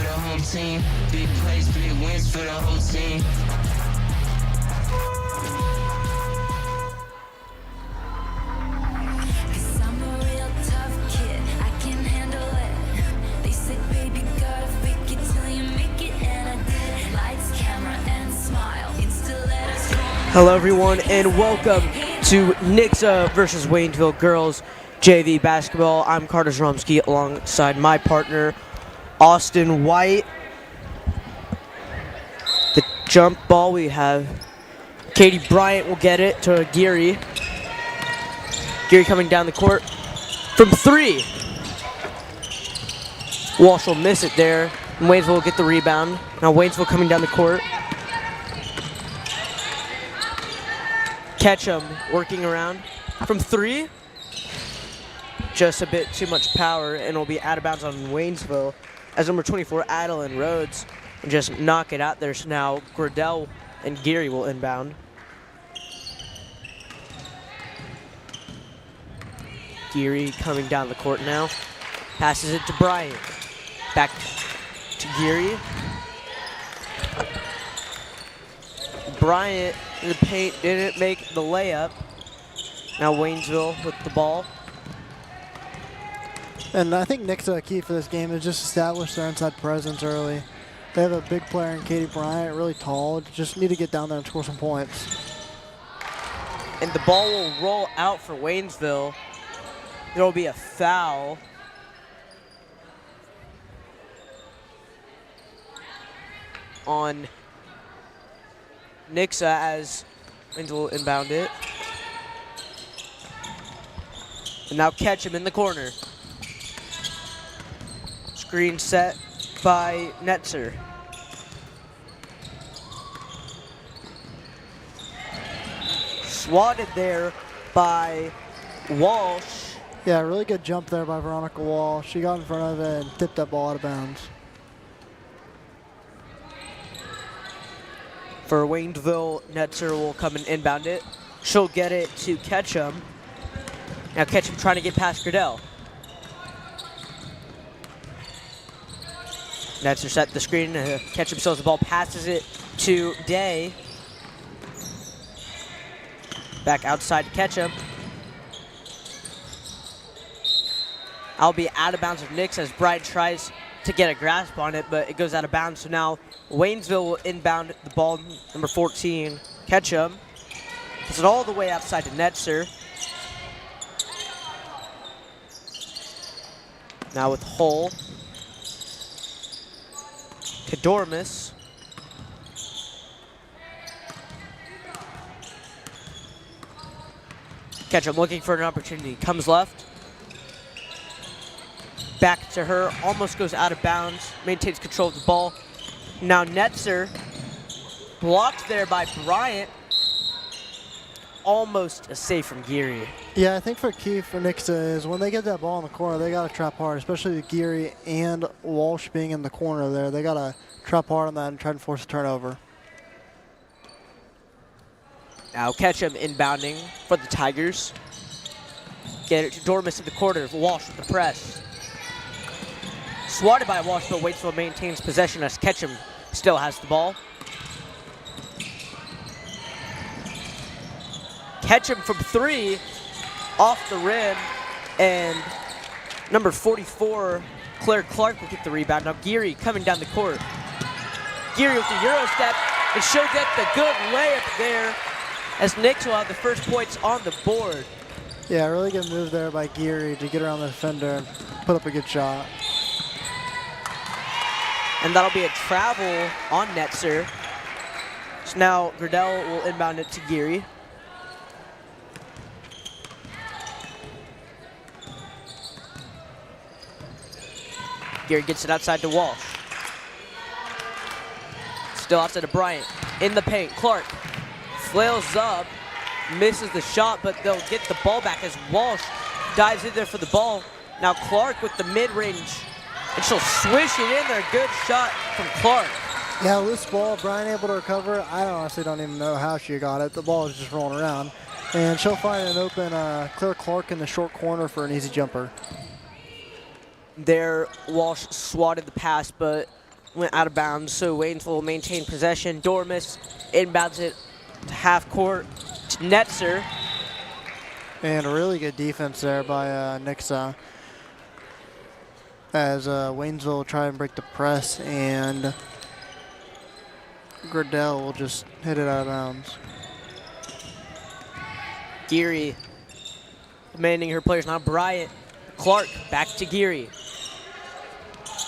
the home team. Big plays, big wins for the whole team. Hello everyone and welcome to Nixa versus Waynesville girls JV basketball. I'm Carter Zromsky alongside my partner Austin White. The jump ball, we have Katie Bryant will get it to Geary. Geary coming down the court from three. Walsh will miss it there and Waynesville will get the rebound. Now Waynesville coming down the court. Ketchum working around from three. Just a bit too much power and will be out of bounds on Waynesville as number 24, Adeline Rhodes, and just knock it out there. So now Gradell and Geary will inbound. Geary coming down the court now. Passes it to Bryant. Back to Geary. Bryant in the paint didn't make the layup. Now Waynesville with the ball. And I think Nixa key for this game is just establish their inside presence early. They have a big player in Katie Bryant, really tall. Just need to get down there and score some points. And the ball will roll out for Waynesville. There will be a foul. On Nixa as Waynesville will inbound it. And now Ketchum in the corner. Screen set by Netzer. Swatted there by Walsh. Yeah, really good jump there by Veronica Walsh. She got in front of it and tipped that ball out of bounds. For Waynesville, Netzer will come and inbound it. She'll get it to Ketchum. Now Ketchum trying to get past Gradell. Netzer set the screen. Ketchum steals the ball, passes it to Day. Back outside to Ketchum. I'll be out of bounds with Nix as Bryant tries to get a grasp on it, but it goes out of bounds. So now Waynesville will inbound the ball, number 14, Ketchum. Gets it all the way outside to Netzer. Now with Hull. To Dormus. Ketchum looking for an opportunity. Comes left. Back to her, almost goes out of bounds, maintains control of the ball. Now Netzer, blocked there by Bryant. Almost a save from Geary. Yeah, I think for key for Nixa is when they get that ball in the corner, they got to trap hard, especially with Geary and Walsh being in the corner there. They got to trap hard on that and try to force a turnover. Now Ketchum inbounding for the Tigers. Get it to Dormus in the corner, Walsh with the press. Swatted by Walsh, but Waynesville maintains possession as Ketchum still has the ball. Ketchum from three, off the rim, and number 44, Claire Clark will get the rebound. Now Geary coming down the court. Geary with the Euro step, and she'll get the good layup there as Nix will have the first points on the board. Yeah, really good move there by Geary to get around the defender and put up a good shot. And that'll be a travel on Netzer. So now Gradell will inbound it to Geary. Geary gets it outside to Walsh. Still outside to Bryant. In the paint, Clark flails up, misses the shot, but they'll get the ball back as Walsh dives in there for the ball. Now Clark with the mid-range, and she'll swish it in there. Good shot from Clark. Yeah, loose ball, Bryant able to recover. I honestly don't even know how she got it. The ball is just rolling around. And she'll find an open Claire Clark in the short corner for an easy jumper. There, Walsh swatted the pass, but went out of bounds, so Waynesville will maintain possession. Dormus inbounds it to half court to Netzer. And a really good defense there by Nixa, as Waynesville will try and break the press, and Gradell will just hit it out of bounds. Geary demanding her players now. Bryant, Clark back to Geary.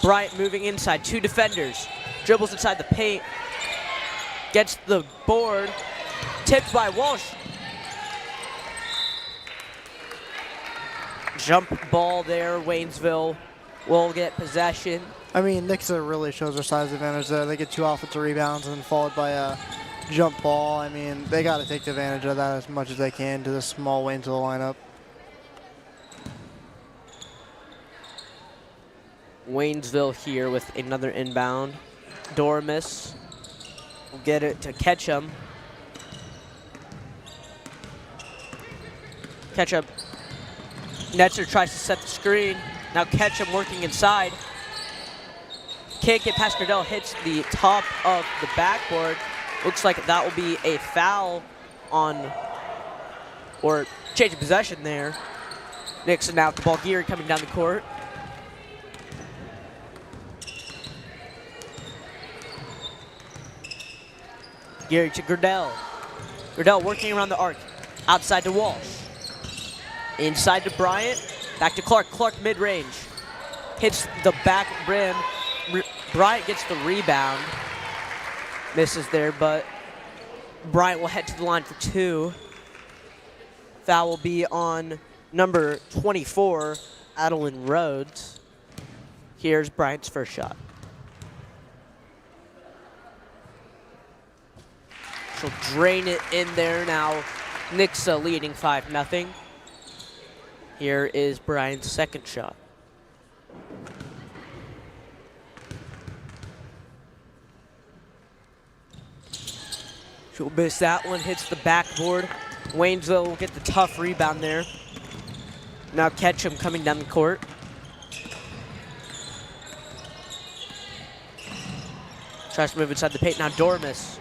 Bryant moving inside, 2 defenders. Dribbles inside the paint. Gets the board. Tipped by Walsh. Jump ball there. Waynesville will get possession. I mean, Nixa really shows their size advantage there. They get 2 offensive rebounds and followed by a jump ball. I mean, they got to take advantage of that as much as they can to this small Waynesville lineup. Waynesville here with another inbound. Dormus will get it to Ketchum. Ketchum. Netzer tries to set the screen. Now Ketchum working inside. Can't get past Gradell, hits the top of the backboard. Looks like that will be a foul on, or change of possession there. Nixon now with the ball. Geary coming down the court. Geary to Gradell. Gradell working around the arc. Outside to Walsh. Inside to Bryant. Back to Clark. Clark mid-range. Hits the back rim. Bryant gets the rebound. Misses there, but Bryant will head to the line for 2. Foul will be on number 24, Adeline Rhodes. Here's Bryant's first shot. She'll drain it in there now. Nixa leading 5-0. Here is Bryant's second shot. She'll miss that one, hits the backboard. Waynesville will get the tough rebound there. Now Ketchum coming down the court. Tries to move inside the paint. Now Dormus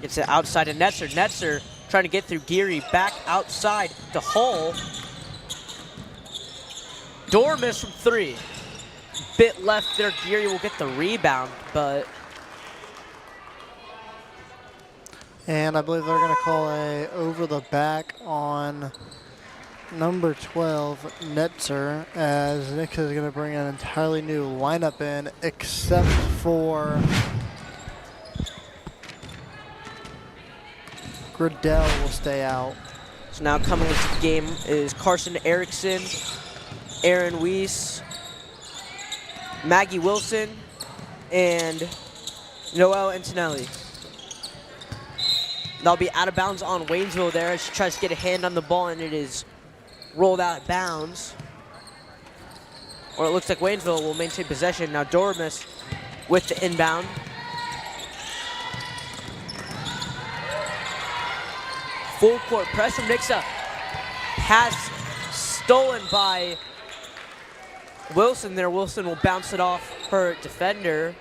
gets it outside to Netzer. Netzer trying to get through Geary. Back outside to Hull. Dormus from 3. Bit left there. Geary will get the rebound, but... And I believe they're going to call a over the back on number 12, Netzer, as Nixa is going to bring an entirely new lineup in, except for Gradell will stay out. So now coming into the game is Carson Erickson, Aaron Weiss, Maggie Wilson, and Noelle Antonelli. They'll be out of bounds on Waynesville there as she tries to get a hand on the ball, and it is rolled out of bounds. Or it looks like Waynesville will maintain possession. Now Dormus with the inbound. Full court press from Nixa. Pass stolen by Wilson there. Wilson will bounce it off her defender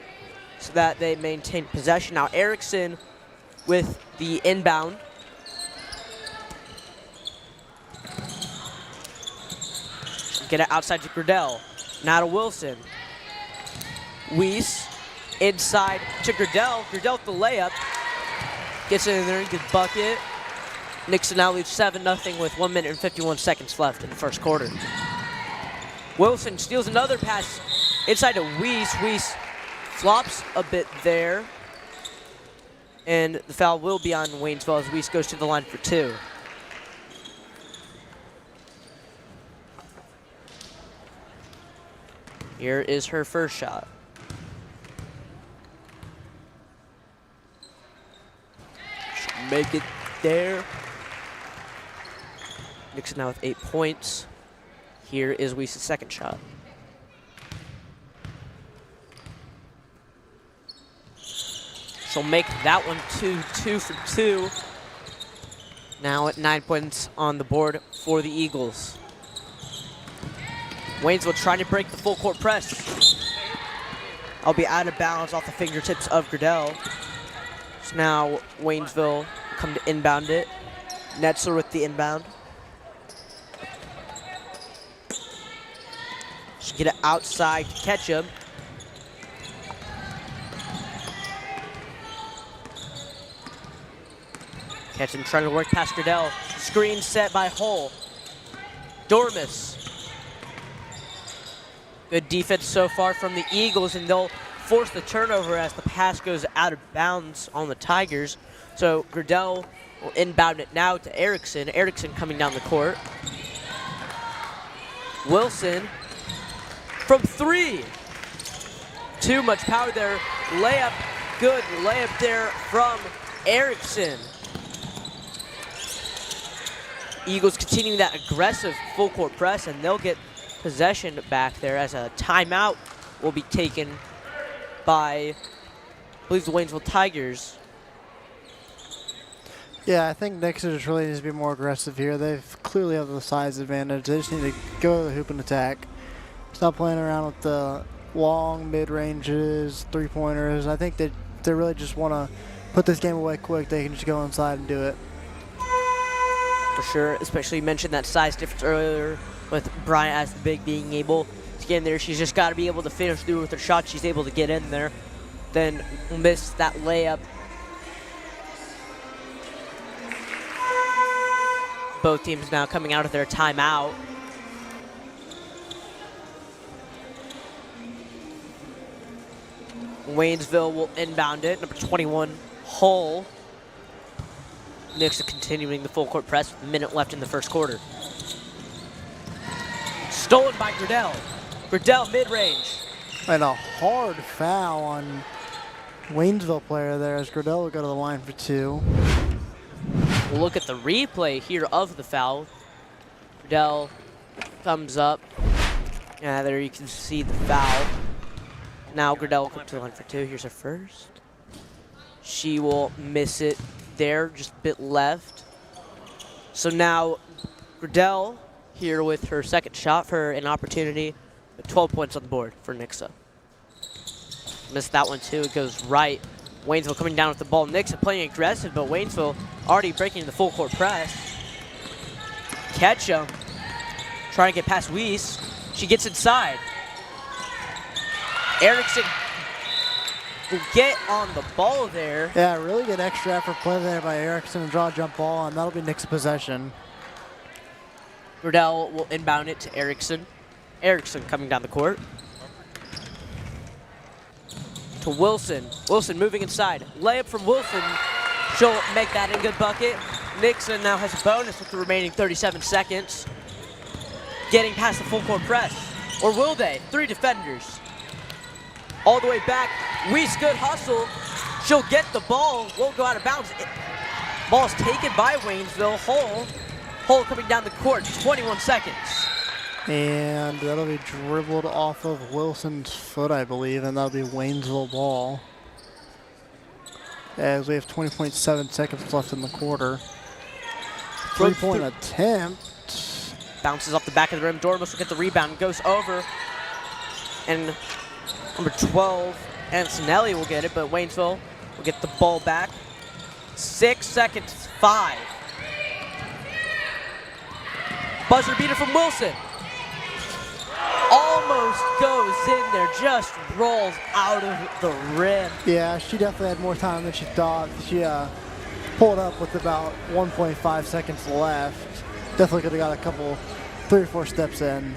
so that they maintain possession. Now Erickson with the inbound. Get it outside to Gradell. Now to Wilson. Weiss inside to Gradell. Gradell with the layup. Gets it in there, good bucket. Nixa now leads 7-0 with 1 minute and 51 seconds left in the first quarter. Wilson steals another pass inside to Weiss. Weiss flops a bit there. And the foul will be on Waynesville as Weiss goes to the line for 2. Here is her first shot. She'll make it there. Nixa now with 8 points. Here is Weiss' second shot. She'll make that one 2 for 2. Now at 9 points on the board for the Eagles. Waynesville trying to break the full court press. I'll be out of bounds off the fingertips of Gradell. So now Waynesville come to inbound it. Netzer with the inbound. Should get it outside to catch him. Catch him trying to work past Gradell. Screen set by Hull. Dormus. Good defense so far from the Eagles, and they'll force the turnover as the pass goes out of bounds on the Tigers. So Gradell will inbound it now to Erickson. Erickson coming down the court. Wilson from 3. Too much power there. Layup, good layup there from Erickson. Eagles continuing that aggressive full court press, and they'll get possession back there as a timeout will be taken by, I believe, the Waynesville Tigers. Yeah, I think Nixa just really needs to be more aggressive here. They clearly have the size advantage. They just need to go to the hoop and attack. Stop playing around with the long mid-ranges, three-pointers. I think they really just want to put this game away quick. They can just go inside and do it. For sure, especially you mentioned that size difference earlier with Bryant as the big being able to get in there. She's just got to be able to finish through with her shot. She's able to get in there. Then miss that layup. Both teams now coming out of their timeout. Waynesville will inbound it. Number 21, Hull. Nixa continuing the full court press with a minute left in the first quarter. Stolen by Gradell. Gradell mid-range. And a hard foul on Waynesville player there as Gradell will go to the line for 2. We'll look at the replay here of the foul. Gradell thumbs up. Yeah, there you can see the foul. Now Gradell will come to the line for 2. Here's her first. She will miss it there, just a bit left. So now Gradell here with her second shot for an opportunity. 12 points on the board for Nixa. Missed that one too, it goes right. Waynesville coming down with the ball. Nixa playing aggressive, but Waynesville already breaking the full court press. Ketchum trying to get past Weiss. She gets inside. Erickson will get on the ball there. Yeah, really good extra effort play there by Erickson and draw a jump ball, and that'll be Nick's possession. Gradell will inbound it to Erickson. Erickson coming down the court. To Wilson. Wilson moving inside. Layup from Wilson. She'll make that in good bucket. Nixa now has a bonus with the remaining 37 seconds. Getting past the full court press. Or will they? 3 defenders. All the way back. Weiss, good hustle. She'll get the ball. Won't go out of bounds. Ball's taken by Waynesville. Hull coming down the court. 21 seconds. And that'll be dribbled off of Wilson's foot, I believe, and that'll be Waynesville ball. As we have 20.7 seconds left in the quarter. 3-point attempt. Bounces off the back of the rim. Dormus will get the rebound. Goes over. And number 12, Antonelli will get it, but Waynesville will get the ball back. 6 seconds, 5. Buzzer beater from Wilson. Almost goes in there, just rolls out of the rim. Yeah, she definitely had more time than she thought. She pulled up with about 1.5 seconds left. Definitely could have got a couple, 3 or 4 steps in.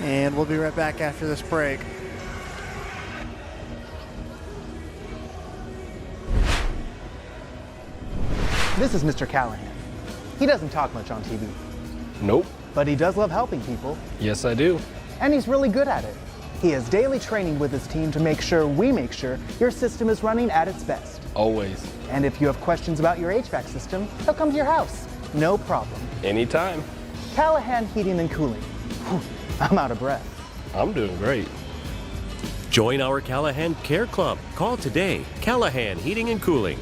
And we'll be right back after this break. This is Mr. Callahan. He doesn't talk much on TV, Nope. but he does love helping people, Yes, I do. and he's really good at it. He has daily training with his team to make sure your system is running at its best. Always. And if you have questions about your HVAC system, he'll come to your house. No problem. Anytime. Callahan Heating and Cooling. Whew, I'm out of breath. I'm doing great. Join our Callahan Care Club. Call today. Callahan Heating and Cooling.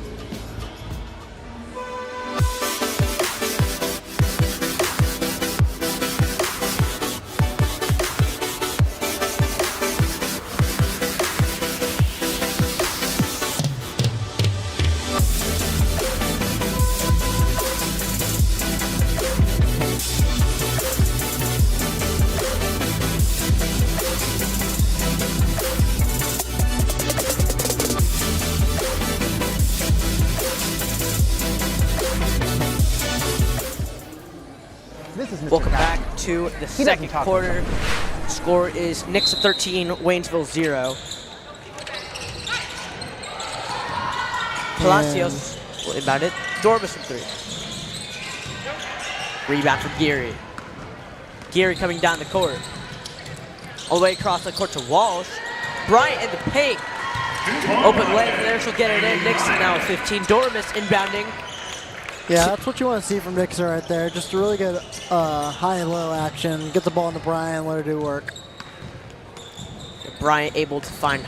Welcome back to the second talk quarter. Score is Nixa 13, Waynesville 0. Palacios will inbound it. Dormus from 3. Rebound from Geary. Geary coming down the court. All the way across the court to Walsh. Bryant in the paint. Open layup there, she'll get it in. Nixa now at 15. Dormus inbounding. Yeah, that's what you want to see from Nixa right there. Just a really good high and low action. Get the ball into Bryant, let her do work. Bryant able to find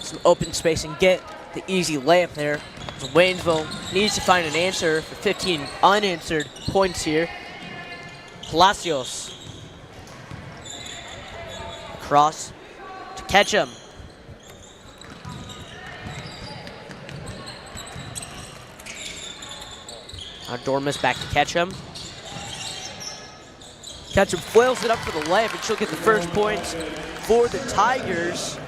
some open space and get the easy layup there. So Waynesville needs to find an answer for 15 unanswered points here. Palacios. Cross to Ketchum. Now Dormus back to Ketchum. Ketchum flails it up for the layup, and she'll get the first points for the Tigers.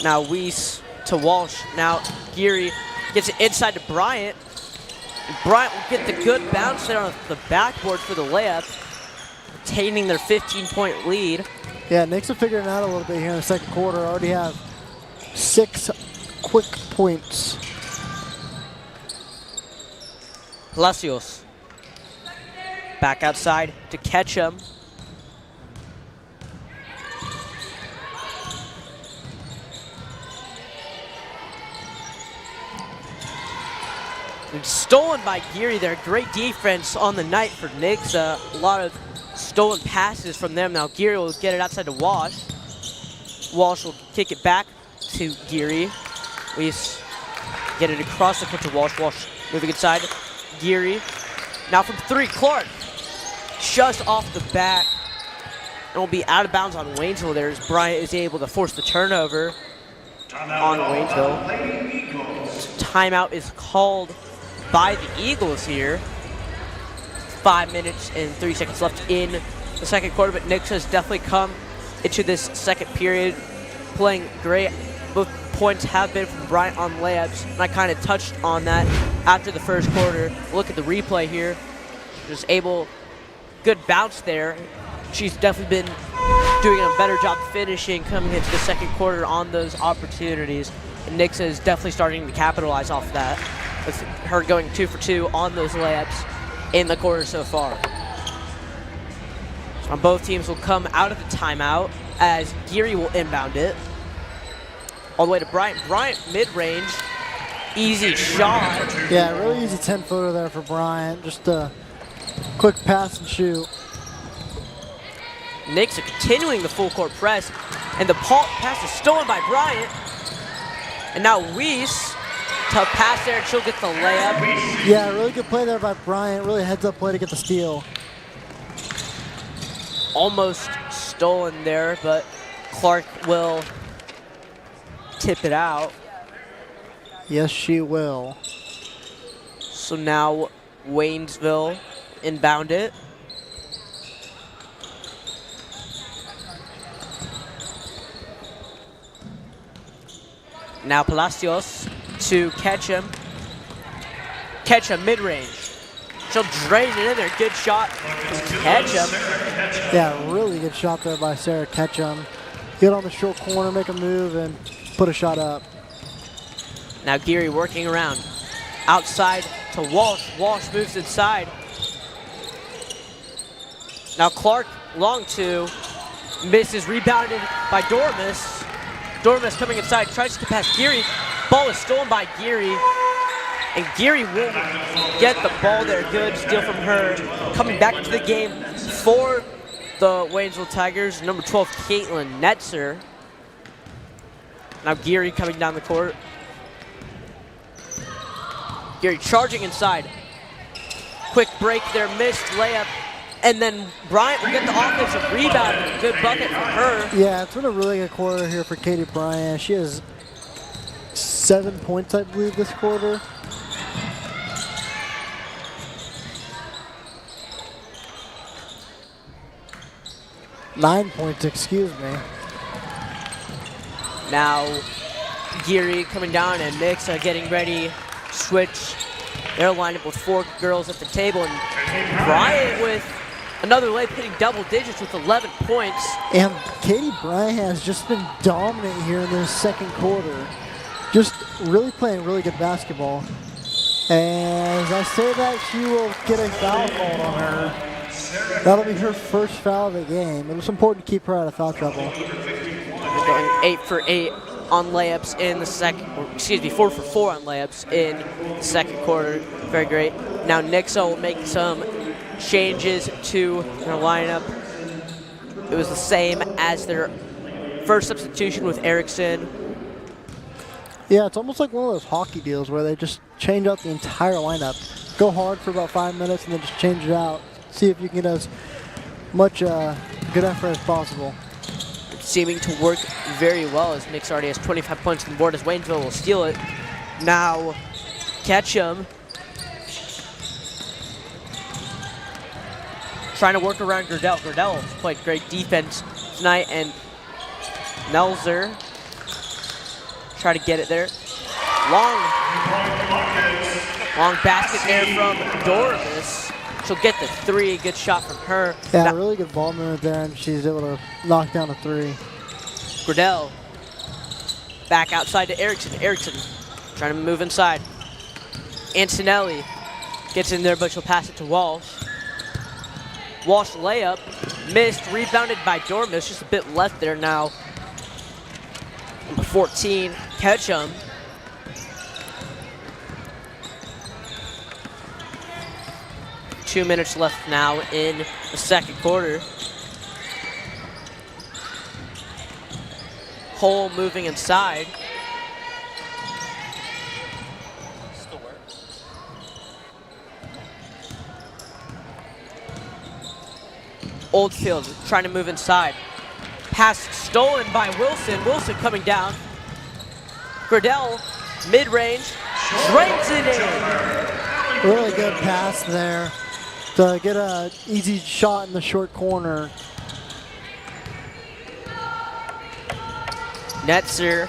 Now Weiss to Walsh. Now Geary gets it inside to Bryant. And Bryant will get the good bounce there on the backboard for the layup, retaining their 15-point lead. Yeah, Nixa figuring it out a little bit here in the second quarter. Already have 6 quick points. Palacios. Back outside to Ketchum. And stolen by Geary there. Great defense on the night for Nixa. A lot of stolen passes from them. Now Geary will get it outside to Walsh. Walsh will kick it back to Geary. We get it across the court to Walsh. Walsh moving inside. Geary. Now from 3, Clark. Just off the bat. And will be out of bounds on Waynesville there as Bryant is able to force the turnover on Waynesville. Timeout is called by the Eagles here. 5 minutes and 30 seconds left in the second quarter, but Nixa has definitely come into this second period playing great. Both points have been from Bryant on layups, and I kind of touched on that after the first quarter. Look at the replay here. Just able, good bounce there. She's definitely been doing a better job finishing coming into the second quarter on those opportunities. And Nixa is definitely starting to capitalize off that, with her going 2 for 2 on those layups in the quarter so far. So both teams will come out of the timeout as Geary will inbound it. All the way to Bryant. Bryant mid-range. Easy shot. Yeah, really easy 10-footer there for Bryant. Just a quick pass and shoot. Nixa continuing the full court press. And the pass is stolen by Bryant. And now Weiss. Tough pass there, and she'll get the layup. Yeah, really good play there by Bryant. Really heads-up play to get the steal. Almost stolen there, but Clark will tip it out. Yes, she will. So now Waynesville inbound it. Now Palacios to Ketchum. Ketchum mid-range. She'll drain it in there. Good shot from Ketchum. Yeah, really good shot there by Sarah Ketchum. Get on the short corner, make a move, and put a shot up. Now Geary working around. Outside to Walsh. Walsh moves inside. Now Clark, long 2. Misses, rebounded by Dormus. Dormus coming inside, tries to get past Geary. Ball is stolen by Geary. And Geary will get the ball there. Good steal from her. Coming back into the game for the Waynesville Tigers, number 12, Caitlin Netzer. Now Geary coming down the court. Geary charging inside. Quick break there, missed layup. And then Bryant will get the offensive rebound. Good bucket for her. Yeah, it's been a really good quarter here for Katie Bryant. She has 7 points, I believe, this quarter. Nine points, excuse me. Now Geary coming down and Nixa getting ready. Switch They're lined up with 4 girls at the table, and Bryant with another layup hitting double digits with 11 points. And Katie Bryant has just been dominant here in this second quarter. Just really playing really good basketball. As I say that, she will get a foul called on her. That'll be her first foul of the game. It was important to keep her out of foul trouble. Going 8 for 8 on layups in the second, or excuse me, 4 for 4 on layups in the second quarter. Very great. Now Nixa will make some changes to their lineup. It was the same as their first substitution with Erickson. Yeah, it's almost like one of those hockey deals where they just change out the entire lineup. Go hard for about 5 minutes and then just change it out. See if you can get as much good effort as possible. Seeming to work very well as Nixa already has 25 points on the board as Waynesville will steal it. Now Ketchum trying to work around Gerdell. Gerdell played great defense tonight, and Nelzer try to get it there. Long basket there from Dorvis. She'll get the 3. Good shot from her. Yeah, Now, really good ball movement there, and she's able to knock down a 3. Gerdell back outside to Erickson. Erickson trying to move inside. Antonelli gets in there, but she'll pass it to Walsh. Walsh layup, missed, rebounded by Dormis. Just a bit left there now. Number 14, Ketchum. Two minutes left now in the second quarter. Hole moving inside. Oldfield trying to move inside. Pass stolen by Wilson. Wilson coming down. Gerdell, mid-range, drains it in. Really good pass there to get an easy shot in the short corner. Netzer.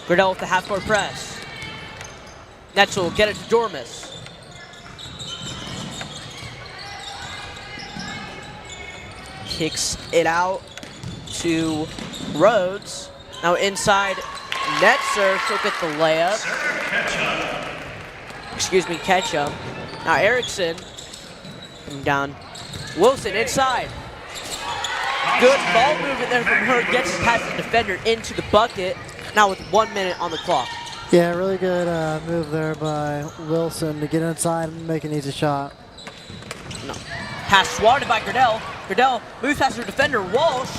Gerdell with the half-court press. Netzer will get it to Dormis. Kicks it out to Rhodes. Now inside Netzer, she'll get the layup. Excuse me, Ketchum. Now Erickson coming down. Wilson inside. Good ball movement there from her. Gets past the defender into the bucket. Now with 1 minute on the clock. Yeah, really good move there by Wilson to get inside and make an easy shot. No. Pass swatted by Gerdell. Gerdell moves past her defender, Walsh.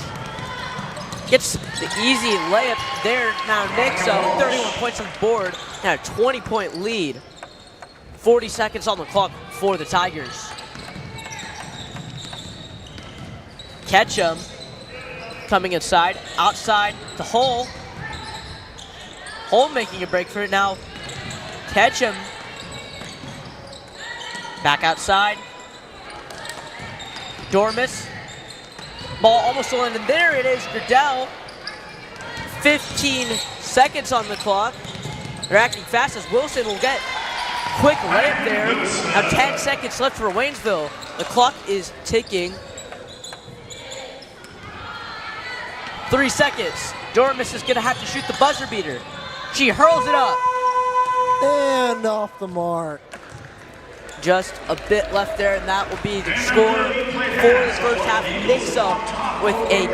Gets the easy layup there. Now Nixa with 31 points on the board. Now a 20-point lead. 40 seconds on the clock for the Tigers. Ketchum coming inside, outside to Hull. Hull making a break for it now. Ketchum back outside. Dormis. Ball almost stolen, and there it is, Gerdell. 15 seconds on the clock. They're acting fast as Wilson will get quick layup there. Now 10 seconds left for Waynesville. The clock is ticking. 3 seconds. Dormis is gonna have to shoot the buzzer beater. She hurls it up. And off the mark. Just a bit left there, and that will be the score for the first half. Nixa with a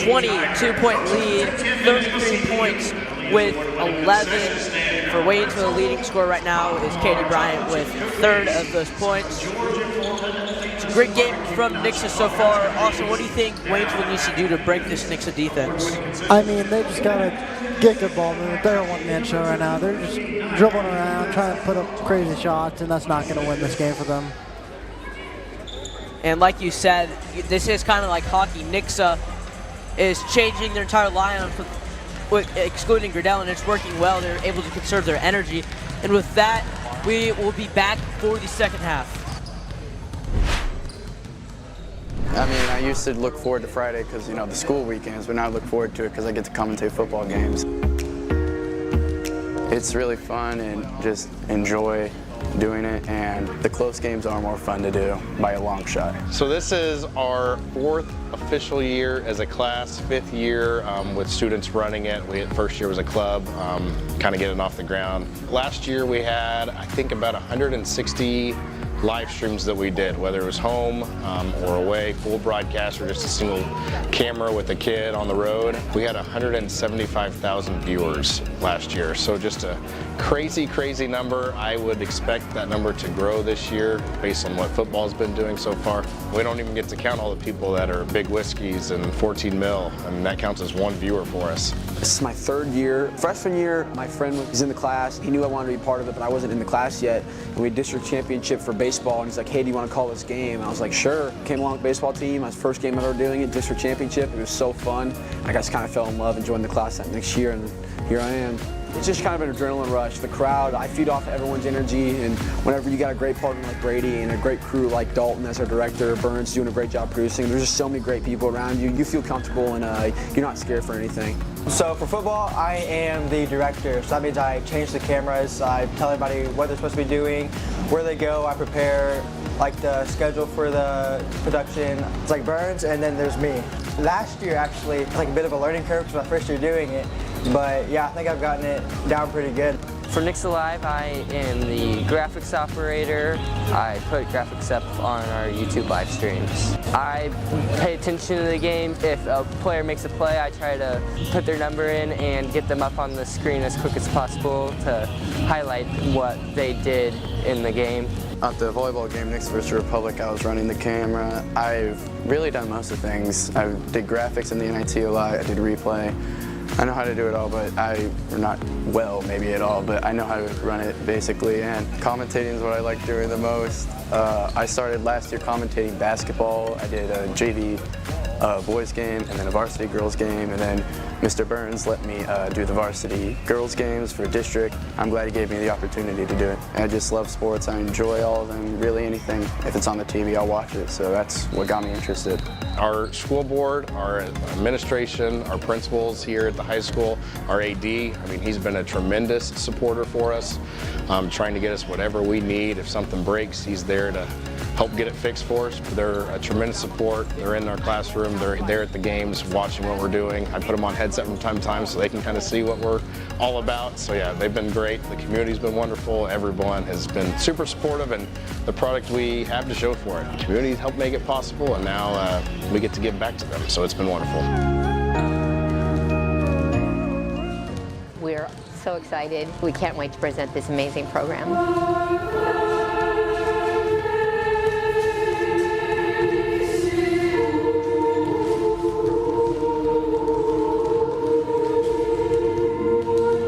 22-point lead, 33 points with 11 for Waynesville. The leading scorer right now is Katie Bryant with a third of those points. It's a great game from Nixa so far. Also, what do you think Waynesville needs to do to break this Nixa defense? I mean, they just got to get good ball movement. They're a one-man show right now. They're just dribbling around, trying to put up crazy shots, and that's not going to win this game for them. And like you said, this is kind of like hockey. Nixa is changing their entire lineup with excluding Gerdell, and it's working well. They're able to conserve their energy. And with that, we will be back for the second half. I mean, I used to look forward to Friday because, you know, the school weekends, but now I look forward to it because I get to commentate football games. It's really fun and just enjoy doing it, and the close games are more fun to do by a long shot. So this is our 4th official year as a class, 5th year with students running it. First year was a club, kind of getting off the ground. Last year we had, I think, about 160 live streams that we did, whether it was home or away, full broadcast or just a single camera with a kid on the road. We had 175,000 viewers last year, so just a crazy, crazy number. I would expect that number to grow this year based on what football's been doing so far. We don't even get to count all the people that are Big Whiskeys and 14 mil, and that counts as one viewer for us. This is my 3rd year. Freshman year, my friend was in the class. He knew I wanted to be part of it, but I wasn't in the class yet. And we had district championship for baseball, and he's like, hey, do you want to call this game? And I was like, sure. Came along with the baseball team. My first game ever doing it, district championship. It was so fun. I just kind of fell in love and joined the class that next year, and here I am. It's just kind of an adrenaline rush. The crowd, I feed off everyone's energy, and whenever you got a great partner like Brady and a great crew like Dalton as our director, Burns doing a great job producing, there's just so many great people around you. You feel comfortable, and you're not scared for anything. So for football, I am the director. So that means I change the cameras, I tell everybody what they're supposed to be doing, where they go, I prepare like the schedule for the production. It's like Burns, and then there's me. Last year actually, it's like a bit of a learning curve because my first year doing it. But yeah, I think I've gotten it down pretty good. For Nixa Live, I am the graphics operator. I put graphics up on our YouTube live streams. I pay attention to the game. If a player makes a play, I try to put their number in and get them up on the screen as quick as possible to highlight what they did in the game. At the volleyball game, Nixa vs. Republic, I was running the camera. I've really done most of the things. I did graphics in the NIT a lot, I did replay. I know how to do it all, but not well, maybe at all, but I know how to run it basically, and commentating is what I like doing the most. I started last year commentating basketball. I did a JV boys game and then a varsity girls game, and then Mr. Burns let me do the varsity girls games for district. I'm glad he gave me the opportunity to do it. I just love sports. I enjoy all of them, really anything. If it's on the TV, I'll watch it, so that's what got me interested. Our school board, our administration, our principals here at the high school, our AD, I mean, he's been a tremendous supporter for us, trying to get us whatever we need. If something breaks, he's there to help get it fixed for us. They're a tremendous support. They're in our classroom, they're there at the games watching what we're doing. I put them on headset from time to time so they can kind of see what we're all about. So yeah, they've been great. The community's been wonderful. Everyone has been super supportive, and the product we have to show for it. The community helped make it possible, and now we get to give back to them. So it's been wonderful. We're so excited. We can't wait to present this amazing program.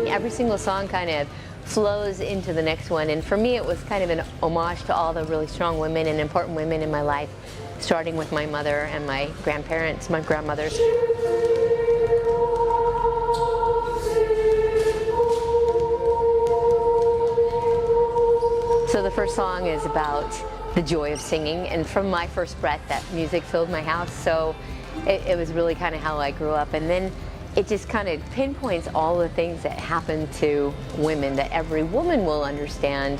Every single song kind of flows into the next one, and for me it was kind of an homage to all the really strong women and important women in my life, starting with my mother and my grandparents, my grandmothers. So the first song is about the joy of singing, and from my first breath that music filled my house, so it was really kind of how I grew up. And then it just kind of pinpoints all the things that happen to women that every woman will understand.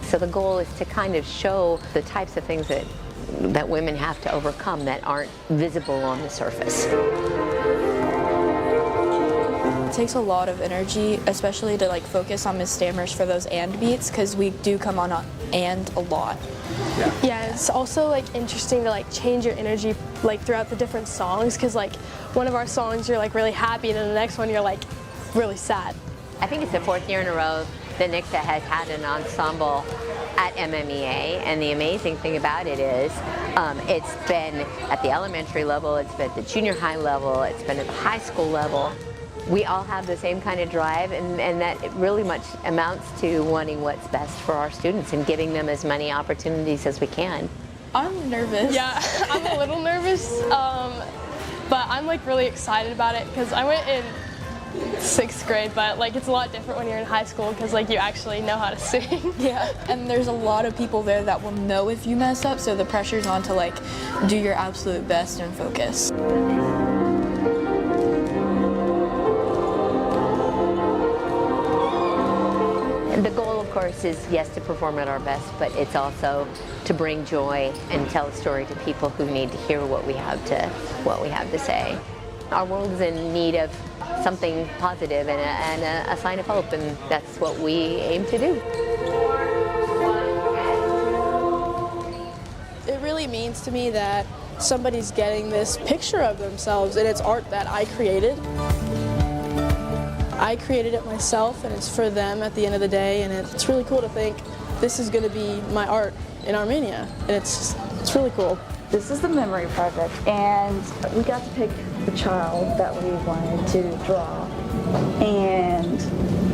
So the goal is to kind of show the types of things that women have to overcome that aren't visible on the surface. It takes a lot of energy, especially to focus on Miss Stammers for those and beats, because we do come on and a lot. Yeah, it's also interesting to change your energy throughout the different songs, because one of our songs you're really happy, and then the next one you're really sad. I think it's the 4th year in a row that Nixa has had an ensemble at MMEA, and the amazing thing about it is it's been at the elementary level, it's been at the junior high level, it's been at the high school level. We all have the same kind of drive, and that it really much amounts to wanting what's best for our students and giving them as many opportunities as we can. I'm nervous. Yeah, I'm a little nervous, but I'm really excited about it because I went in 6th grade, but it's a lot different when you're in high school because you actually know how to sing. Yeah, and there's a lot of people there that will know if you mess up, so the pressure's on to do your absolute best and focus. course, is yes, to perform at our best, but it's also to bring joy and tell a story to people who need to hear what we have to say. Our world is in need of something positive and a sign of hope, and that's what we aim to do. It really means to me that somebody's getting this picture of themselves, and it's art that I created. I created it myself, and it's for them at the end of the day, and it's really cool to think this is going to be my art in Armenia, and it's really cool. This is the memory project, and we got to pick the child that we wanted to draw and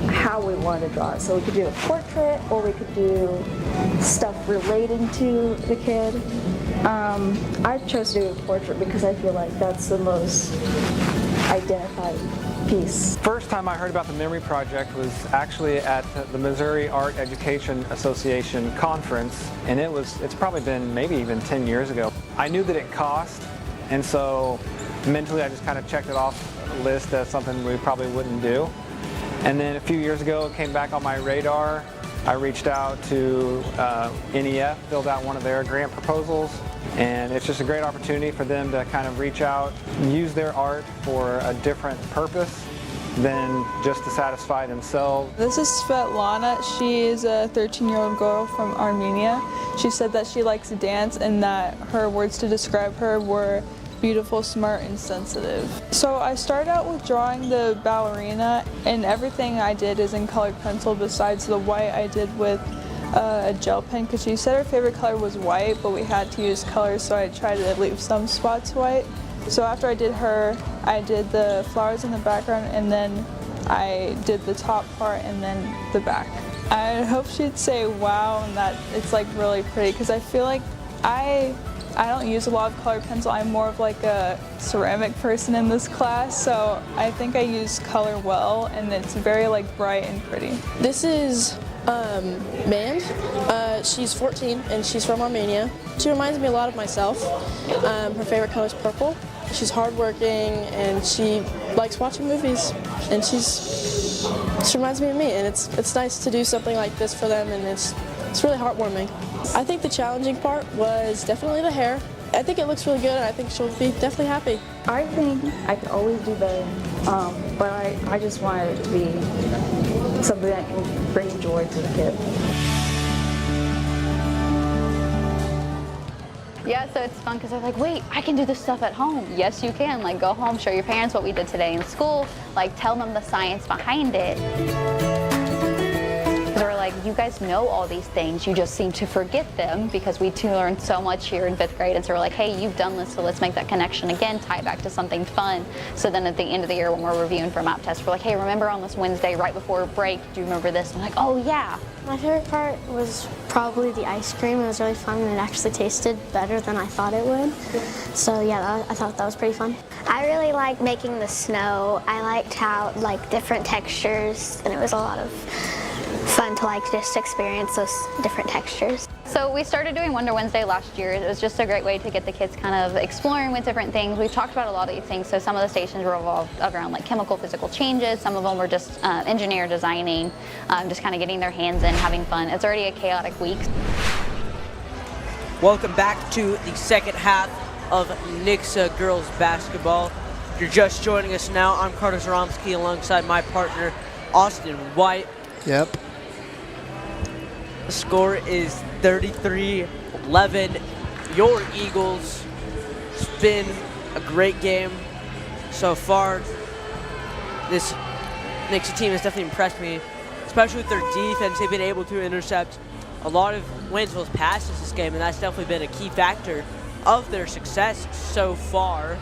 how we wanted to draw it. So we could do a portrait, or we could do stuff relating to the kid. I chose to do a portrait because I feel like that's the most identified piece. First time I heard about the Memory Project was actually at the Missouri Art Education Association conference, and it's probably been maybe even 10 years ago. I knew that it cost, and so mentally I just kind of checked it off the list as something we probably wouldn't do. And then a few years ago it came back on my radar. I reached out to NEF, filled out one of their grant proposals, and it's just a great opportunity for them to kind of reach out and use their art for a different purpose than just to satisfy themselves. This is Svetlana. She is a 13-year-old girl from Armenia. She said that she likes to dance and that her words to describe her were beautiful, smart, and sensitive. So I started out with drawing the ballerina, and everything I did is in colored pencil besides the white I did with a gel pen, because she said her favorite color was white, but we had to use colors, so I tried to leave some spots white. So after I did her, I did the flowers in the background, and then I did the top part and then the back. I hope she'd say wow and that it's like really pretty, because I feel like I don't use a lot of colored pencil. I'm more of like a ceramic person in this class, so I think I use color well, and it's very like bright and pretty. This is Mand. She's 14 and she's from Armenia. She reminds me a lot of myself. Her favorite color is purple. She's hardworking and she likes watching movies, and she reminds me of me, and it's nice to do something like this for them, and it's really heartwarming. I think the challenging part was definitely the hair. I think it looks really good, and I think she'll be definitely happy. I think I could always do better, but I just wanted it to be something that can bring joy to the kid. Yeah, so it's fun because they're like, wait, I can do this stuff at home. Yes, you can. Like, go home, show your parents what we did today in school. Like, tell them the science behind it. We're like, you guys know all these things, you just seem to forget them, because we too learned so much here in 5th grade. And so we're like, hey, you've done this, so let's make that connection again, tie it back to something fun. So then at the end of the year when we're reviewing for map tests, we're like, hey, remember on this Wednesday right before break, do you remember this? And I'm like, oh yeah. My favorite part was probably the ice cream. It was really fun, and it actually tasted better than I thought it would. So yeah, I thought that was pretty fun. I really liked making the snow. I liked how different textures, and it was a lot of fun to just experience those different textures. So we started doing Wonder Wednesday last year. It was just a great way to get the kids kind of exploring with different things. We've talked about a lot of these things. So some of the stations were revolved around like chemical physical changes. Some of them were just engineer designing, just kind of getting their hands in, having fun. It's already a chaotic week. Welcome back to the second half of Nixa girls basketball. If you're just joining us now, I'm Carter Zaromsky alongside my partner, Austin White. Yep. The score is 33-11. Your Eagles. It's been a great game so far. This Nixa team has definitely impressed me, especially with their defense. They've been able to intercept a lot of Waynesville's passes this game, and that's definitely been a key factor of their success so far.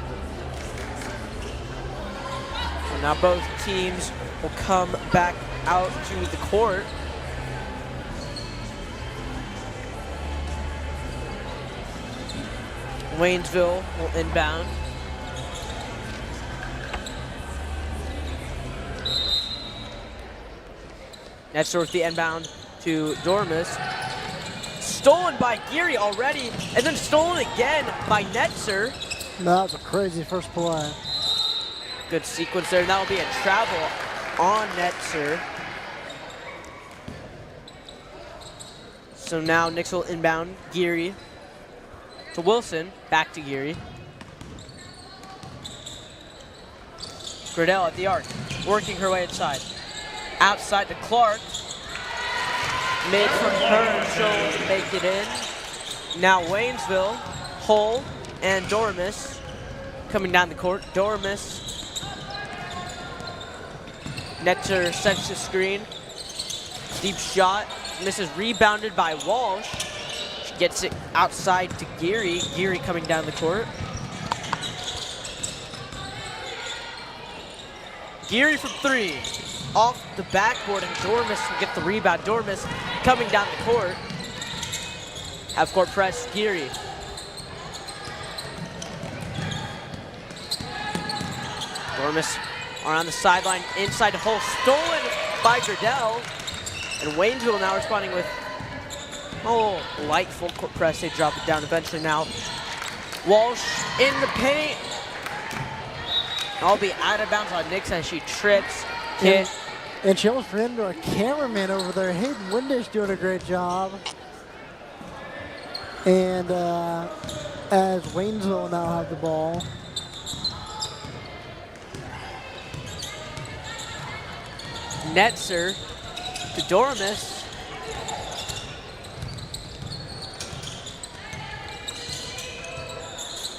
So now both teams will come back out to the court. Waynesville will inbound. Netzer with the inbound to Dormus. Stolen by Geary already, and then stolen again by Netzer. That was a crazy first play. Good sequence there, and that will be a travel on Netzer. So now Nixa will inbound. Geary to Wilson. Back to Geary. Gradell at the arc. Working her way inside. Outside to Clark. Mid from her. She'll make it in. Now Waynesville, Hull, and Dormis coming down the court. Dormis. Netzer sets the screen. Deep shot. Misses, rebounded by Walsh. She gets it outside to Geary. Geary coming down the court. Geary from 3. Off the backboard, and Dormis will get the rebound. Dormis coming down the court. Half court press, Geary. Dormis around the sideline, inside the hole, stolen by Gradell. And Waynesville now responding with, light full court press. They drop it down eventually now. Walsh in the paint. I'll be out of bounds on Nixa as she trips. And she almost ran into a cameraman over there. Hayden Windish doing a great job. And as Waynesville now have the ball. Netzer to Dormis.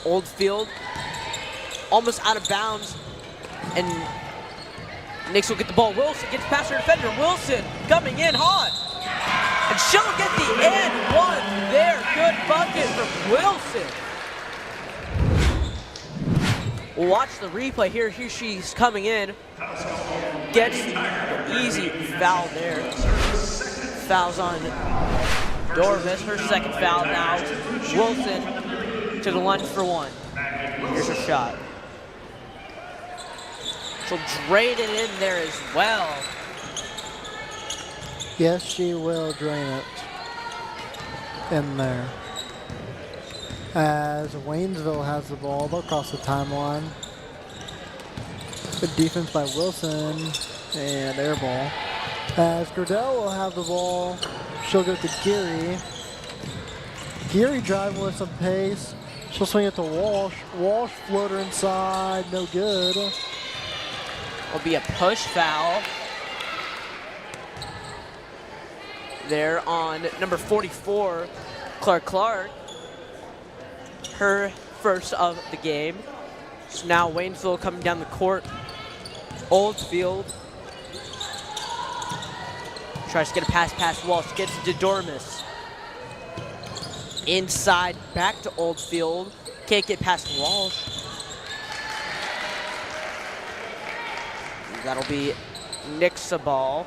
Oldfield almost out of bounds, and Nixa will get the ball. Wilson gets past her defender. Wilson coming in hot, and she'll get the and one there. Good bucket from Wilson. We'll watch the replay here. Here she's coming in. Gets easy foul there. Fouls on Dormis. Her second foul now. Wilson to the line for 1. Here's her shot. She'll drain it in there as well. Yes, she will drain it in there. As Waynesville has the ball, they'll cross the timeline. Good defense by Wilson, and air ball. As Gradell will have the ball, she'll go to Geary. Geary driving with some pace. She'll swing it to Walsh. Walsh floater inside, no good. Will be a push foul there on number 44, Clark. Her first of the game. So now Waynesville coming down the court. Oldfield tries to get a pass past Walsh, gets to Dormis. Inside, back to Oldfield. Can't get past Walsh. That'll be Nixa ball.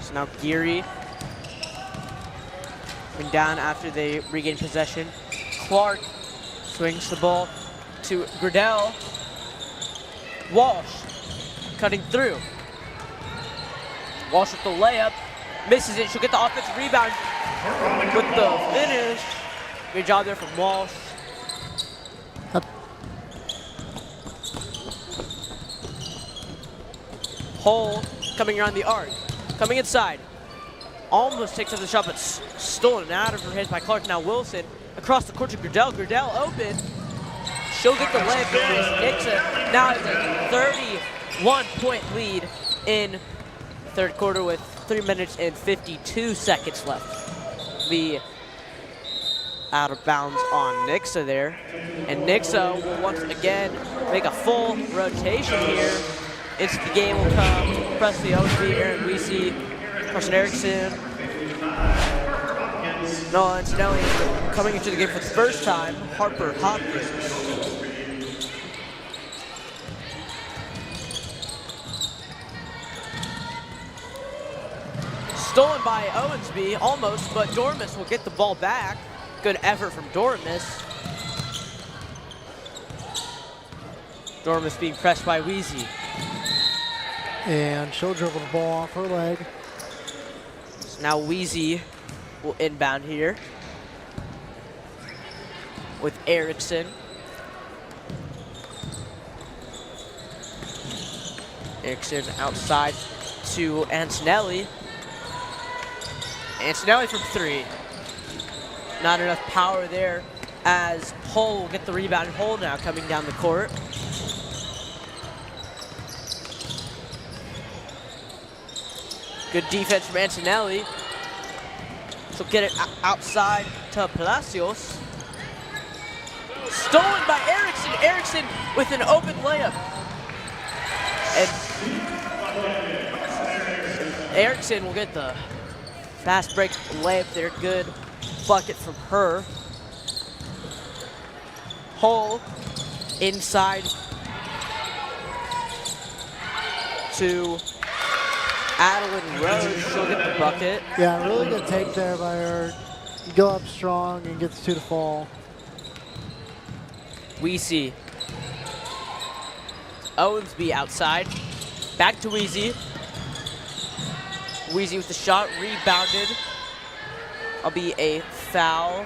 So now Geary coming down after they regain possession. Clark swings the ball to Gradell. Walsh cutting through. Walsh with the layup, misses it. She'll get the offensive rebound with the finish. Good job there from Walsh. Hull coming around the arc, coming inside. Almost takes up the shot, but stolen out of her hands by Clark. Now Wilson across the court to Gradell. Gradell open. She'll get the layup. Nixa now has a 31-point lead in third quarter with 3 minutes and 52 seconds left. The out of bounds on Nixa there. And Nixa will once again make a full rotation here. Into the game will come Presley Osby, Aaron Weesey, Carson Erickson, Noah Antonelli coming into the game for the first time, Harper Hopkins. Stolen by Owensby, almost, but Dormis will get the ball back. Good effort from Dormis. Dormis being pressed by Weezy. And she'll dribble the ball off her leg. So now Weezy will inbound here with Erickson. Erickson outside to Antonelli. Antonelli from 3. Not enough power there as Hull will get the rebound. Hull now coming down the court. Good defense from Antonelli. So get it outside to Palacios. Stolen by Erickson. Erickson with an open layup. And Erickson will get the fast break layup there. Good bucket from her. Hull inside to Adeline Rose. She'll get the bucket. Yeah, really good take there by her. Go up strong and gets 2 to fall. Weezy. Owensby outside. Back to Weezy. Weezy with the shot, rebounded. I'll be a foul.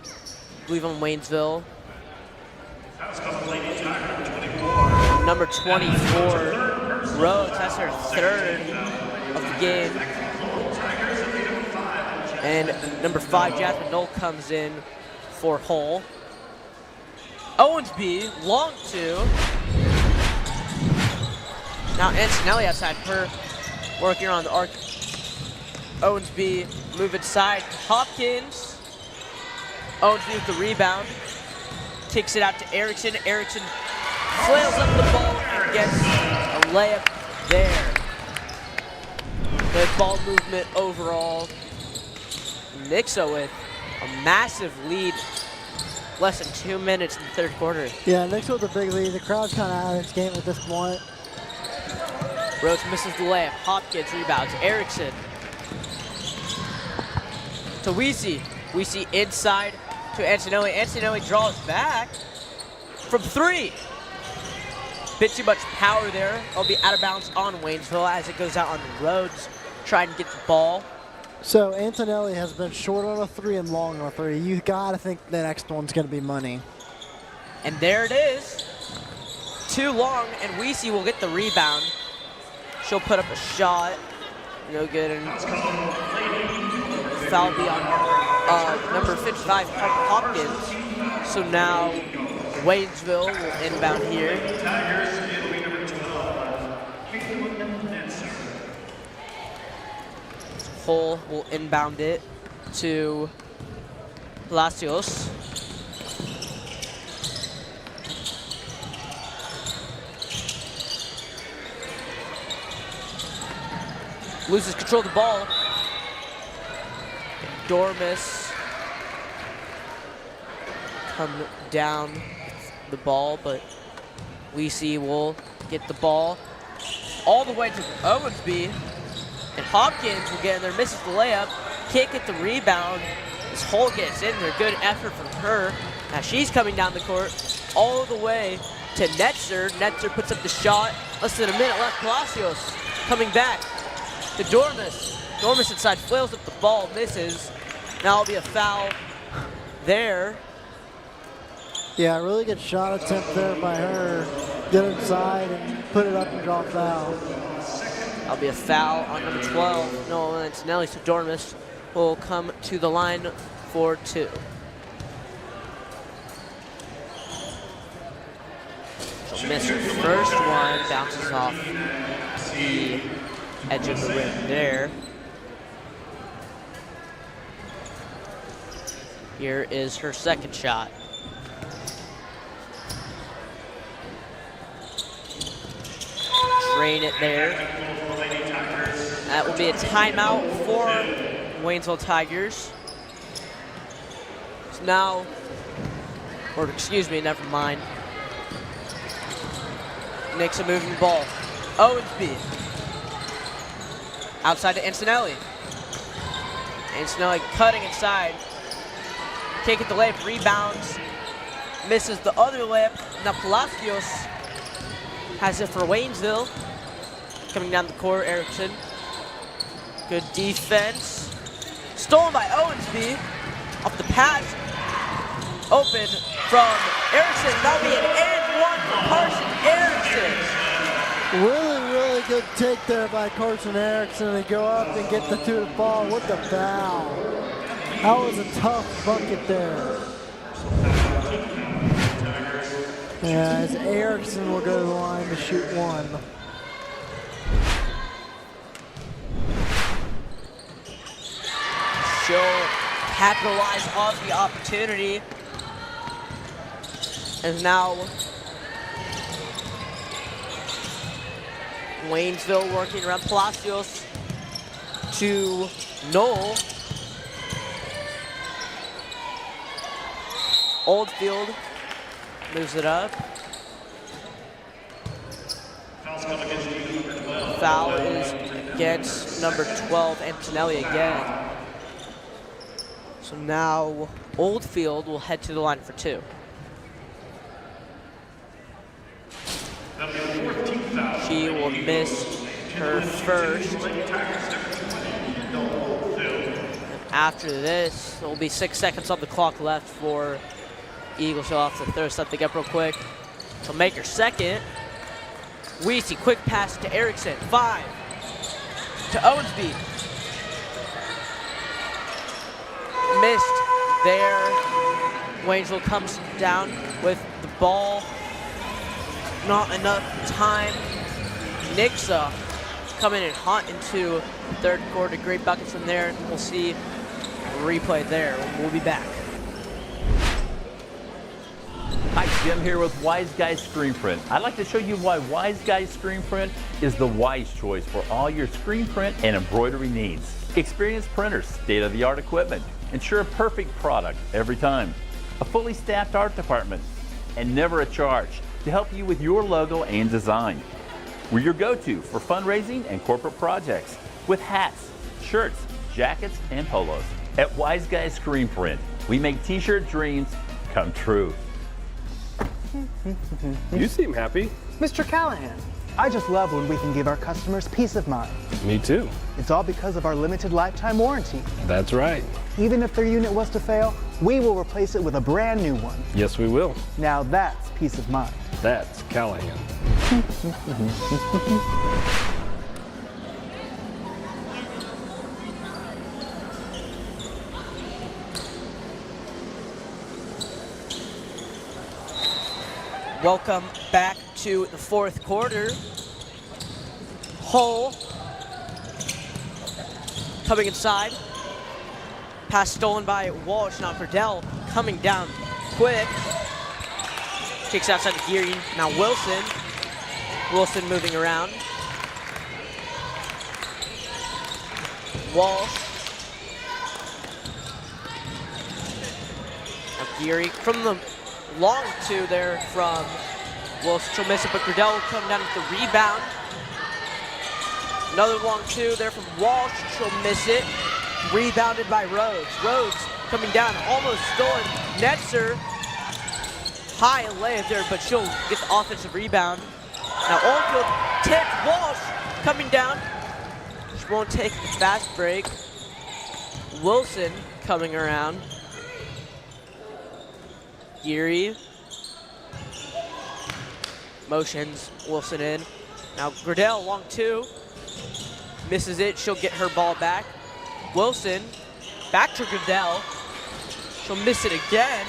I believe on Waynesville. Number 24, Rhodes, that's her 3rd of the game. And number 5, Jasmine Knoll comes in for Hull. Owensby, long 2. Now Antonelli outside, her working on the arc. Owensby move inside, Hopkins. Owensby with the rebound. Kicks it out to Erickson. Erickson flails up the ball and gets a layup there. Good ball movement overall. Nixa with a massive lead. Less than 2 minutes in the 3rd quarter. Yeah, Nixa with a big lead. The crowd's kind of out of its game at this point. Rhodes misses the layup. Hopkins rebounds. Erickson to Weezy. Weezy inside to Antonelli. Antonelli draws back from 3. Bit too much power there. It'll be out of bounds on Waynesville as it goes out on Rhodes trying to get the ball. So Antonelli has been short on a 3 and long on a 3. You gotta think the next one's gonna be money. And there it is. Too long, and Weezy will get the rebound. She'll put up a shot. No good. And foul be on number 55, Hopkins. So now Waynesville will inbound here. Hull will inbound it to Palacios. Loses control of the ball. Dormis come down the ball, but Weezy will get the ball all the way to Owensby. And Hopkins will get in there, misses the layup. Can't get the rebound. This Hull gets in there. Good effort from her. Now she's coming down the court all the way to Netzer. Netzer puts up the shot. Less than a minute left. Palacios coming back to Dormis. Dormis inside, flails up the ball, misses. Now it'll be a foul there. Yeah, really good shot attempt there by her. Get inside and put it up and draw a foul. That'll be a foul on number 12, Noah Antonelli. So Dormis will come to the line for 2. She'll miss her first one, bounces off the edge of the rim there. Here is her second shot. Drain it there. That will be a timeout for Waynesville Tigers. So now, or excuse me, never mind. Nixa moving the ball. Owensby. Outside to Antonelli. Antonelli cutting inside. Can't get the layup, rebounds. Misses the other layup. Now Palacios has it for Waynesville. Coming down the court, Erickson. Good defense. Stolen by Owensby. Off the pass. Open from Erickson. That'll be an and 1 for Carson Erickson. Really good take there by Carson Erickson to go up and get the 2 to fall with the foul. That was a tough bucket there. As Erickson will go to the line to shoot 1. She'll capitalize on the opportunity. And now Waynesville working around Palacios to Knoll. Oldfield moves it up. Foul is against number 12, Antonelli again. So now Oldfield will head to the line for 2. She will miss her first. After this, there will be 6 seconds on the clock left for Eagles. She'll have to throw something up real quick. She'll make her second. Weesey, quick pass to Erickson. 5 to Owensby. Missed there. Waynesville comes down with the ball. Not enough time. Nixa coming in hot into third quarter. Great buckets from there. We'll see a replay there. We'll be back. Hi, Jim here with Wise Guys Screen Print. I'd like to show you why Wise Guys Screen Print is the wise choice for all your screen print and embroidery needs. Experienced printers, state-of-the-art equipment, ensure a perfect product every time. A fully staffed art department, and never a charge to help you with your logo and design. We're your go-to for fundraising and corporate projects with hats, shirts, jackets, and polos. At Wise Guys Screen Print, we make t-shirt dreams come true. You seem happy. Mr. Callahan, I just love when we can give our customers peace of mind. Me too. It's all because of our limited lifetime warranty. That's right. Even if their unit was to fail, we will replace it with a brand new one. Yes, we will. Now that's peace of mind. That's Callahan. Welcome back to the fourth quarter. Hull coming inside. Pass stolen by Walsh. Now Cordell coming down quick. Kicks outside to Geary. Now Wilson. Wilson moving around. Walsh. Now Geary from the long 2 there from Wilson. She'll miss it, but Cordell will come down with the rebound. Another long 2 there from Walsh. She'll miss it. Rebounded by Rhodes. Rhodes coming down, almost stolen. Netzer, high layup there, but she'll get the offensive rebound. Now Oldfield tipped. Walsh coming down. She won't take the fast break. Wilson coming around. Geary motions Wilson in. Now Gradell, long 2. Misses it. She'll get her ball back. Wilson back to Gradell. She'll miss it again.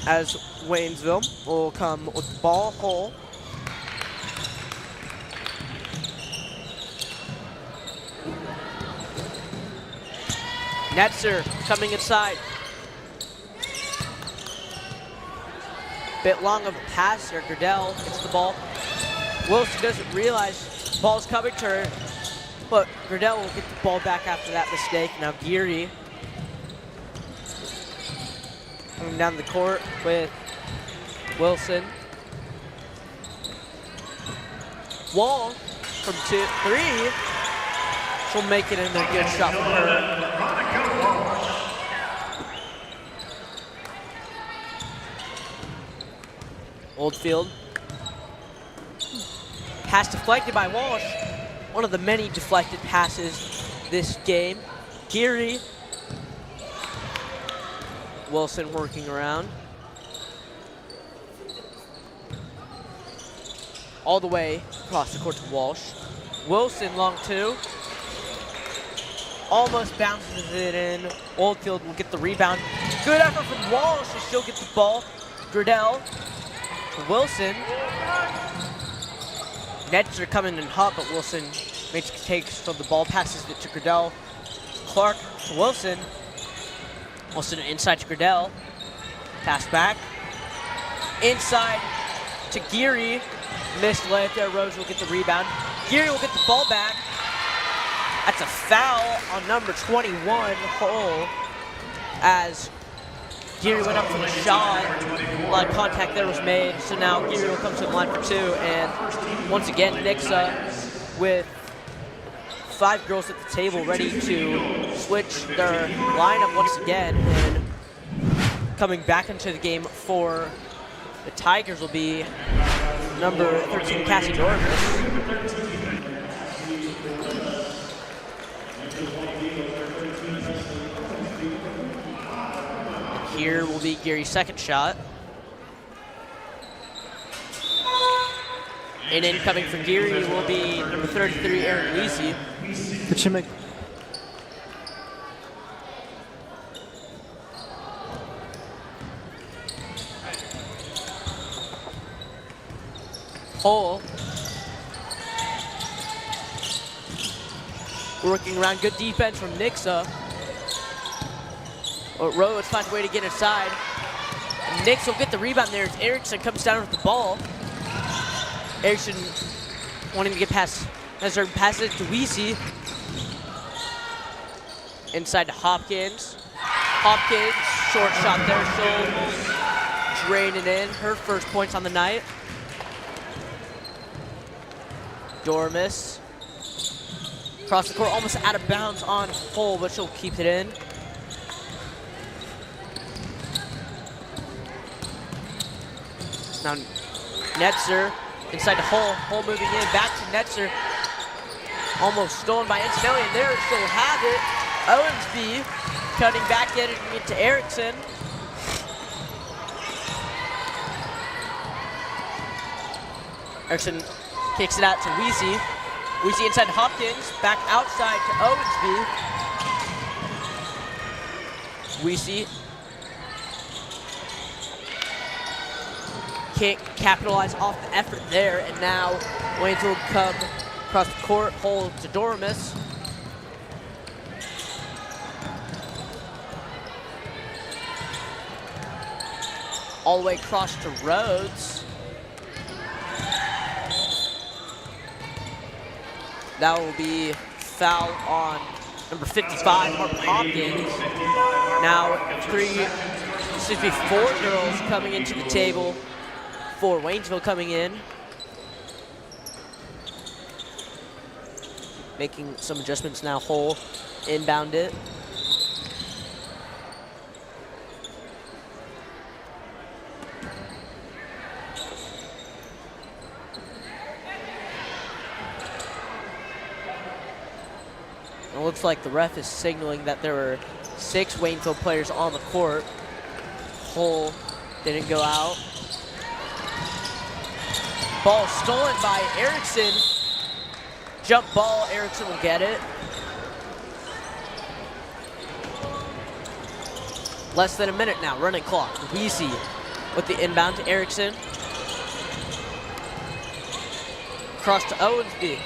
As Waynesville will come with the ball. Hull. Netzer coming inside. Bit long of a pass here. Gradell gets the ball. Wilson doesn't realize the ball's coming to her, but Gradell will get the ball back after that mistake. Now Geary coming down the court with Wilson. Wall from 3. She'll make it in a good shot from her. Oldfield. Pass deflected by Walsh. One of the many deflected passes this game. Geary. Wilson working around. all the way across the court to Walsh. Wilson, long two. Almost bounces it in. Oldfield will get the rebound. Good effort from Walsh, and she'll get the ball. Gradell to Wilson. Nets are coming in hot, but Wilson takes so the ball, passes it to Gradell. Clark to Wilson. Wilson inside to Gradell. Pass back. Inside to Geary. Missed layup there. Rose will get the rebound. Geary will get the ball back. That's a foul on number 21, Hull, as Geary went up for the shot. A lot of contact there was made, so now Geary will come to the line for two. And once again, Nixa with 5 girls at the table ready to switch their lineup once again. And coming back into the game for the Tigers will be number 13, Cassie Dorvis. Here will be Geary's second shot. And incoming for Geary will be number 33, Aaron Lisi. Did she make? Hull. Working around, good defense from Nixa. Rhodes finds a way to get inside. Nixa will get the rebound there as Erickson comes down with the ball. Erickson wanting to get past, passes it to Weesey. Inside to Hopkins. Hopkins, short shot there, she'll drain it in. Her first points on the night. Dormis. Across the court, almost out of bounds on Hull, but she'll keep it in. Now Netzer inside to Hull. Hull moving in, back to Netzer. Almost stolen by Antonelli, and there she'll have it. Owensby cutting back, getting it to Erickson. Erickson kicks it out to Weesey. Weesey inside to Hopkins, back outside to Owensby. Weesey can't capitalize off the effort there, and now Waynesville will come across the court, hold to Dormis. All the way across to Rhodes. That will be foul on number 55, Harper Hopkins. Now 4 girls coming into the table for Waynesville coming in. Making some adjustments now. Hull inbound it. It looks like the ref is signaling that there were 6 Waynesville players on the court. Hull didn't go out. Ball stolen by Erickson. Jump ball, Erickson will get it. Less than a minute now, running clock. Weesey with the inbound to Erickson. Cross to Owensby.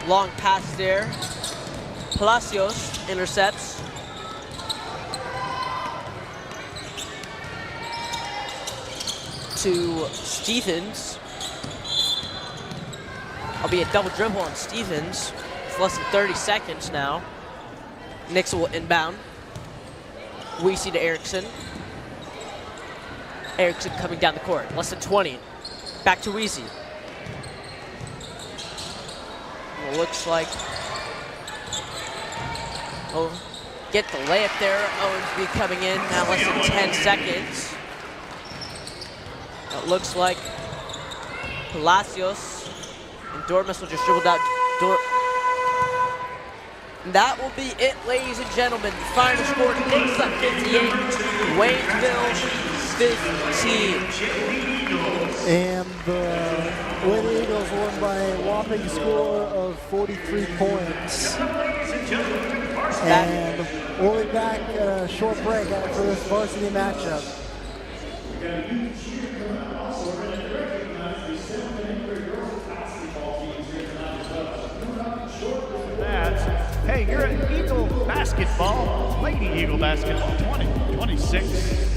Long pass there. Palacios intercepts. To Stevens. I'll be a double dribble on Stevens. It's less than 30 seconds now. Nixa will inbound. Weesey to Erickson. Erickson coming down the court. Less than 20. Back to Weesey. Well, looks like we'll get the layup there. Owensby coming in. Now less than 10 seconds. It looks like Palacios and Dormis will just dribble out. And that will be it, ladies and gentlemen. The final score, Nixa 58, Waynesville fifth team. And the Lady Eagles won by a whopping score of 43 points. And we'll be back at a short break for this varsity matchup. Hey, you're at Eagle Basketball, Lady Eagle Basketball 2026.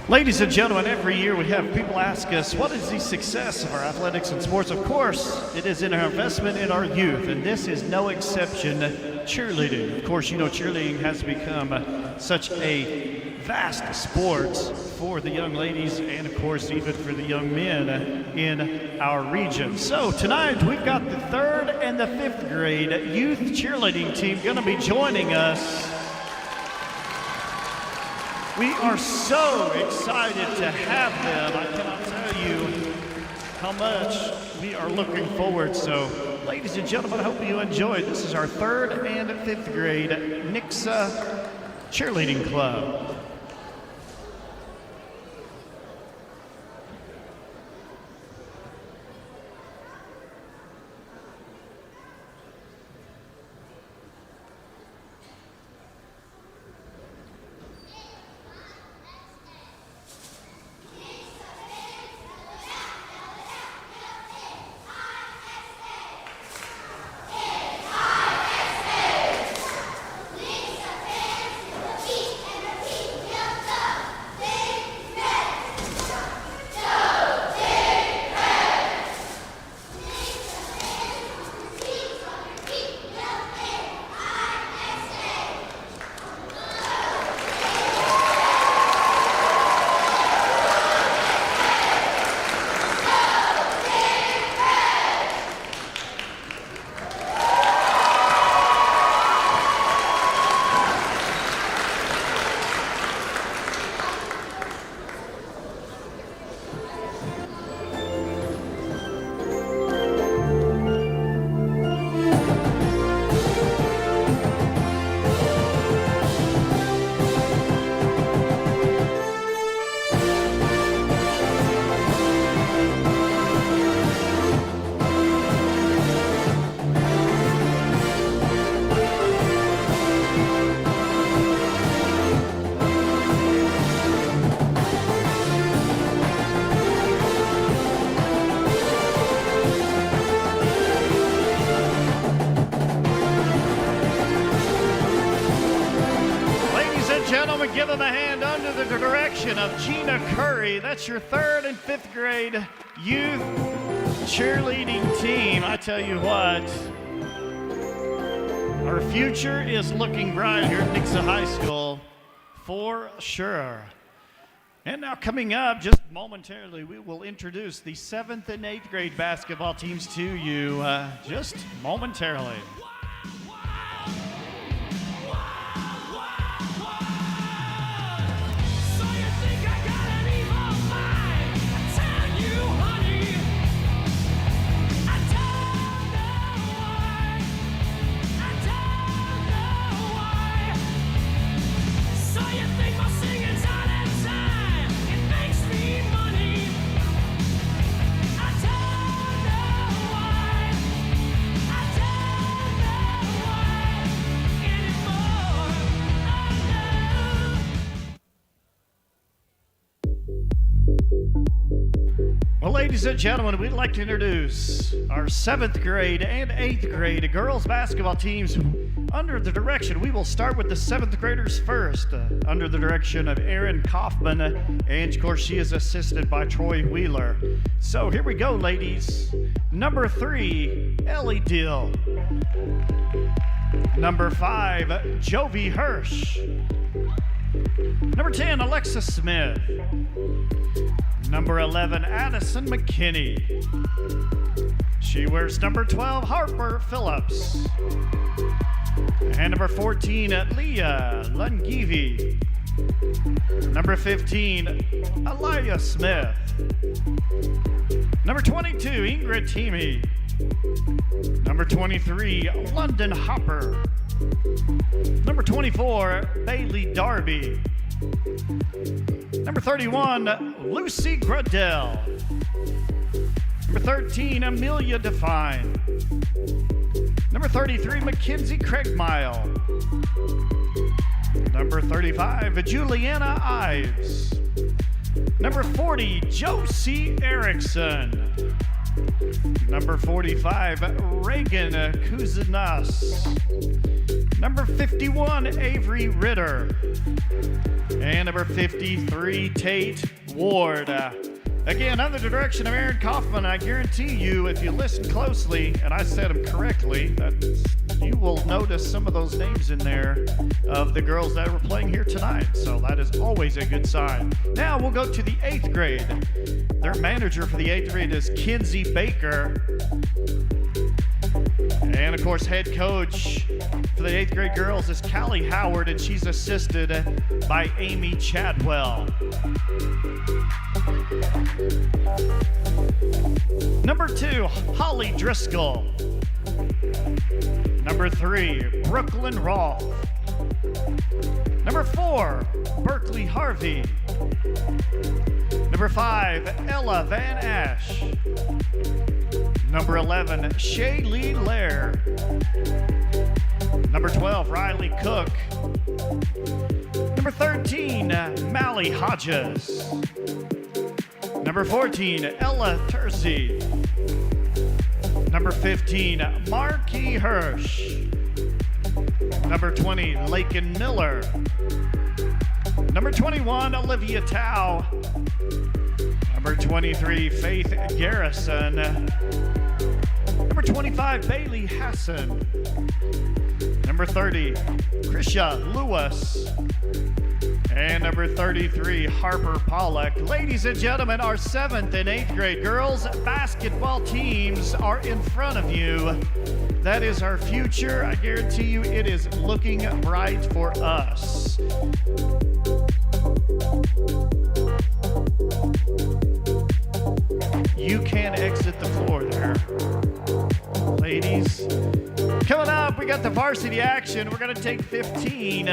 Ladies and gentlemen, every year we have people ask us, what is the success of our athletics and sports? Of course, it is in our investment in our youth, and this is no exception. Cheerleading. Of course, you know, cheerleading has become such a vast sport for the young ladies and, of course, even for the young men in our region. So tonight we've got the 3rd and the 5th grade youth cheerleading team going to be joining us. We are so excited to have them. I cannot tell you how much we are looking forward. So, ladies and gentlemen, I hope you enjoyed. This is our 3rd and 5th grade Nixa Cheerleading Club. Give them a hand under the direction of Gina Curry. That's your 3rd and 5th grade youth cheerleading team. I tell you what, our future is looking bright here at Nixa High School for sure. And now coming up, just momentarily, we will introduce the 7th and 8th grade basketball teams to you just momentarily. Well, ladies and gentlemen, we'd like to introduce our 7th grade and 8th grade girls basketball teams under the direction. We will start with the 7th graders first, under the direction of Erin Kaufman, and of course she is assisted by Troy Wheeler. So here we go, ladies. Number 3, Ellie Dill. Number 5, Jovi Hirsch. Number 10, Alexa Smith. Number 11, Addison McKinney. She wears number 12, Harper Phillips. And number 14, Leah Lungivi. Number 15, Aliyah Smith. Number 22, Ingrid Teamy. Number 23, London Hopper. Number 24, Bailey Darby. Number 31, Lucy Gradell. Number 13, Amelia Define. Number 33, Mackenzie Craigmile. Number 35, Juliana Ives. Number 40, Josie Erickson. Number 45, Reagan Kuzinas. Number 51, Avery Ritter. And number 53, Tate Ward. Again, under the direction of Erin Kaufman, I guarantee you, if you listen closely, and I said them correctly, that you will notice some of those names in there of the girls that were playing here tonight. So that is always a good sign. Now we'll go to the 8th grade. Their manager for the 8th grade is Kinsey Baker. And of course, head coach for the 8th grade girls is Callie Howard, and she's assisted by Amy Chadwell. Number 2, Holly Driscoll. Number 3, Brooklyn Rolfe. Number 4, Berkeley Harvey. Number 5, Ella Van Ash. Number 11, Shaylee Lair. Number 12, Riley Cook. Number 13, Mally Hodges. Number 14, Ella Terzi. Number 15, Marquis Hirsch. Number 20, Lakin Miller. Number 21, Olivia Tao. Number 23, Faith Garrison. Number 25, Bailey Hassan. Number 30, Krisha Lewis. And number 33, Harper Pollock. Ladies and gentlemen, our 7th and 8th grade girls basketball teams are in front of you. That is our future. I guarantee you it is looking bright for us. You can exit the floor there, ladies. Coming up, we got the varsity action. We're going to take 15.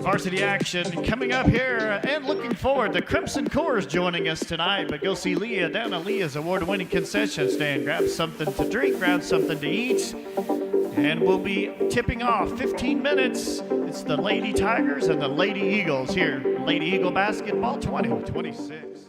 Varsity action coming up here, and looking forward. The Crimson Corps joining us tonight, but go see Leah down at Leah's award-winning concession stand. Grab something to drink, grab something to eat, and we'll be tipping off 15 minutes. It's the Lady Tigers and the Lady Eagles here. Lady Eagle basketball 2026.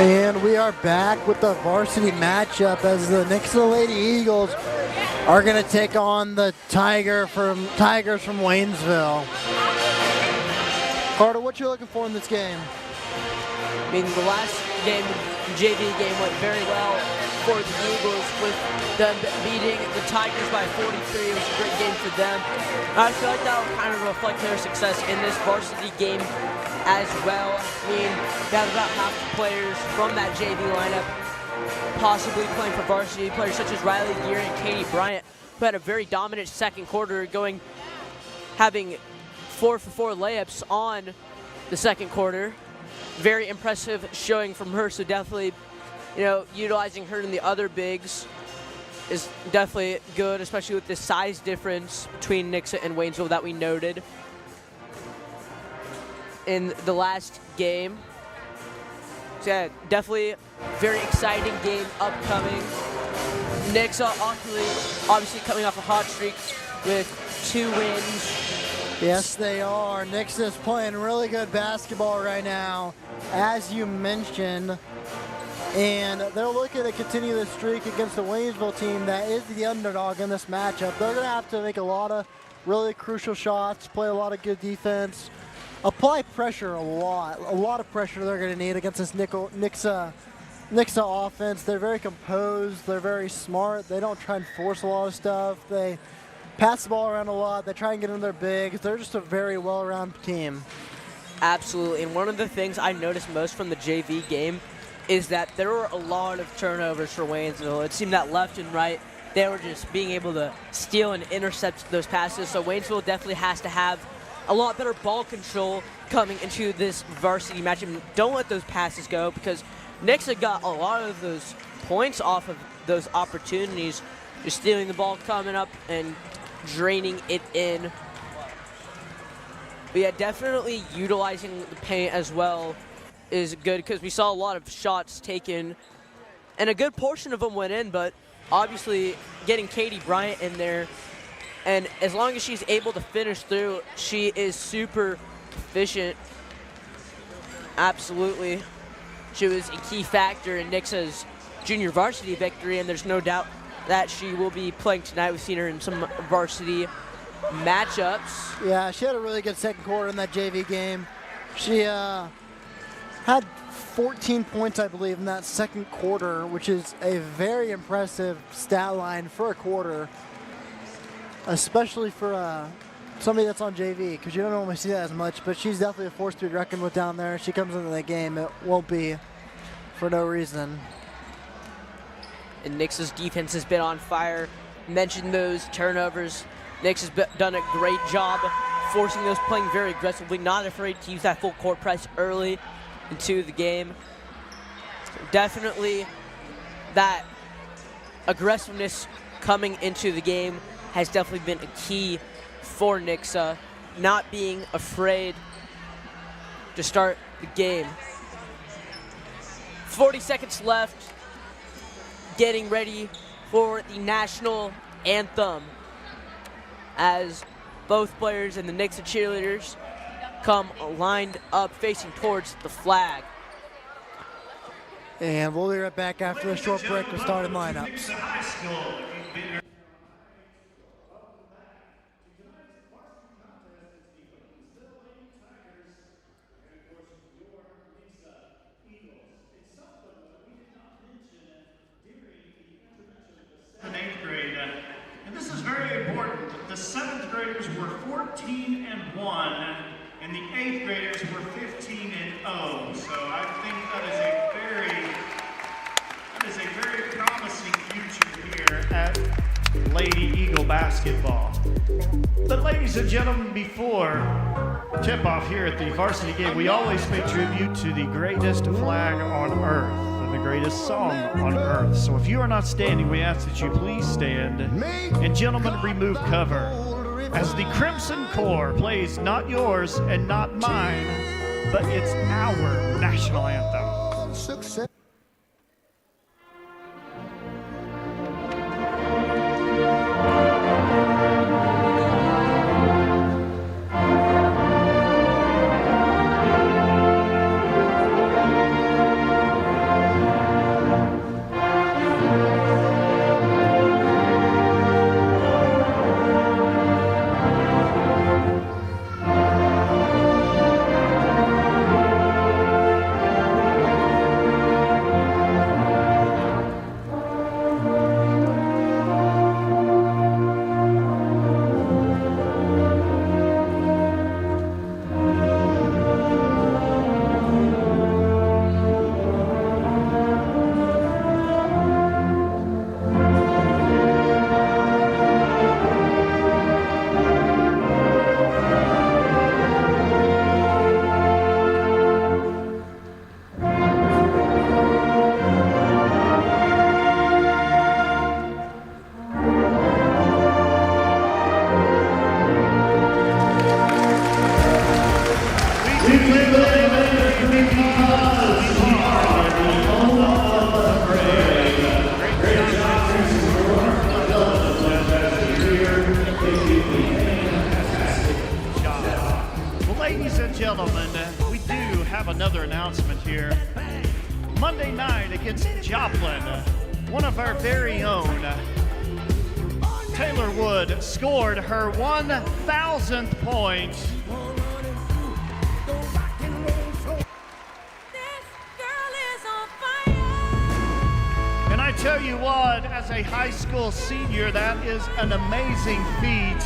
And we are back with the varsity matchup as the Nixa Lady Eagles are going to take on the Tigers from Waynesville. Carter, what you looking for in this game? I mean, the last game, the JV game, went very well for the Eagles with them beating the Tigers by 43. It was a great game for them. I feel like that will kind of reflect their success in this varsity game as well. I mean, they have about half the players from that JV lineup possibly playing for varsity, players such as Riley Geary and Katie Bryant, who had a very dominant second quarter, having 4 for 4 layups on the second quarter. Very impressive showing from her, so definitely, utilizing her in the other bigs is definitely good, especially with the size difference between Nixa and Waynesville that we noted in the last game. So yeah, definitely very exciting game upcoming. Nixa obviously coming off a hot streak with 2 wins. Yes, they are. Nixa's playing really good basketball right now, as you mentioned. And they're looking to continue the streak against the Waynesville team that is the underdog in this matchup. They're going to have to make a lot of really crucial shots, play a lot of good defense, apply pressure a lot of pressure they're going to need against this Nixa offense. They're very composed, they're very smart, they don't try and force a lot of stuff, they pass the ball around a lot, they try and get in their bigs. They're just a very well-rounded team. Absolutely, and one of the things I noticed most from the JV game is that there were a lot of turnovers for Waynesville. It seemed that left and right, they were just being able to steal and intercept those passes, so Waynesville definitely has to have a lot better ball control coming into this varsity match. And don't let those passes go, because Nixa got a lot of those points off of those opportunities, just stealing the ball, coming up and draining it in. But yeah, definitely utilizing the paint as well is good, because we saw a lot of shots taken and a good portion of them went in, but obviously getting Katie Bryant in there, and as long as she's able to finish through, she is super efficient. Absolutely. She was a key factor in Nixa's junior varsity victory, and there's no doubt that she will be playing tonight. We've seen her in some varsity matchups. Yeah, she had a really good second quarter in that JV game. She had 14 points, I believe, in that second quarter, which is a very impressive stat line for a quarter, especially for somebody that's on JV, because you don't normally see that as much, but she's definitely a force to be reckoned with down there. If she comes into the game, it won't be for no reason. And Nixa's defense has been on fire. Mentioned those turnovers. Nixa's done a great job forcing those, playing very aggressively, not afraid to use that full court press early into the game. Definitely that aggressiveness coming into the game has definitely been a key for Nixa, not being afraid to start the game. 40 seconds left, getting ready for the national anthem as both players and the Nixa cheerleaders come lined up facing towards the flag. And we'll be right back after a short break with starting lineups. And 8th grade, and this is very important. The 7th graders were 14-1, and the 8th graders were 15-0. So I think that is a very promising future here at Lady Eagle basketball. But ladies and gentlemen, before tip-off here at the varsity game, we always pay tribute to the greatest flag on earth and the greatest song on earth. So if you are not standing, we ask that you please stand. And gentlemen, remove cover as the Crimson Corps plays not yours and not mine, but it's our national anthem. Success. against Joplin. One of our very own, Taylor Wood, scored her 1,000th point. And I tell you what, as a high school senior, that is an amazing feat.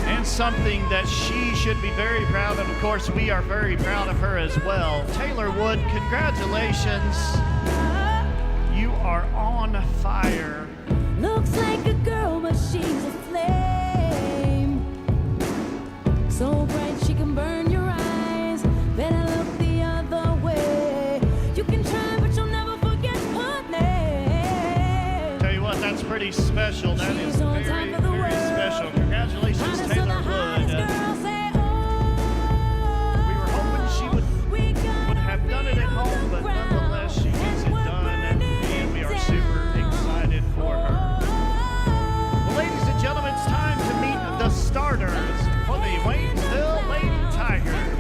And something that she should be very proud of. Of course, we are very proud of her as well. Taylor Wood, congratulations. You are on fire. Looks like a girl, but she's a flame. So bright she can burn your eyes. Better look the other way. You can try, but you'll never forget her name. Tell you what, that's pretty special. That is very, very special. Congratulations, Taylor Wood. We were hoping she would have done it at home, but nonetheless, she gets it done, and we are super excited for her. Well, ladies and gentlemen, it's time to meet the starters for the Waynesville Lady Tigers.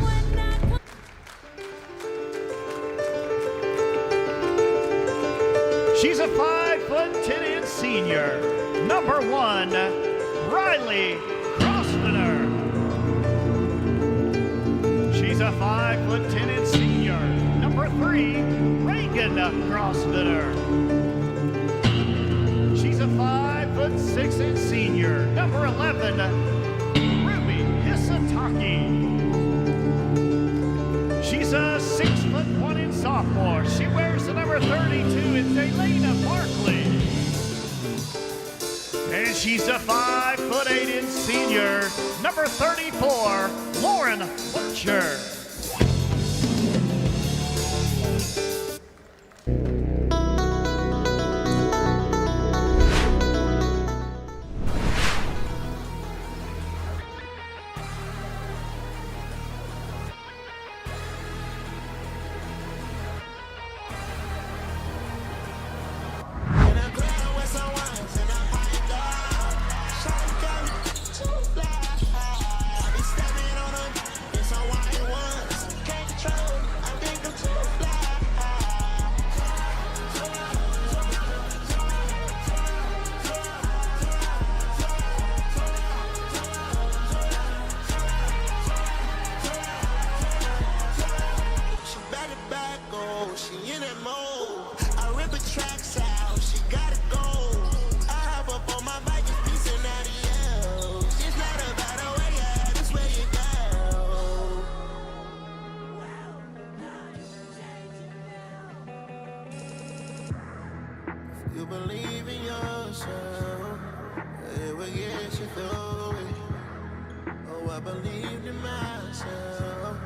She's a 5'10" senior. Number 1, Riley Crossfinner. She's a 5'10" senior. Number 3, Reagan Crossfinner. She's a 5'6" senior. Number 11, Ruby Hisataki. She's a 6'1" sophomore. She wears the number 32. It's Elena Barkley. And she's a 5'8" senior. Number 34, Lauren Butcher. You believe in yourself, it will get you through it. Oh, I believed in myself.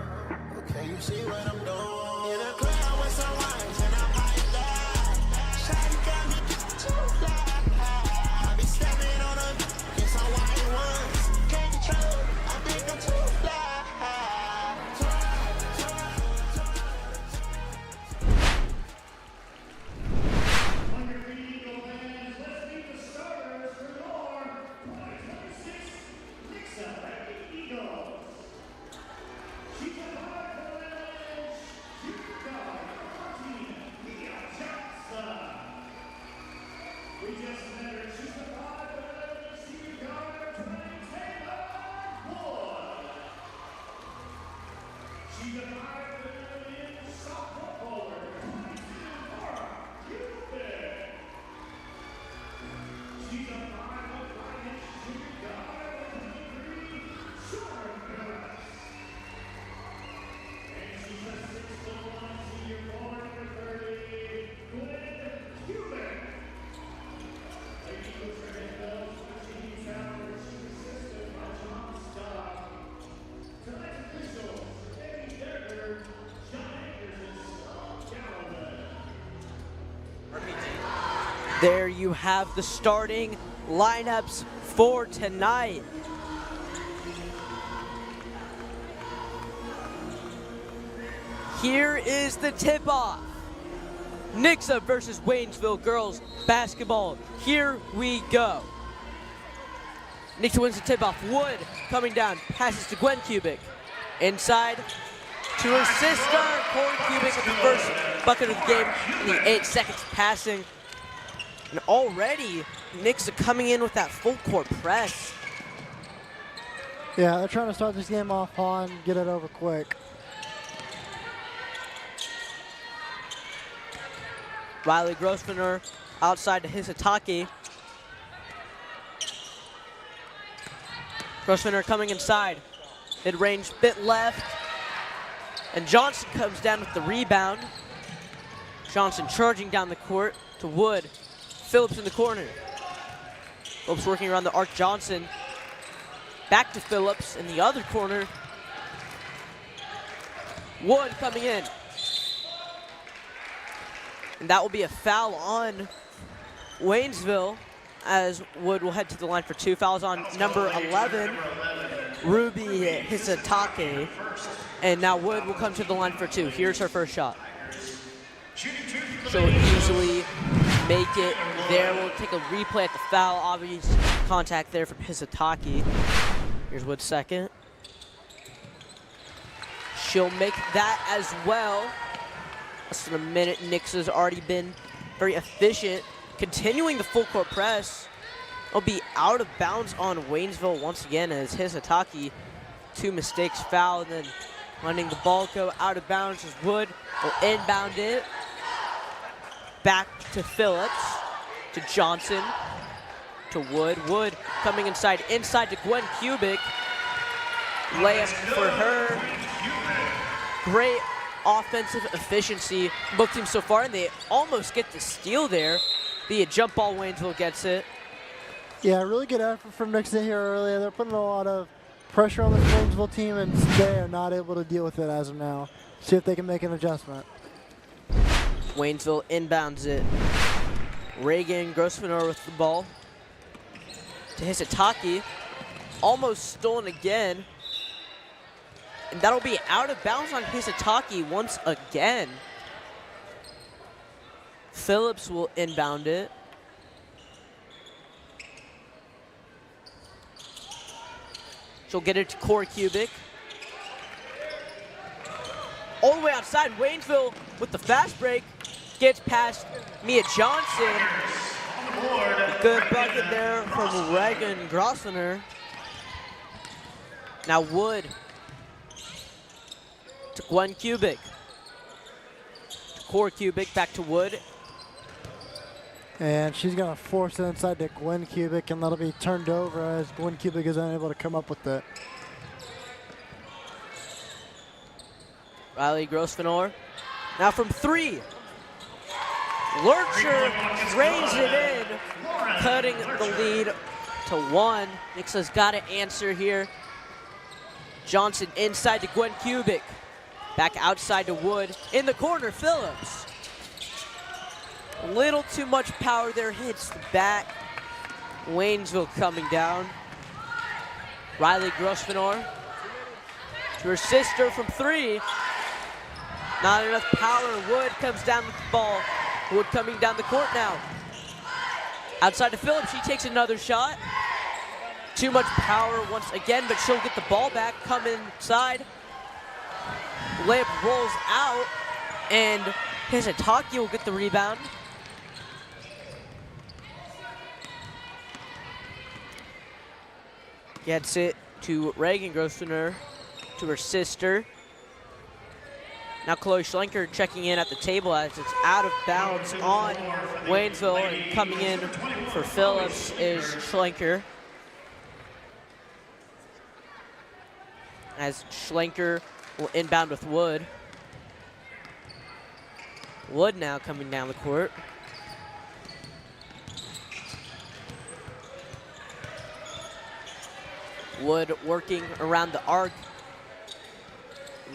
Okay, you see what I'm doing? In a cloud with some wines and I'm hyped up. Shawty got me too fly. I be stepping on them in some white ones. Can't control it, I think I'm too fly. There you have the starting lineups for tonight. Here is the tip-off. Nixa versus Waynesville girls basketball. Here we go. Nixa wins the tip-off. Wood coming down, passes to Gwen Kubik. Inside, to her sister. Corey Kubik with the first bucket of the game in the 8 seconds passing. And already, Nixa coming in with that full court press. Yeah, they're trying to start this game off on, get it over quick. Riley Grossmaner outside to Hisatake. Grossmaner coming inside. Mid-range, bit left. And Johnson comes down with the rebound. Johnson charging down the court to Wood. Phillips in the corner. Phillips working around the arc. Johnson back to Phillips in the other corner. Wood coming in. And that will be a foul on Waynesville, as Wood will head to the line for 2. Fouls on number 11, Ruby Hisatake. And now Wood will come to the line for 2. Here's her first shot. She'll easily make it there. We'll take a replay at the foul. Obvious contact there from Hisatake. Here's Wood's second. She'll make that as well. Less than a minute. Nixa's already been very efficient. Continuing the full court press. It'll be out of bounds on Waynesville once again as Hisatake, 2 mistakes, foul, and then letting the ball go out of bounds as Wood will inbound it. Back to Phillips, to Johnson, to Wood. Wood coming inside to Gwen Kubik. Layup for her. Great offensive efficiency both teams so far, and they almost get the steal there. Be a jump ball, Waynesville gets it. Yeah, really good effort from Nixa here earlier. They're putting a lot of pressure on this Waynesville team, and they are not able to deal with it as of now. See if they can make an adjustment. Waynesville inbounds it. Reagan Grossmaner with the ball. To Hisatake. Almost stolen again. And that'll be out of bounds on Hisatake once again. Phillips will inbound it. She'll get it to Corey Kubik. All the way outside, Waynesville with the fast break. Gets past Mia Johnson. Good bucket there from Reagan Grossmaner. Now Wood to Gwen Kubik. To Corey Kubik, back to Wood. And she's going to force it inside to Gwen Kubik, and that'll be turned over as Gwen Kubik is unable to come up with it. Riley Grossmaner. Now from 3. Lurcher drains it in, cutting the lead to 1. Nixa's got to answer here. Johnson inside to Gwen Kubik. Back outside to Wood. In the corner, Phillips. A little too much power there, hits the back. Waynesville coming down. Riley Grossmaner to her sister from 3. Not enough power. Wood comes down with the ball. Wood coming down the court now. Outside to Phillips, she takes another shot. Too much power once again, but she'll get the ball back, come inside. Layup rolls out, and Hisatake will get the rebound. Gets it to Reagan Grossmaner, to her sister. Now Chloe Schlenker checking in at the table as it's out of bounds on Waynesville, and coming in for Phillips is Schlenker. As Schlenker will inbound with Wood. Wood now coming down the court. Wood working around the arc.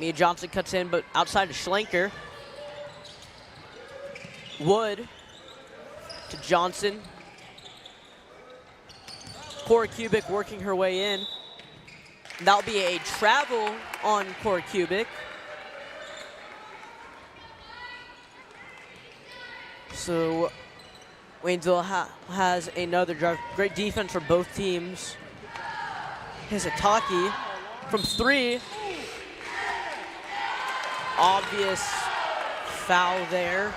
Mia Johnson cuts in, but outside to Schlenker. Wood to Johnson. Corey Kubik working her way in. That'll be a travel on Corey Kubik. So Waynesville has another drive. Great defense for both teams. Hisatake from 3. obvious foul there.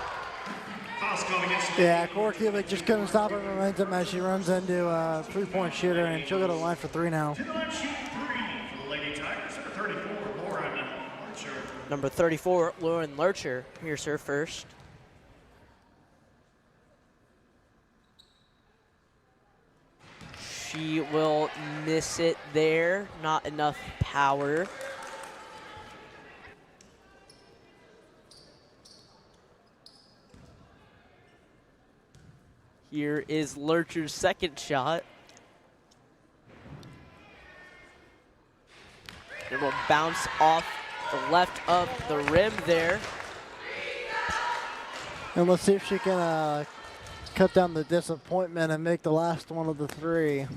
Yeah, Cora Kubik just couldn't stop her momentum as she runs into a three-point shooter, and she'll go to the line for 3 now. Number 34, Lauren Lurcher. Here's her first. She will miss it there. Not enough power. Here is Lurcher's second shot. It will bounce off the left of the rim there. And let's see if she can cut down the disappointment and make the last one of the 3.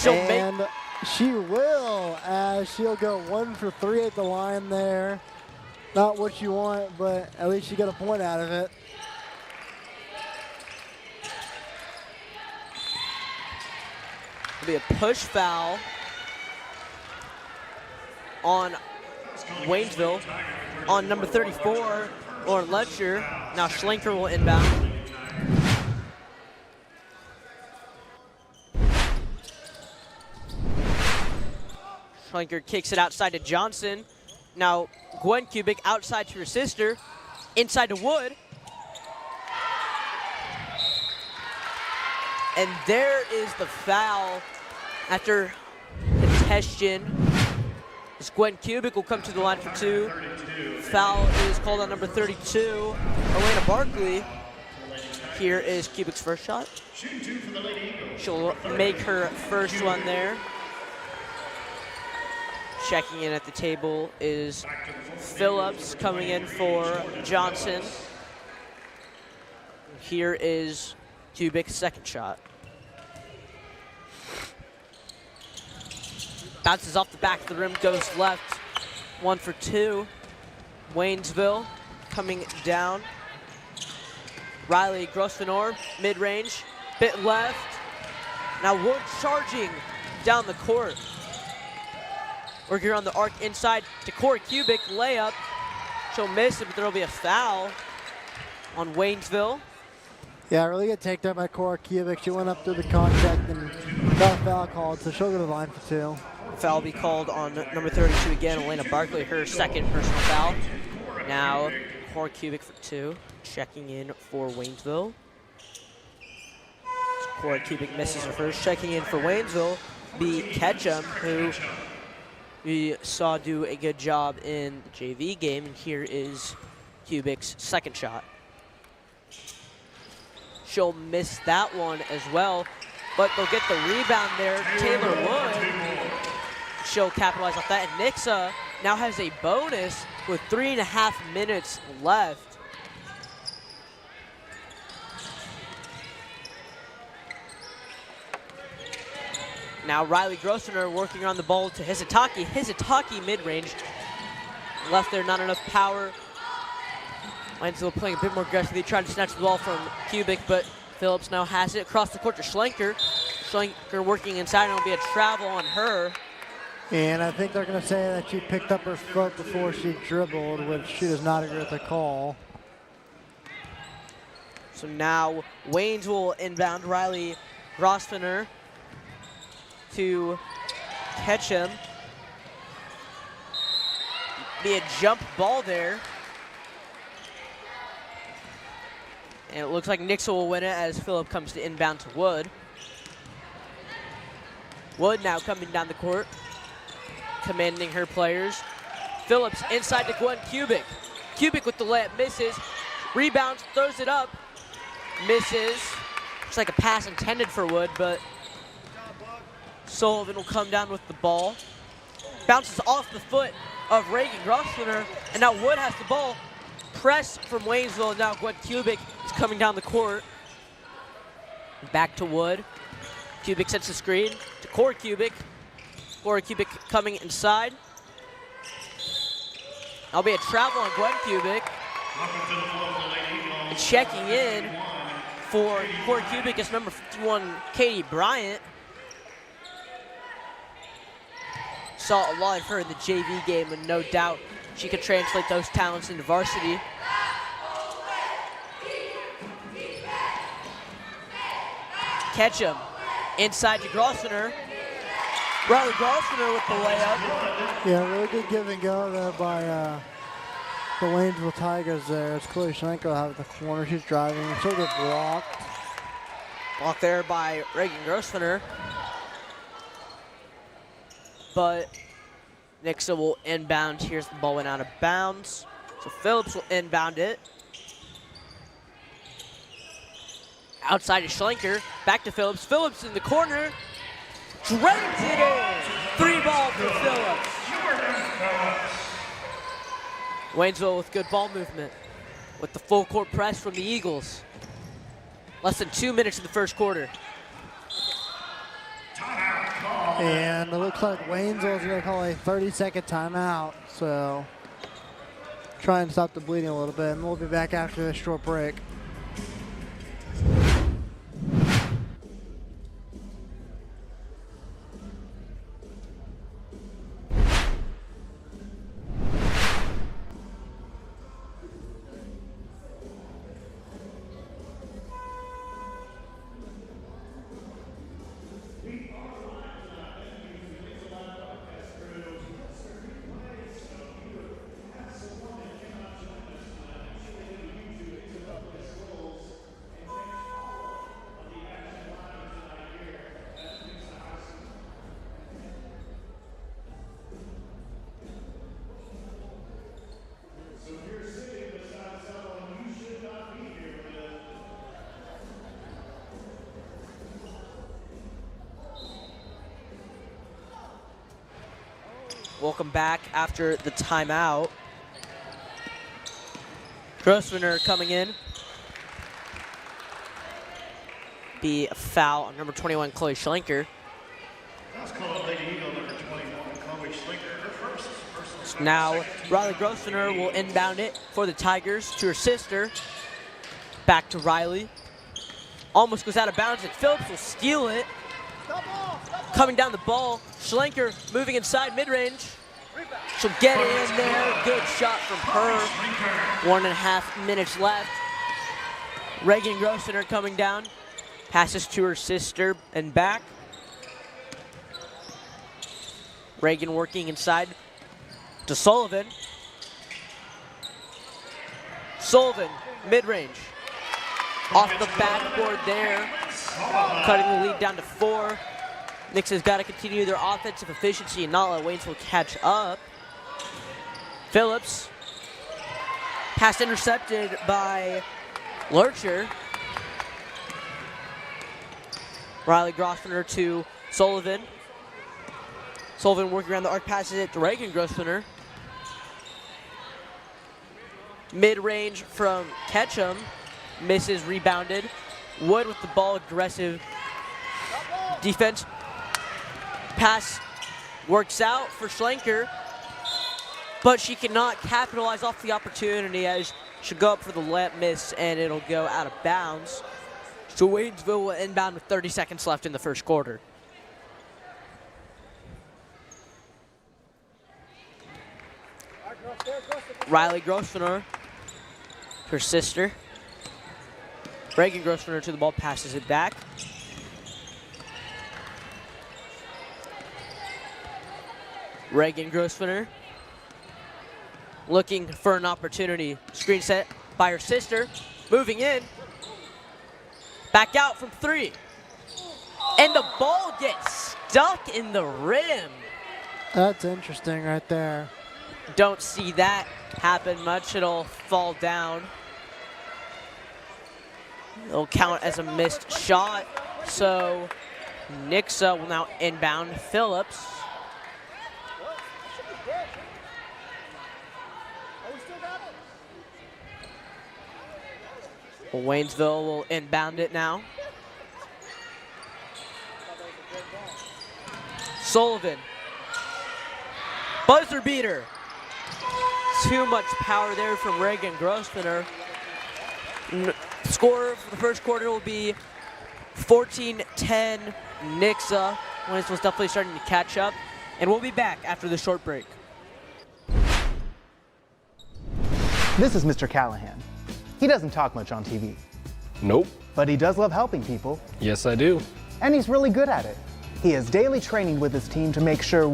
And she will, as she'll go 1 for 3 at the line there. Not what you want, but at least you get a point out of it. It'll be a push foul on Waynesville. On number 34, Lauren Letcher. Now Schlenker will inbound. Schlenker kicks it outside to Johnson. Now Gwen Kubik outside to her sister. Inside to Wood. And there is the foul after contention. As Gwen Kubik will come to the line for 2. Foul is called on number 32, Elena Barkley. Here is Kubik's first shot. She'll make her first one there. Checking in at the table is Phillips coming in for Johnson. Here is Kubik's second shot. Bounces off the back of the rim, goes left. 1 for 2. Waynesville coming down. Riley Grosvenor, mid-range, bit left. Now Wood charging down the court. Working around the arc inside to Cora Kubik, layup. She'll miss it, but there'll be a foul on Waynesville. Yeah, really good takedown by Cora Kubik. She went up through the contact and got a foul called, so she'll go to the line for 2. Foul will be called on number 32 again, Elena Barkley, her second personal foul. Now, Cora Kubik for 2, checking in for Waynesville. Cora Kubik misses her first, checking in for Waynesville, be Ketchum, who we saw do a good job in the JV game, and here is Kubik's second shot. She'll miss that one as well, but they'll get the rebound there. Taylor Wood, she'll capitalize off that, and Nixa now has a bonus with 3.5 minutes left. Now Riley Grosvenor working on the ball to Hizutaki. Hizutaki mid-range. Left there, not enough power. Waynesville playing a bit more aggressively, trying to snatch the ball from Kubik, but Phillips now has it across the court to Schlenker. Schlenker working inside, and it'll be a travel on her. And I think they're going to say that she picked up her foot before she dribbled, which she does not agree with the call. So now Waynes will inbound Riley Grosvenor to catch him. Be a jump ball there. And it looks like Nixa will win it as Phillip comes to inbound to Wood. Wood now coming down the court, commanding her players. Phillips inside to Gwen Kubik. Kubik with the layup, misses. Rebounds, throws it up, misses. Looks like a pass intended for Wood, but Sullivan will come down with the ball. Bounces off the foot of Reagan Grosvenor, and now Wood has the ball. Press from Waynesville, and now Gwen Kubik is coming down the court. Back to Wood. Kubik sets the screen to Cora Kubik. Cora Kubik coming inside. That'll be a travel on Gwen Kubik. And checking in For Corey Kubik, it's number 51, Katie Bryant. Saw a lot of her in the JV game, and no doubt she could translate those talents into varsity. Ketchum inside to Grosvenor. Riley Grosvenor with the layup. Yeah, really good give and go there by the Waynesville Tigers there. It's Chloe Schlenko out of the corner. She's driving. Sort of blocked. Blocked there by Reagan Grosvenor. But Nixa will inbound. Here's the ball went out of bounds. So Phillips will inbound it. Outside to Schlenker. Back to Phillips. Phillips in the corner. Drains it in. 3 ball for Phillips. Waynesville with good ball movement. With the full court press from the Eagles. Less than 2 minutes in the first quarter. And it looks like Waynesville is going to call a 30-second timeout. So try and stop the bleeding a little bit. And we'll be back after this short break. Welcome back after the timeout. Grosvenor coming in. Be a foul on number 21, Chloe Schlenker. That's called Lady Eagle, number 21, Chloe Schlenker, her first personal. So now Riley Grosvenor will inbound it for the Tigers to her sister. Back to Riley. Almost goes out of bounds, and Phillips will steal it. Coming down the ball, Schlenker moving inside mid-range. She'll get it in there. Good shot from her. 1.5 minutes left. Reagan Grosvenor coming down. Passes to her sister and back. Reagan working inside to Sullivan. Sullivan, mid-range. Off the backboard there. Cutting the lead down to 4. Nixon's got to continue their offensive efficiency and not let Waynesville catch up. Phillips. Pass intercepted by Lurcher. Riley Grosvenor to Sullivan. Sullivan working around the arc, passes it to Reagan Grosvenor. Mid-range from Ketchum. Misses, rebounded. Wood with the ball, aggressive defense. Pass works out for Schlenker, but she cannot capitalize off the opportunity as she'll go up for the layup miss and it'll go out of bounds. So Waynesville will inbound with 30 seconds left in the first quarter. Riley Grosvenor, her sister. Reagan Grosvenor to the ball, passes it back. Reagan Grosvenor looking for an opportunity. Screen set by her sister. Moving in. Back out from 3. And the ball gets stuck in the rim. That's interesting right there. Don't see that happen much. It'll fall down. It'll count as a missed shot. So Nixa will now inbound Phillips. Waynesville will inbound it now. Sullivan. Buzzer beater. Too much power there from Reagan Grosvenor. Score for the first quarter will be 14-10 Nixa. Waynesville's definitely starting to catch up. And we'll be back after the short break. This is Mr. Callahan. He doesn't talk much on TV, Nope. but he does love helping people, Yes, I do. and he's really good at it. He has daily training with his team to make sure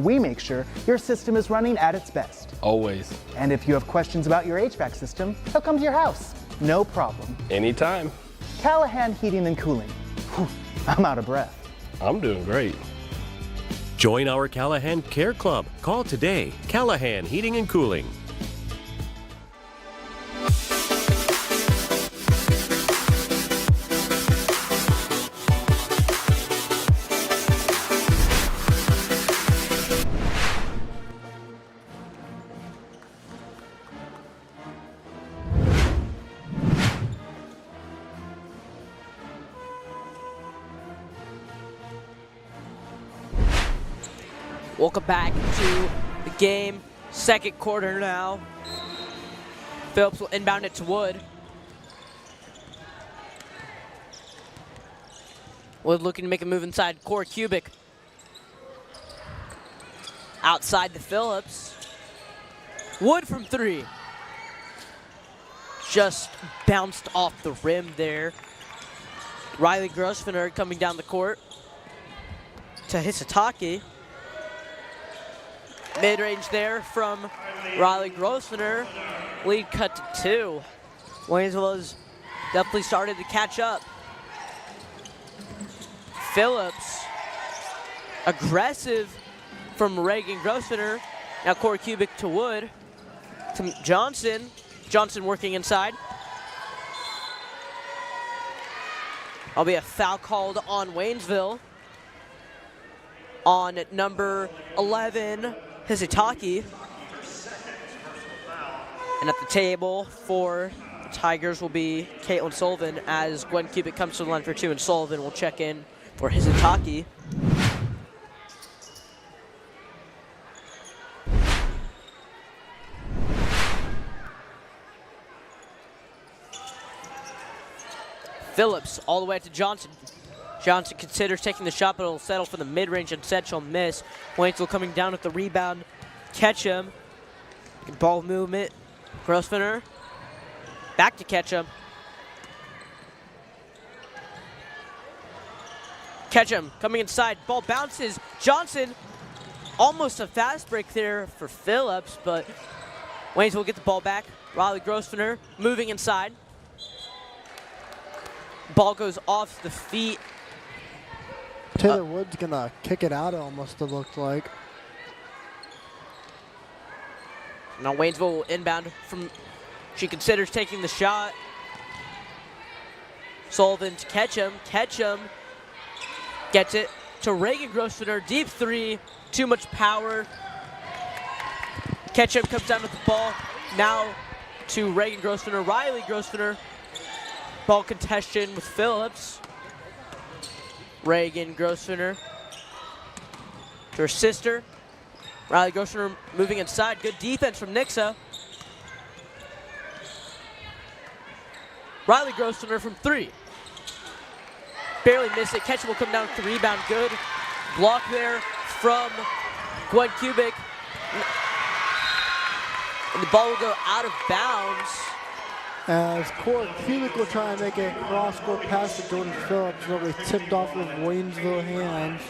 your system is running at its best. Always. And if you have questions about your HVAC system, he'll come to your house. No problem. Anytime. Callahan Heating and Cooling. Whew, I'm out of breath. I'm doing great. Join our Callahan Care Club. Call today. Callahan Heating and Cooling. Welcome back to the game. Second quarter now. Phillips will inbound it to Wood. Wood looking to make a move inside. Core Cubic. Outside to Phillips. Wood from three. Just bounced off the rim there. Riley Grossfiner coming down the court to Hisatake. Mid-range there from Riley Grossfiner. Lead cut to 2. Waynesville has definitely started to catch up. Phillips, aggressive from Reagan Grossfiner. Now Corey Cubic to Wood. To Johnson. Johnson working inside. There'll be a foul called on Waynesville. On number 11, Hisatake. And at the table for the Tigers will be Caitlin Sullivan as Gwen Cubic comes to the line for 2, and Sullivan will check in for Hisatake. Phillips all the way to Johnson. Johnson considers taking the shot, but will settle for the mid-range and set. She'll miss. Waynesville coming down with the rebound. Ketchum. Good ball movement. Grossfiner. Back to Ketchum. Ketchum coming inside. Ball bounces. Johnson. Almost a fast break there for Phillips, but Waynesville will get the ball back. Riley Grossfiner moving inside. Ball goes off the feet. Taylor Wood's gonna kick it out, it almost looked like. Now Waynesville will inbound from, she considers taking the shot. Sullivan to Ketchum. Ketchum gets it to Reagan Grossfiner. Deep three, too much power. Ketchum comes down with the ball. Now to Reagan Grossfiner. Riley Grossfiner. Ball contention with Phillips. Reagan Grossfiner to her sister. Riley Grossfiner moving inside. Good defense from Nixa. Riley Grossfiner from 3. Barely missed it. Ketchum will come down with the rebound. Good block there from Gwen Cubic. And the ball will go out of bounds. As Corey Cubic will try and make a cross-court pass to Jordan Phillips, will be tipped off with Waynesville hands.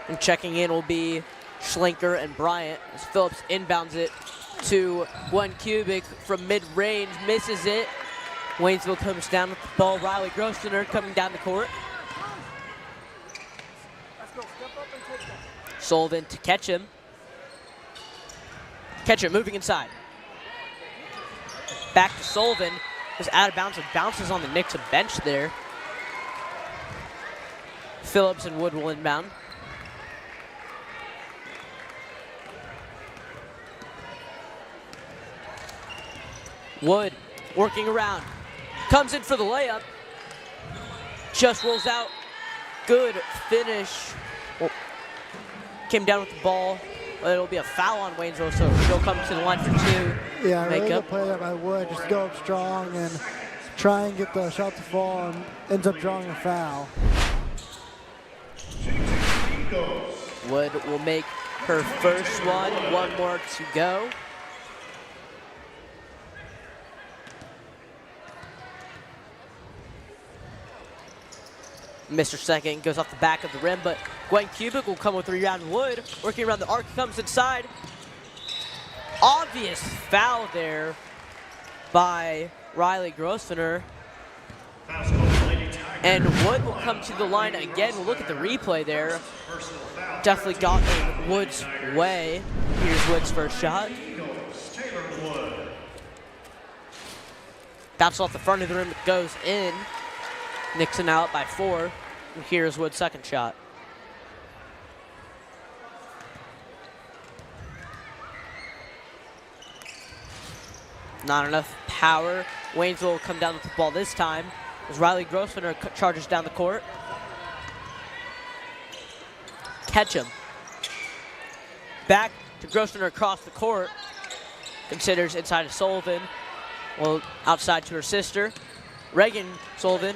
And checking in will be Schlenker and Bryant as Phillips inbounds it to Gwen Cubic from mid-range, misses it. Waynesville comes down with the ball. Riley Grossfiner coming down the court. Sullivan to Ketchum. Ketchum moving inside. Back to Sullivan. Was out of bounds and bounces on the Nixa bench there. Phillips and Wood will inbound. Wood working around. Comes in for the layup. Just rolls out. Good finish. Well, came down with the ball. But it'll be a foul on Waynesville, so she'll come to the line for 2. Yeah, make really up. good play there by Wood. Just go up strong and try and get the shot to fall and ends up drawing a foul. Wood will make her first one. One more to go. Mr. Second goes off the back of the rim, but Gwen Kubik will come with the rebound. Wood working around the arc, comes inside. Obvious foul there by Riley Grosvenor. And Wood will come to the line again. We'll look at the replay there. Definitely got in Wood's way. Here's Wood's first shot. Bounces off the front of the rim, goes in. Nixon out by 4. And here's Wood's second shot. Not enough power. Waynesville will come down with the ball this time as Riley Grosvenor charges down the court. Ketchum. Back to Grosvenor across the court. Considers inside to Sullivan. Well, outside to her sister. Reagan Sullivan.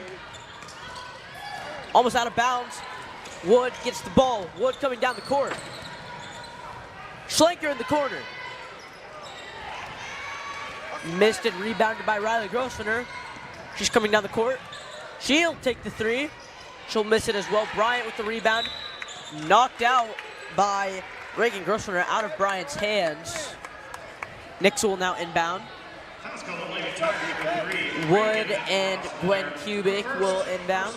Almost out of bounds. Wood gets the ball. Wood coming down the court. Schlenker in the corner. Missed it, rebounded by Riley Grosvenor. She's coming down the court. She'll take the 3. She'll miss it as well. Bryant with the rebound. Knocked out by Reagan Grosvenor out of Bryant's hands. Nixa will now inbound. Wood and Gwen Kubik will inbound.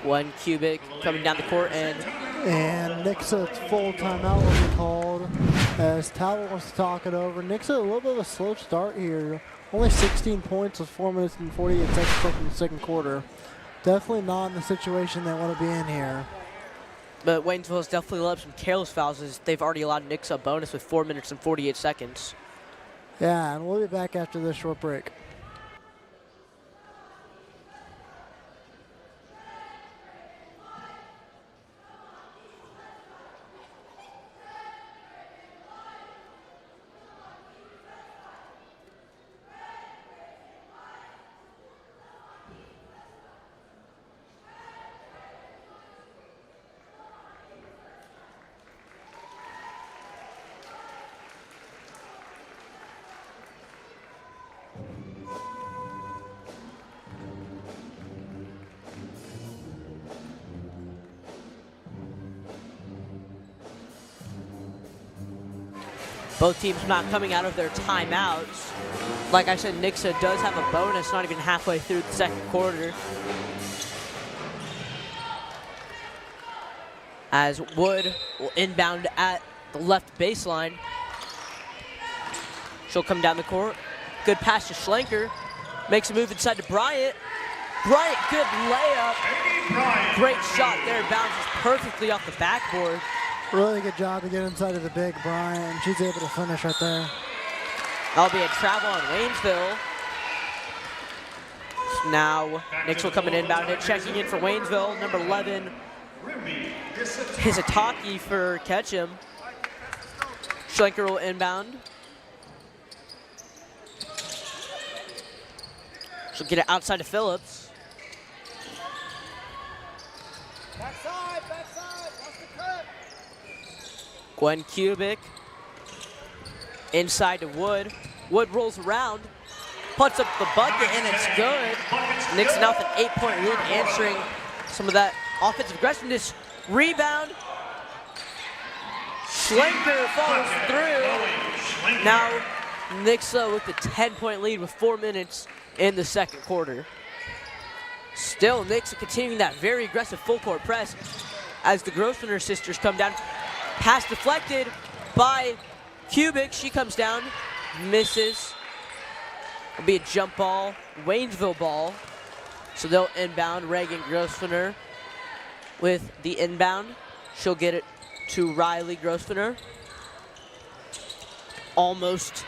Gwen Kubik coming down the court and Nixa's full timeout will be called as Talbot wants to talk it over. Nixa a little bit of a slow start here. Only 16 points with 4 minutes and 48 seconds left in the second quarter. Definitely not in the situation they want to be in here. But Waynesville has definitely allowed some careless fouls as they've already allowed Nixa a bonus with 4 minutes and 48 seconds. Yeah, and we'll be back after this short break. Both teams not coming out of their timeouts. Like I said, Nixa does have a bonus, not even halfway through the second quarter. As Wood will inbound at the left baseline. She'll come down the court. Good pass to Schlenker. Makes a move inside to Bryant. Bryant, good layup. Great shot there, bounces perfectly off the backboard. Really good job to get inside of the big Bryant, and she's able to finish right there. That'll be a travel on Waynesville. Now, Nixa will come in inbound, checking in for Waynesville, number 11. Hizataki for Ketchum. Schlenker will inbound. She'll get it outside to Phillips. Backside, watch the cut. Gwen Kubik. Inside to Wood. Wood rolls around, puts up the bucket, and it's good. Nixa now with an 8-point lead, answering some of that offensive aggressiveness. Rebound. Schlenker falls through. Now Nixa with the 10-point lead with 4 minutes in the second quarter. Still, Nixa continuing that very aggressive full court press as the Grosvenor sisters come down. Pass deflected by Kubik. She comes down, misses. It'll be a jump ball, Waynesville ball. So they'll inbound. Reagan Grosvenor with the inbound. She'll get it to Riley Grosvenor. Almost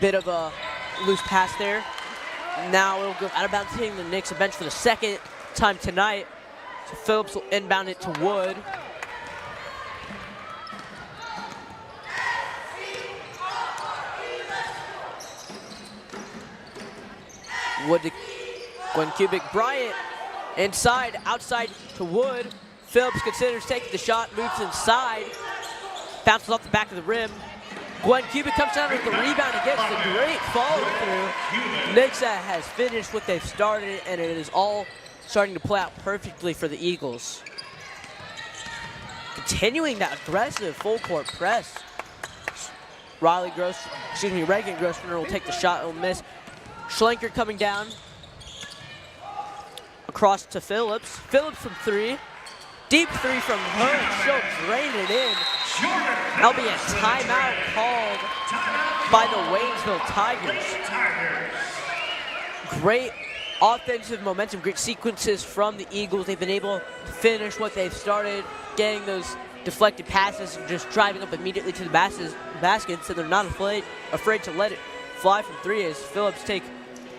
bit of a loose pass there. Now it'll go out of bounds, hitting the Nixa bench for the second time tonight. So Phillips will inbound it to Wood. Wood to Gwen Kubik. Bryant inside, outside to Wood. Phillips considers taking the shot, moves inside, bounces off the back of the rim. Gwen Kubik comes down with the rebound and gets the great follow through. Nixa has finished what they've started, and it is all starting to play out perfectly for the Eagles. Continuing that aggressive full court press. Reagan Grossman will take the shot, will miss. Schlenker coming down. Across to Phillips. Phillips from three. Deep three from her. She'll drain it in. That'll be a timeout called by the Waynesville Tigers. Great offensive momentum, great sequences from the Eagles. They've been able to finish what they've started, getting those deflected passes and just driving up immediately to the basket, so they're not afraid to let it fly from three as Phillips take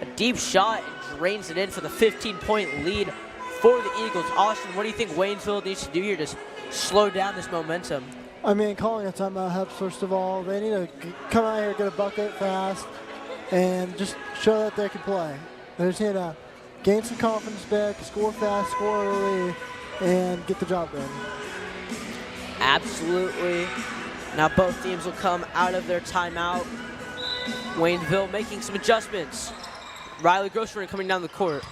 a deep shot and drains it in for the 15-point lead for the Eagles. Austin, what do you think Waynesville needs to do here to slow down this momentum? I mean, calling a timeout helps, first of all. They need to come out here, get a bucket fast, and just show that they can play. They just need to gain some confidence back, score fast, score early, and get the job done. Absolutely. Now both teams will come out of their timeout. Waynesville making some adjustments. Riley Grossman coming down the court.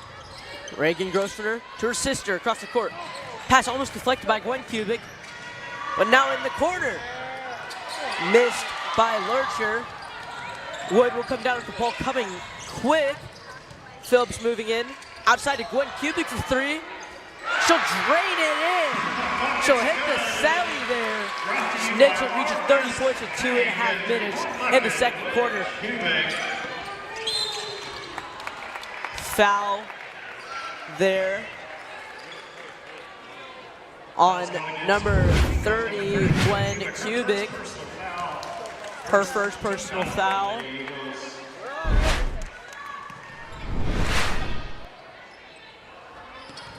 Reagan Grossman to her sister across the court. Pass almost deflected by Gwen Kubik, but now in the corner. Missed by Lurcher. Wood will come down with the ball coming quick. Phillips moving in. Outside to Gwen Kubik for three. She'll drain it in. She'll hit the celly there. Nixa reaches 30 points in 2.5 minutes in the second quarter. Foul there on number 30, Gwen Kubik. Her first personal foul.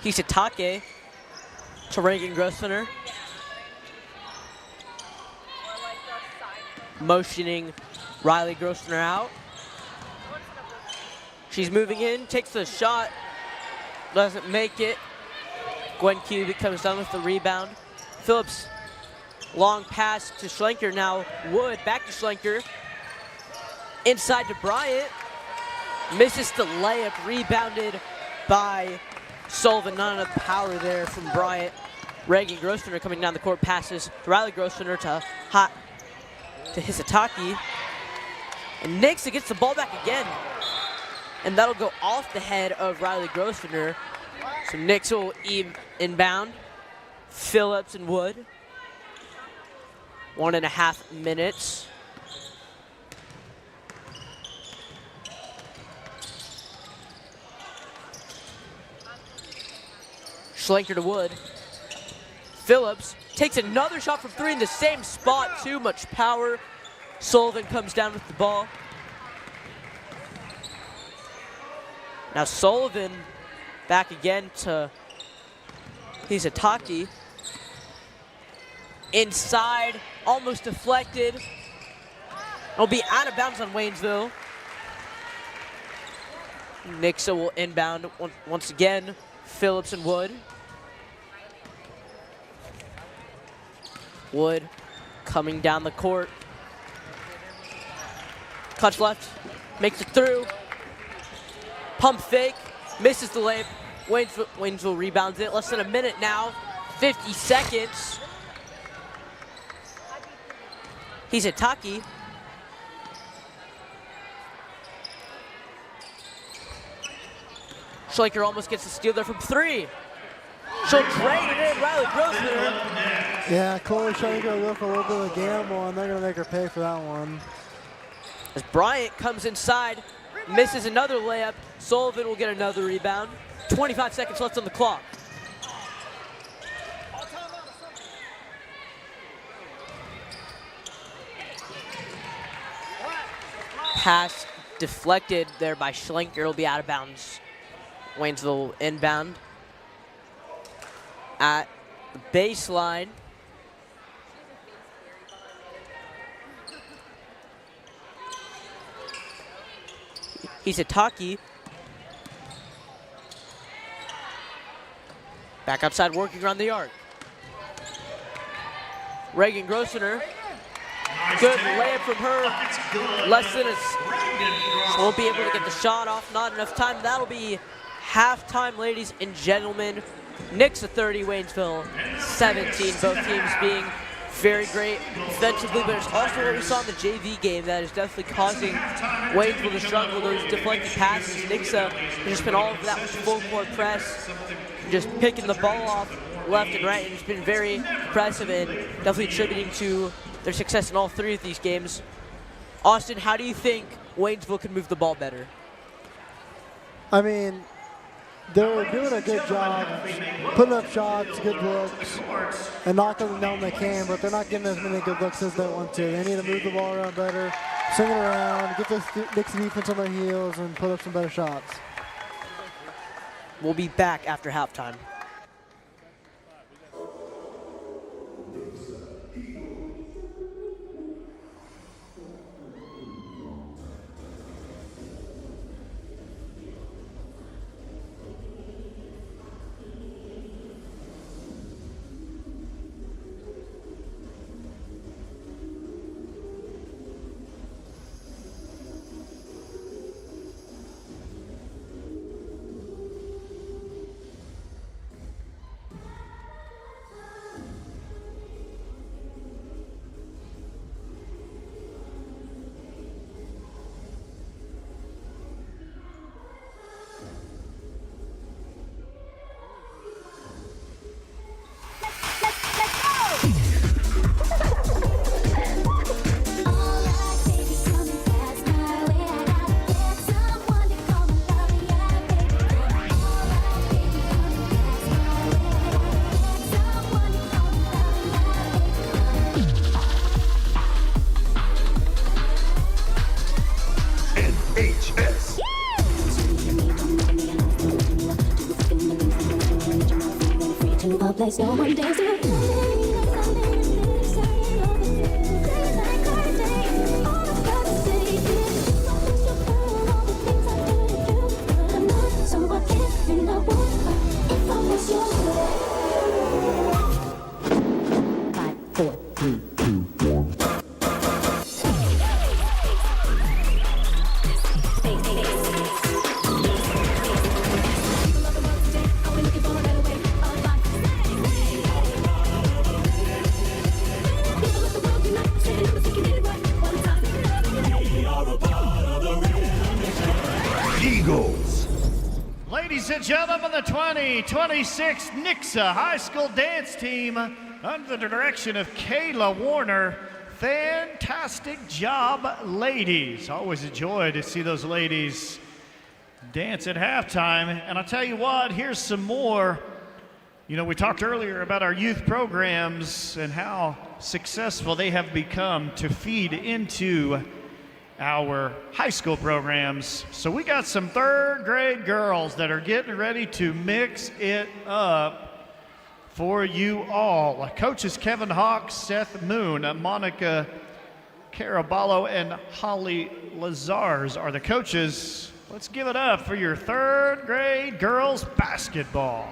Hisatake to Reagan Grossman. Motioning Riley Grossman out. She's moving in, takes the shot, doesn't make it. Gwen Kubik comes down with the rebound. Phillips, long pass to Schlenker. Now Wood, back to Schlenker. Inside to Bryant. Misses the layup, rebounded by Sullivan. Not enough power there from Bryant. Reagan Grossman coming down the court, passes to Riley Grossman to Hisatake. And Nixa gets the ball back again. And that'll go off the head of Riley Grossman. So Nixa will inbound. Phillips and Wood. 1.5 minutes. Schlenker to Wood. Phillips takes another shot from three in the same spot. Too much power. Sullivan comes down with the ball. Now Sullivan back again to Hisatake. Inside, almost deflected. It'll be out of bounds on Waynesville. Nixa will inbound once again. Phillips and Wood. Wood coming down the court. Cuts left, makes it through. Pump fake, misses the layup. Waynesville rebounds it. Less than a minute now, 50 seconds. Hisatake. Schlenker almost gets the steal there from three. She'll drain it in, Riley Grossman. Yeah, Chloe trying to go for a little bit of a gamble, and they're going to make her pay for that one. As Bryant comes inside, misses another layup. Sullivan will get another rebound. 25 seconds left on the clock. Pass deflected there by Schlenker. It'll be out of bounds. Waynesville inbound at the baseline. Hisatake Back outside working around the arc. Reagan Grosvenor. Good layup from her. Less than a... Won't be able to get the shot off. Not enough time. That'll be halftime, ladies and gentlemen. Nixa 30, Waynesville 17. Both teams being very great defensively, but it's also what we saw in the JV game that is definitely causing Waynesville to struggle. Those deflected passes. Nixa has just been all of that with full court press, just picking the ball off left and right, and it's been very impressive and definitely attributing to their success in all three of these games. Austin, how do you think Waynesville could move the ball better? I mean, they're doing a good job putting up shots, good looks, and knocking them down when they can, but they're not getting as many good looks as they want to. They need to move the ball around better, swing it around, get this Dixie defense on their heels, and put up some better shots. We'll be back after halftime. Place no one dares to Ladies and gentlemen, the 2026 Nixa High School Dance Team, under the direction of Kayla Warner. Fantastic job, ladies. Always a joy to see those ladies dance at halftime. And I'll tell you what, here's some more. You know, we talked earlier about our youth programs and how successful they have become to feed into our high school programs. So we got some third grade girls that are getting ready to mix it up for you all. Coaches Kevin Hawk, Seth Moon, Monica Caraballo, and Holly Lazars are the coaches. Let's give it up for your third grade girls basketball.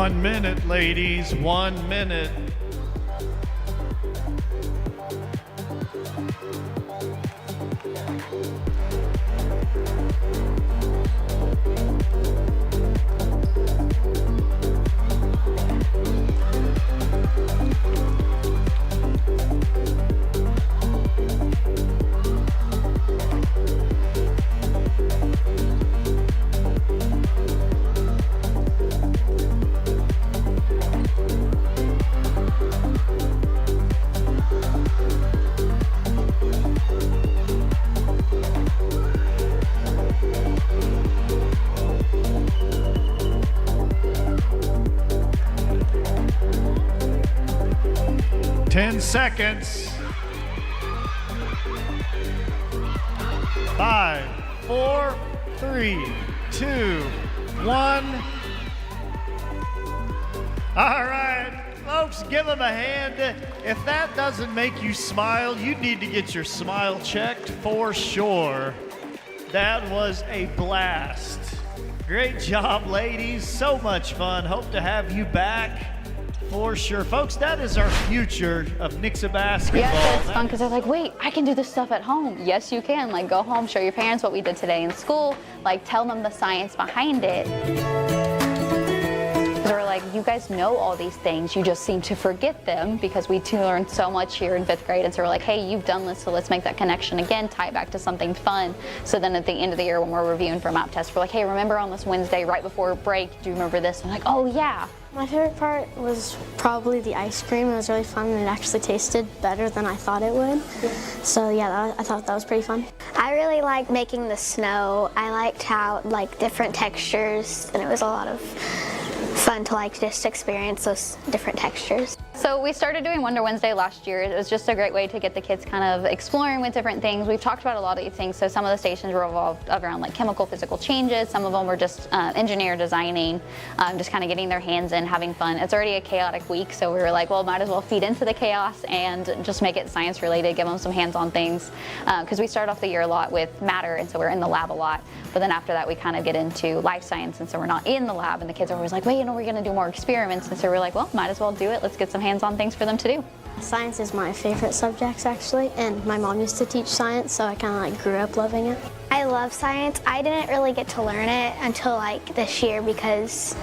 1 minute, ladies, 1 minute. Seconds. 5, 4, 3, 2, 1. All right, folks, give them a hand. If that doesn't make you smile, you need to get your smile checked for sure. That was a blast. Great job, ladies. So much fun. Hope to have you back. For sure. Folks, that is our future of Nixa basketball. Yeah, it's fun because they're like, wait, I can do this stuff at home. Yes, you can. Like, go home, show your parents what we did today in school. Like, tell them the science behind it. They're like, you guys know all these things. You just seem to forget them because we learned so much here in 5th grade. And so we're like, hey, you've done this, so let's make that connection again, tie it back to something fun. So then at the end of the year when we're reviewing for map tests, we're like, hey, remember on this Wednesday right before break, do you remember this? I'm like, oh, yeah. My favorite part was probably the ice cream. It was really fun and it actually tasted better than I thought it would. So yeah, I thought that was pretty fun. I really liked making the snow. I liked how different textures, and it was a lot of fun to just experience those different textures. So we started doing Wonder Wednesday last year. It was just a great way to get the kids kind of exploring with different things. We've talked about a lot of these things. So some of the stations were involved around chemical physical changes. Some of them were just engineer designing, just kind of getting their hands in, having fun. It's already a chaotic week, so we were like, well, might as well feed into the chaos and just make it science related, give them some hands-on things. Because we started off the year a lot with matter, and so we're in the lab a lot. But then after that, we kind of get into life science, and so we're not in the lab, and the kids are always like, wait, we're going to do more experiments. And so we're like, well, might as well do it. Let's get some hands-on things for them to do. Science is my favorite subject, actually, and my mom used to teach science, so I kind of grew up loving it. I love science. I didn't really get to learn it until this year because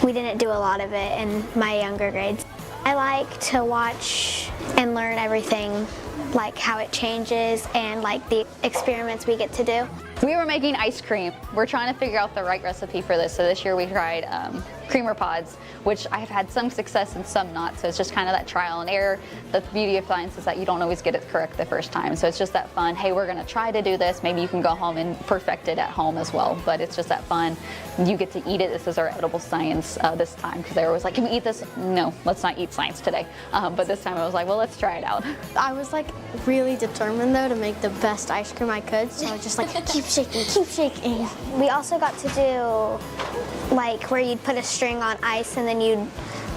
we didn't do a lot of it in my younger grades. I like to watch and learn everything, how it changes and the experiments we get to do. We were making ice cream. We're trying to figure out the right recipe for this. So this year we tried creamer pods, which I've had some success and some not. So it's just kind of that trial and error. The beauty of science is that you don't always get it correct the first time. So it's just that fun, hey, we're gonna try to do this. Maybe you can go home and perfect it at home as well. But it's just that fun. You get to eat it. This is our edible science this time, because they were always like, can we eat this? No, let's not eat science today. But this time I was like, well, let's try it out. I was really determined though to make the best ice cream I could. So I was just keep shaking, keep shaking. We also got to do where you'd put a string on ice and then you'd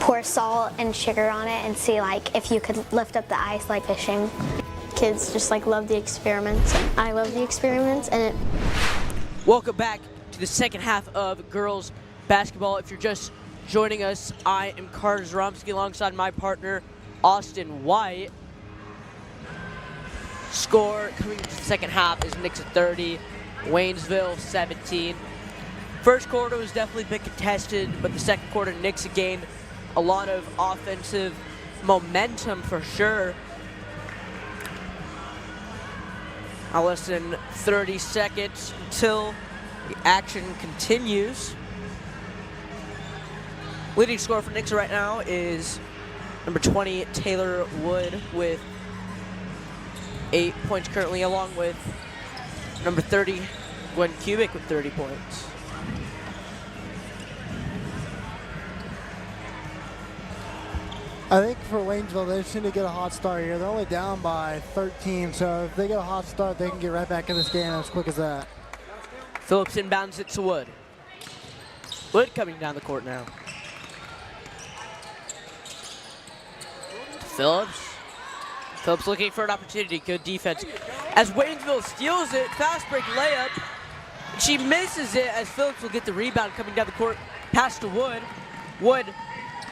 pour salt and sugar on it and see if you could lift up the ice like fishing. Kids just love the experiments. I love the experiments and it. Welcome back to the second half of girls basketball. If you're just joining us, I am Carter Zaromsky alongside my partner, Austin White. Score coming into the second half is Nixa 30, Waynesville 17. First quarter was definitely a bit contested, but the second quarter, Nixa gained a lot of offensive momentum for sure. Now less than 30 seconds until the action continues. Leading scorer for Nixa right now is number 20, Taylor Wood, with 8 points currently, along with number 30, Gwen Kubik, with 30 points. I think for Waynesville, they just need to get a hot start here. They're only down by 13, so if they get a hot start, they can get right back in this game as quick as that. Phillips inbounds it to Wood. Wood coming down the court now. Phillips. Phillips looking for an opportunity. Good defense. As Waynesville steals it, fast break layup. She misses it as Phillips will get the rebound coming down the court. Pass to Wood. Wood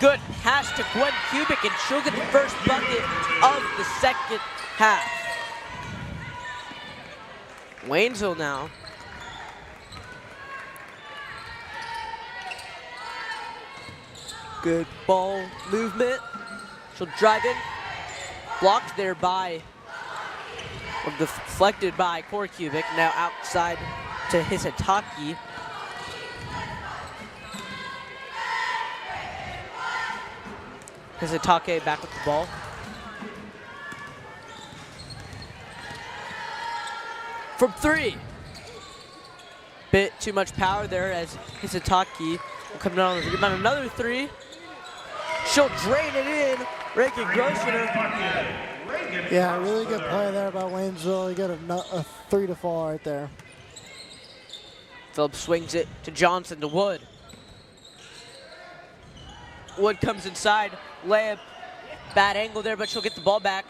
good pass to Gwen Kubik, and she'll get the first bucket of the second half. Waynesville now. Good ball movement. She'll drive in. Blocked there by, or deflected by Corey Kubik. Now outside to Hisataki. Hisatake back with the ball. From three. Bit too much power there as Hisataki will come down on the rebound. Another three. She'll drain it in. Reagan Grosvenor. Yeah, really good play there by Waynesville. You got a three to fall right there. Phillips swings it to Johnson to Wood. Wood comes inside. Layup. Bad angle there, but she'll get the ball back.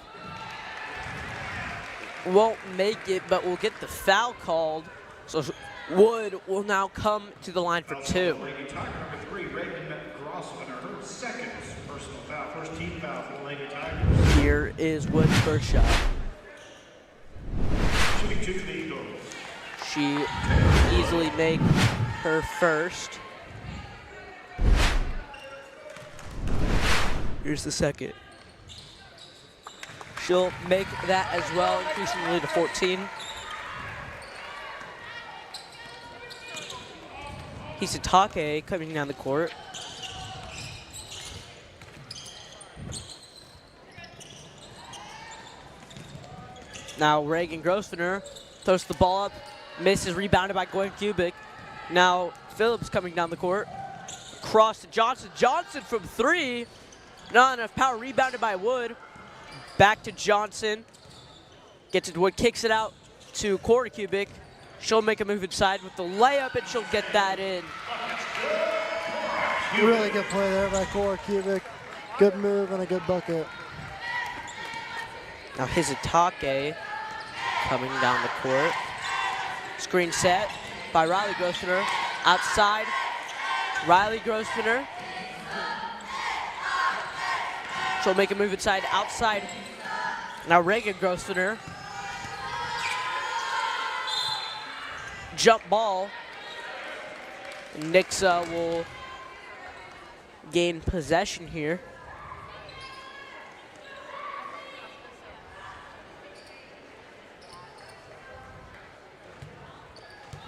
Won't make it, but will get the foul called. So Wood will now come to the line for two. Lady Tiger number 3, Reagan Grosvenor, her second personal foul, first team foul for the Lady Tigers. Here is Wood's first shot. Shooting 2 for the Eagles. She easily make her first. Here's the second. She'll make that as well, increasing the lead to 14. Hisatake coming down the court. Now Reagan Grosvenor throws the ball up, misses, rebounded by Gwen Kubik. Now Phillips coming down the court. Cross to Johnson. Johnson from three. Not enough power, rebounded by Wood. Back to Johnson. Gets it to Wood, kicks it out to Corey Kubik. She'll make a move inside with the layup, and she'll get that in. Really good play there by Corey Kubik. Good move and a good bucket. Now Hisatake coming down the court. Screen set by Riley Grosvenor. Outside, Riley Grosvenor. She'll make a move inside, outside. Now Reagan Grosvenor. Jump ball. Nixa will gain possession here.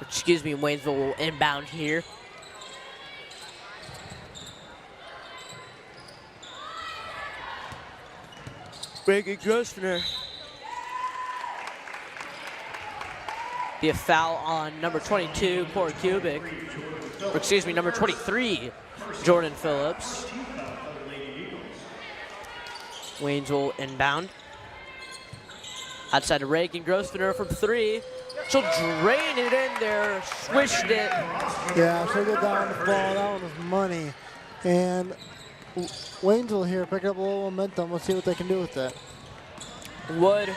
Excuse me, Waynesville will inbound here. Reagan Grosvenor. Be a foul on number 22, Corey Kubik. Or excuse me, number 23, Jordan Phillips. Waynesville inbound. Outside of Reagan Grosvenor from three. She'll drain it in there, swished it. Yeah, she'll get that on the ball. That one was money. And Waynesville here pick up a little momentum. Let's see what they can do with that. Wood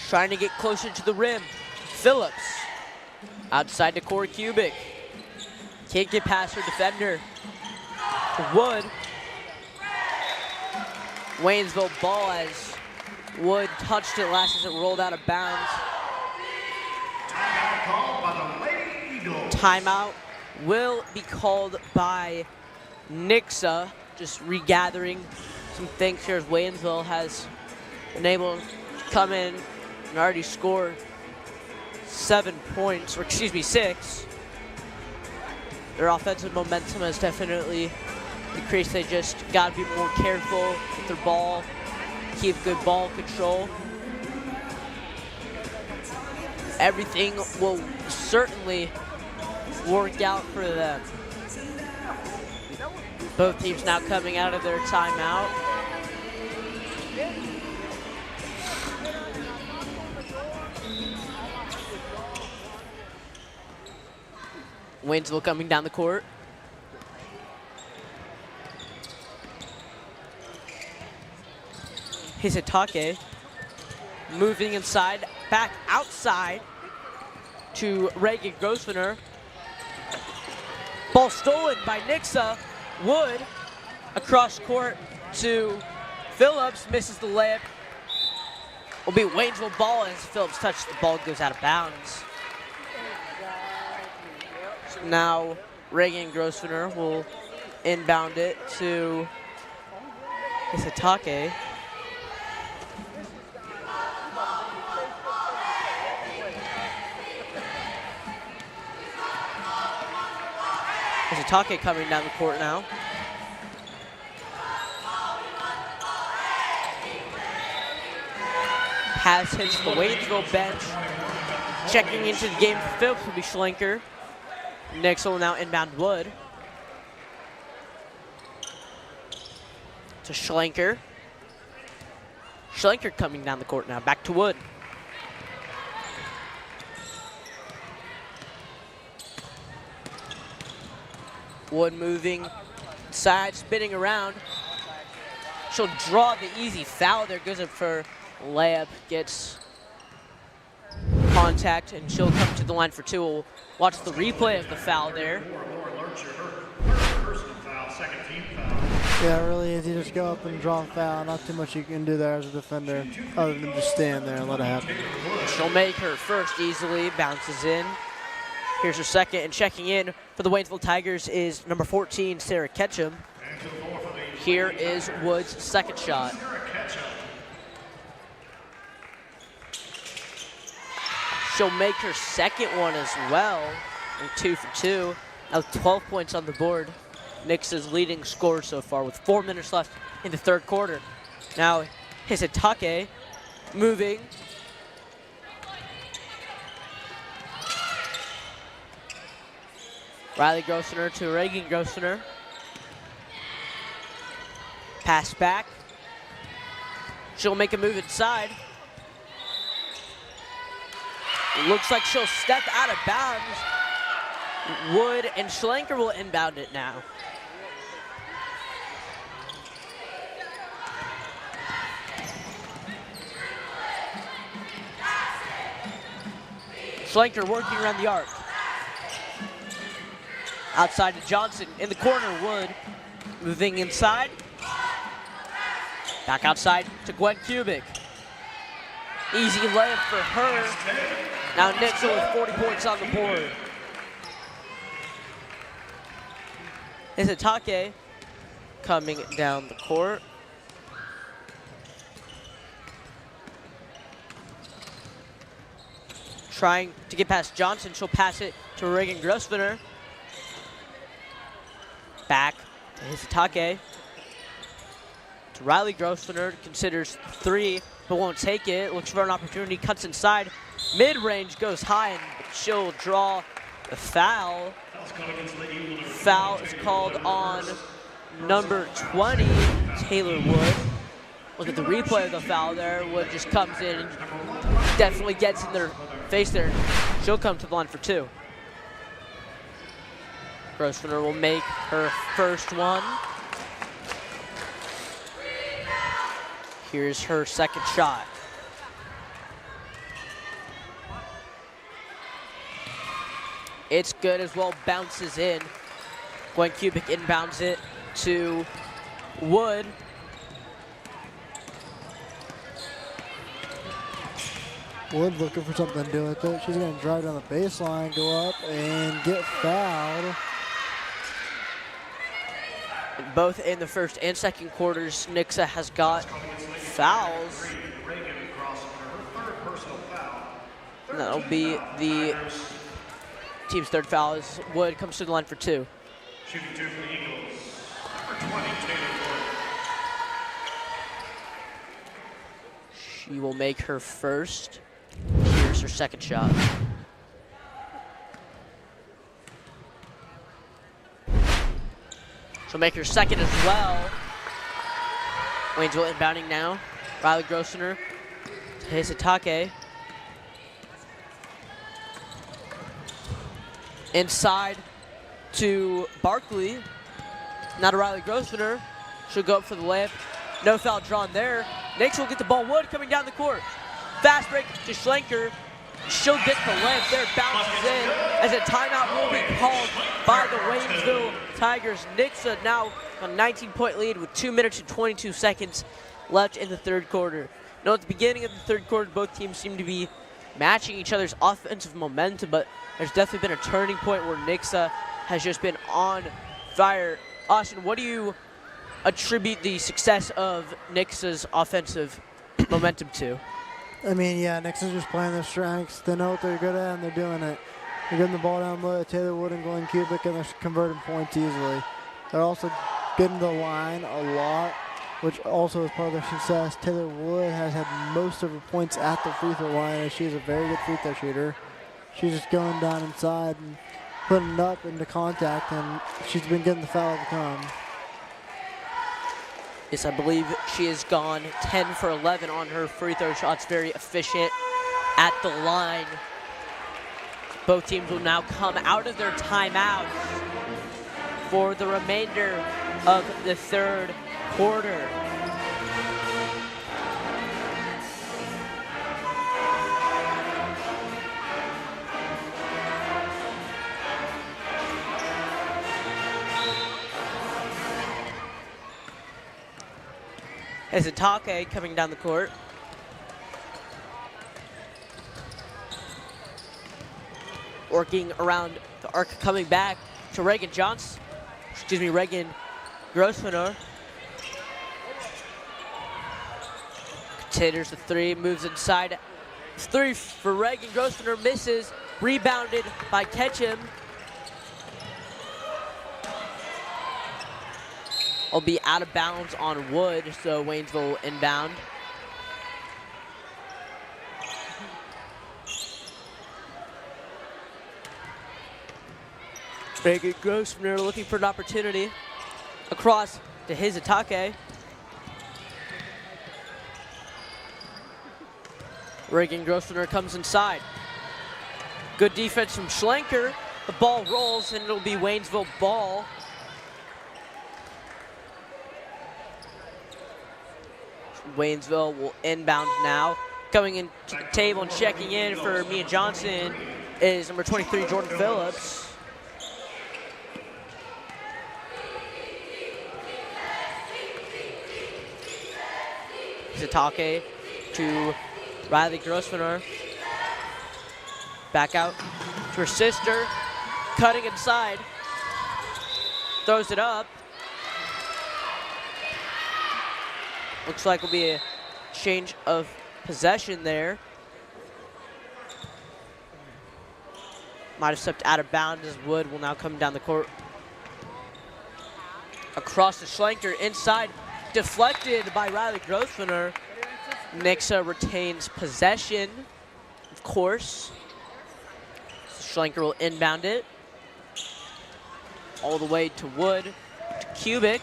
trying to get closer to the rim. Phillips outside to Corey Kubik. Can't get past her defender. Wood. Waynesville ball as Wood touched it last as it rolled out of bounds. Timeout called by the Lady Eagles. Timeout will be called by Nixa. Just regathering some things here as Waynesville has been able to come in and already score 7 points, or excuse me, 6. Their offensive momentum has definitely decreased. They just got to be more careful with their ball, keep good ball control. Everything will certainly work out for them. Both teams now coming out of their timeout. Waynesville coming down the court. Hisatake moving inside, back outside to Reagan Grosvenor. Ball stolen by Nixa. Wood across court to Phillips, misses the layup. Will be Waynesville ball as Phillips touches the ball, goes out of bounds. So now Reagan Grosvenor will inbound it to Hisatake. Hisatake coming down the court now. Pass hits the Waynesville bench. Checking into the game for Phillips will be Schlenker. Nixa will now inbound Wood. To Schlenker. Schlenker coming down the court now. Back to Wood. Wood moving side, spinning around. She'll draw the easy foul there. Goes up for layup, gets contact, and she'll come to the line for two. We'll watch the replay of the foul there. Yeah, really easy. Just go up and draw a foul. Not too much you can do there as a defender other than just stand there and let it happen. She'll make her first easily, bounces in. Here's her second, and checking in for the Waynesville Tigers is number 14, Sarah Ketchum. Here is Wood's second shot. She'll make her second one as well, and 2 for 2. Now 12 points on the board. Nixa's leading scorer so far with 4 minutes left in the third quarter. Now Hisatake moving. Riley Grosvenor to Reagan Grosvenor. Pass back. She'll make a move inside. Looks like she'll step out of bounds. Wood and Schlenker will inbound it now. Schlenker working around the arc. Outside to Johnson. In the corner, Wood moving inside. Back outside to Gwen Kubik. Easy layup for her. Now Nixa with 40 points on the board. Hisatake coming down the court. Trying to get past Johnson. She'll pass it to Reagan Grosvenor. Back to Hisatake. To Riley Grosvenor. Considers 3, but won't take it. Looks for an opportunity. Cuts inside. Mid-range goes high, and she'll draw the foul. Foul is called on number 20, Taylor Wood. Look at the replay of the foul there. Wood just comes in and definitely gets in their face there. She'll come to the line for 2. Grosvenor will make her first one. Here's her second shot. It's good as well, bounces in. Gwen Kubik inbounds it to Wood. Wood looking for something to do with it. She's going to drive down the baseline, go up, and get fouled. Both in the first and second quarters, Nixa has got fouls. And that'll be the team's third foul as Wood comes to the line for 2. Shooting 2 for the Eagles. Number 20, Taylor Wood. She will make her first. Here's her second shot. She'll make her second as well. Waynesville inbounding now. Riley Grosvenor to Hisatake. Inside to Barkley. Now to Riley Grosvenor. She'll go up for the layup. No foul drawn there. Nixa will get the ball. Wood coming down the court. Fast break to Schlenker. She'll get the layup there. Bounces in as a timeout will be called by the Waynesville Tigers. Nixa now a 19-point lead with 2 minutes and 22 seconds left in the third quarter. Now, at the beginning of the third quarter, both teams seem to be matching each other's offensive momentum, but there's definitely been a turning point where Nixa has just been on fire. Austin, what do you attribute the success of Nixa's offensive momentum to? I mean, yeah, Nixon's just playing their strengths. They know what they're good at, and they're doing it. They're getting the ball down low to Taylor Wood and Glenn Kubik, and they're converting points easily. They're also getting to the line a lot, which also is part of their success. Taylor Wood has had most of her points at the free throw line, and she's a very good free throw shooter. She's just going down inside and putting it up into contact, and she's been getting the foul every time. Yes, I believe she has gone 10 for 11 on her free throw shots. Very efficient at the line. Both teams will now come out of their timeouts for the remainder of the third quarter. As Atake coming down the court. Working around the arc, coming back to Reagan Grossmanor. Considers the three, moves inside. Three for Reagan Grossmanor, misses. Rebounded by Ketchum. Will be out of bounds on Wood, so Waynesville will inbound. Reagan Grossmanor looking for an opportunity. Across to his Atake. Reagan Grossmanor comes inside. Good defense from Schlenker. The ball rolls and it'll be Waynesville ball. Waynesville will inbound now. Coming into the table and checking in for Mia Johnson is number 23, Jordan Phillips. Zatake to Riley Grossmanor. Back out to her sister. Cutting inside. Throws it up. Looks like it'll be a change of possession there. Might have stepped out of bounds as Wood will now come down the court. Across to Schlenker, inside, deflected by Riley Grossmanor. Nixa retains possession, of course. So Schlenker will inbound it. All the way to Wood, to Kubik.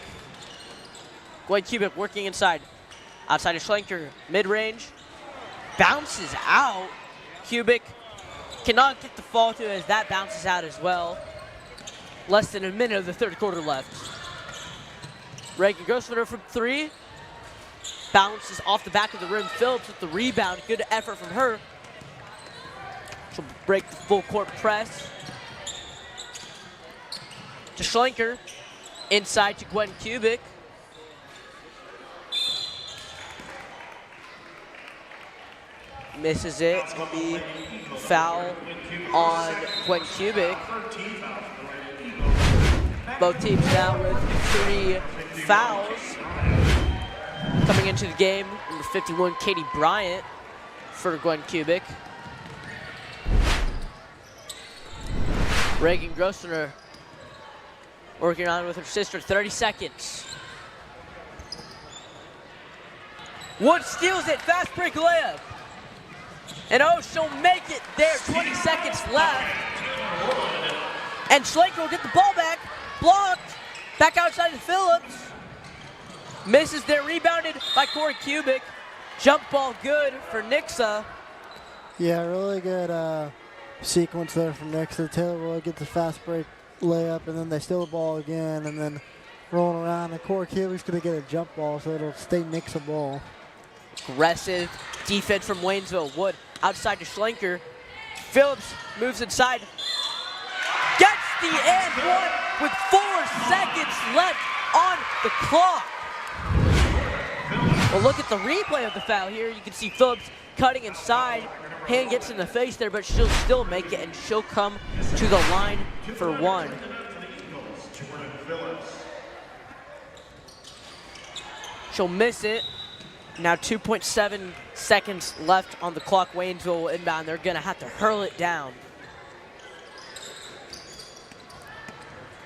Gwen Kubik working inside. Outside of Schlenker, mid-range. Bounces out. Kubik cannot get the fall to as that bounces out as well. Less than a minute of the third quarter left. Reagan Grossmanor from three. Bounces off the back of the rim. Phillips with the rebound. Good effort from her. She'll break the full court press. To Schlenker. Inside to Gwen Kubik. Misses it. It's going to be foul on Gwen Kubik. Both teams now with 3 fouls. Coming into the game, number 51, Katie Bryant for Gwen Kubik. Reagan Grossmanor working on with her sister, 30 seconds. Wood steals it, fast break layup. And oh, she'll make it there, 20 seconds left. And Schlenker will get the ball back, blocked, back outside to Phillips. Misses there, rebounded by Corey Kubik. Jump ball good for Nixa. Yeah, really good sequence there from Nixa. Taylor Wood gets the fast break layup, and then they steal the ball again, and then rolling around. And Corey Kubik's going to get a jump ball, so it'll stay Nixa ball. Aggressive defense from Waynesville. Wood outside to Schlenker. Phillips moves inside. Gets the and one with 4 seconds left on the clock. Well, look at the replay of the foul here. You can see Phillips cutting inside. Hand gets in the face there, but she'll still make it, and she'll come to the line for one. She'll miss it. Now 2.7 seconds left on the clock. Waynesville will inbound. They're gonna have to hurl it down.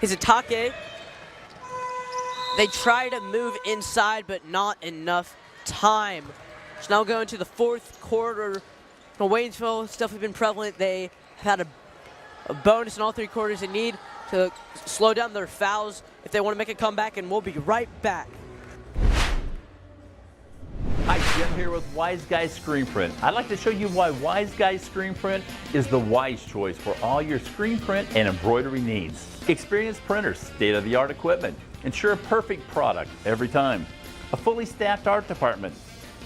Hizutake. They try to move inside, but not enough time. So now going to the fourth quarter. Well, Waynesville has definitely been prevalent. They have had a bonus in all three quarters. They need to slow down their fouls if they want to make a comeback, and we'll be right back. Hi, Jim here with Wise Guys Screen Print. I'd like to show you why Wise Guys Screen Print is the wise choice for all your screen print and embroidery needs. Experienced printers, state-of-the-art equipment, ensure a perfect product every time. A fully staffed art department,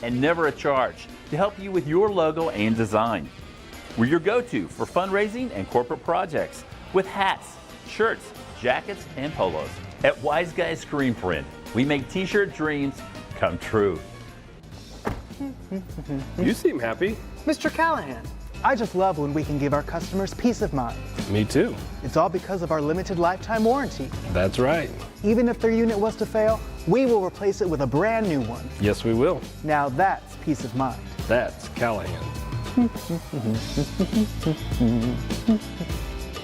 and never a charge to help you with your logo and design. We're your go-to for fundraising and corporate projects with hats, shirts, jackets, and polos. At Wise Guys Screen Print, we make t-shirt dreams come true. You seem happy. Mr. Callahan, I just love when we can give our customers peace of mind. Me too. It's all because of our limited lifetime warranty. That's right. Even if their unit was to fail, we will replace it with a brand new one. Yes, we will. Now that's peace of mind. That's Callahan.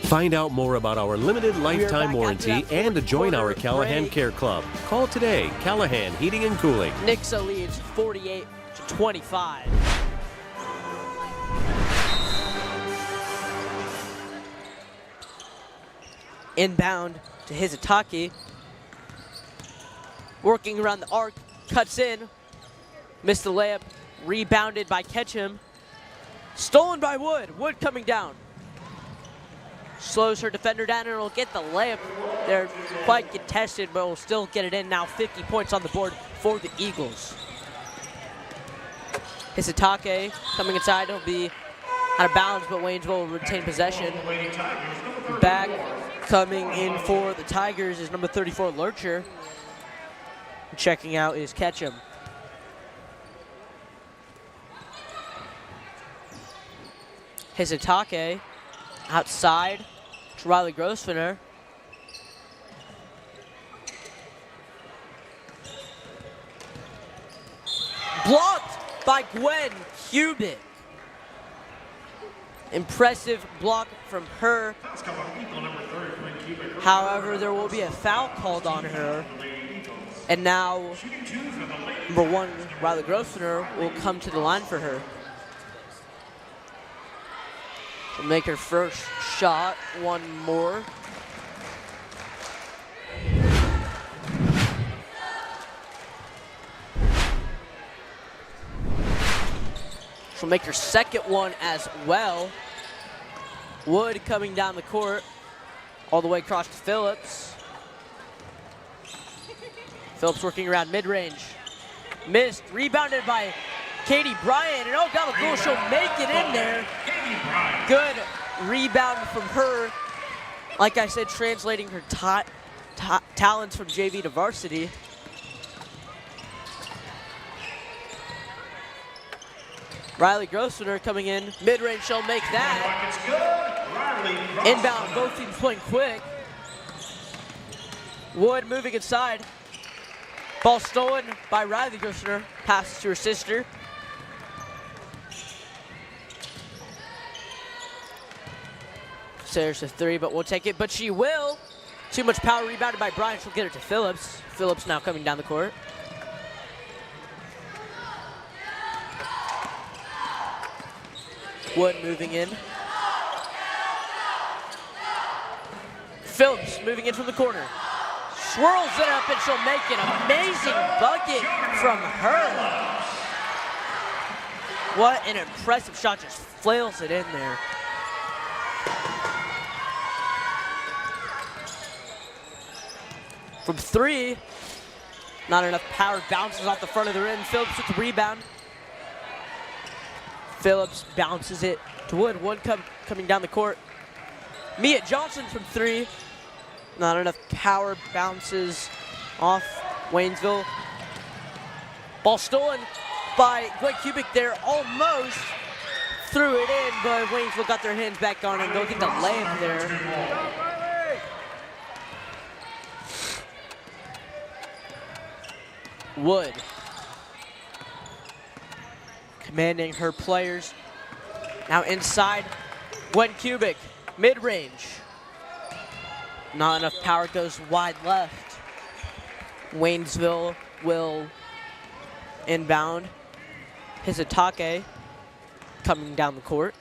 Find out more about our limited lifetime warranty and to join our Callahan break. Care Club. Call today. Callahan Heating and Cooling. Nixa leads 48-25. Inbound to Hizutake. Working around the arc, cuts in. Missed the layup, rebounded by Ketchum. Stolen by Wood. Wood coming down. Slows her defender down, and will get the layup. They're quite contested, but will still get it in. Now 50 points on the board for the Eagles. Hizutake coming inside. It'll be out of bounds, but Waynesville will retain possession. Back coming in for the Tigers is number 34, Lurcher. Checking out is Ketchum. Hizutake outside to Riley Grosvenor. Blocked by Gwen Cubitt. Impressive block from her. However, there will be a foul called on her. And now, number 1, Riley Grosvenor, will come to the line for her. She'll make her first shot, one more. She'll make her second one as well. Wood coming down the court, all the way across to Phillips. Phillips working around mid-range. Missed, rebounded by Katie Bryant, and down the goal, she'll make it in there. Good rebound from her. Like I said, translating her talents from JV to varsity. Riley Grosvenor coming in, mid-range, she'll make that. Inbound, both teams playing quick. Wood moving inside. Ball stolen by Riley Grosvenor, passes to her sister. There's a 3, but won't take it, but she will. Too much power, rebounded by Bryant, she'll get it to Phillips. Phillips now coming down the court. Wood moving in. Phillips moving in from the corner. Swirls it up and she'll make an amazing bucket from her. What an impressive shot, just flails it in there. From 3, not enough power, bounces off the front of the rim. Phillips with the rebound. Phillips bounces it to Wood. Wood coming down the court. Mia Johnson from 3. Not enough power, bounces off Waynesville. Ball stolen by Gwen Kubik there, almost threw it in, but Waynesville got their hands back on it. They'll get the layup there. Wood commanding her players. Now inside, Gwen Kubik, mid-range. Not enough power, goes wide left. Waynesville will inbound. Hizutake coming down the court.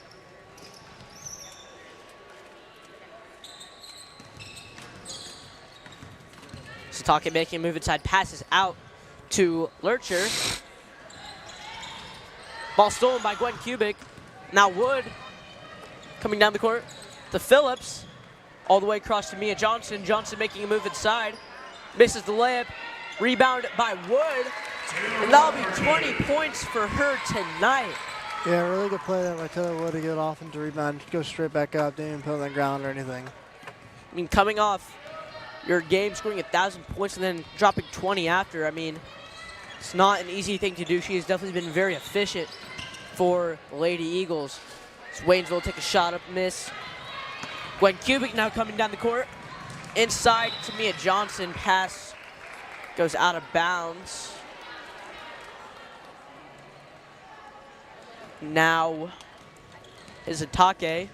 Hizutake making a move inside, passes out to Lurcher. Ball stolen by Gwen Kubik. Now Wood coming down the court to Phillips. All the way across to Mia Johnson. Johnson making a move inside. Misses the layup. Rebound by Wood. And that'll be 20 points for her tonight. Yeah, really good play there by Taylor Wood to get off and to rebound. Go straight back up. Didn't even put it on the ground or anything. I mean, coming off your game, scoring 1,000 points and then dropping 20 after. I mean, it's not an easy thing to do. She has definitely been very efficient for Lady Eagles. So Waynesville will take a shot up, miss. Gwen Kubik now coming down the court. Inside to Mia Johnson. Pass goes out of bounds. Now Hizutake.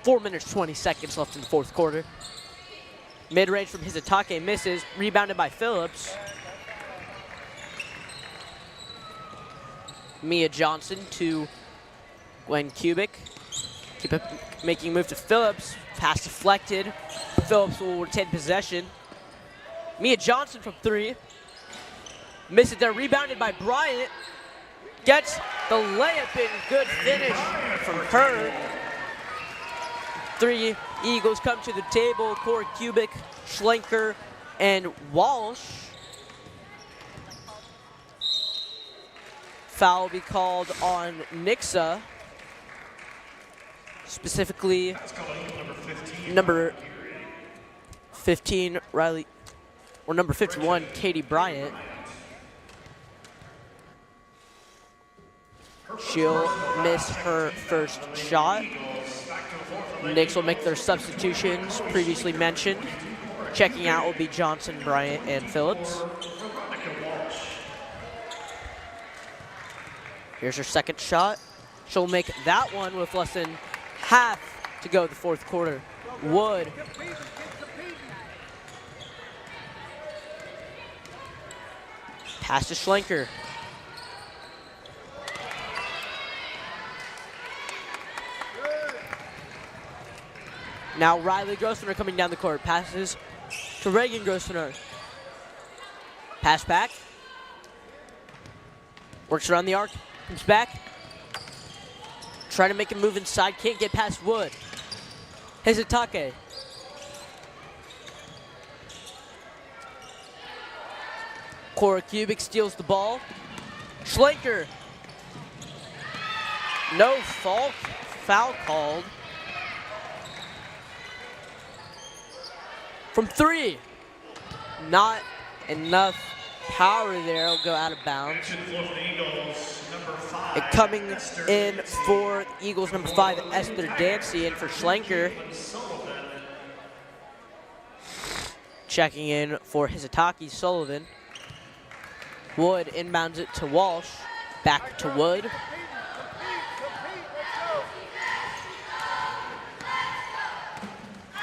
4 minutes, 20 seconds left in the fourth quarter. Mid-range from Hizutake misses. Rebounded by Phillips. Mia Johnson to Gwen Kubik. Keep it, making a move to Phillips. Pass deflected. Phillips will retain possession. Mia Johnson from three. Misses it there. Rebounded by Bryant. Gets the layup in. Good finish from her. Three Eagles come to the table. Corey Kubik, Schlenker, and Walsh. Foul will be called on Nixa. Specifically, number 15, Riley, or number 51, Katie Bryant. She'll miss her first shot. Knicks will make their substitutions previously mentioned. Checking out will be Johnson, Bryant, and Phillips. Here's her second shot. She'll make that one with less than half to go the fourth quarter. Wood. Pass to Schlenker. Now Riley Grosvenor coming down the court. Passes to Reagan Grosvenor. Pass back. Works around the arc. Comes back. Trying to make a move inside. Can't get past Wood. Hizutake. Cora Kubik steals the ball. Schlenker. No foul called. From three. Not enough power there. It'll go out of bounds. And coming in for Eagles number 5, Esther Dancy, and for Schlenker. Checking in for Hizutake, Sullivan. Wood inbounds it to Walsh. Back to Wood.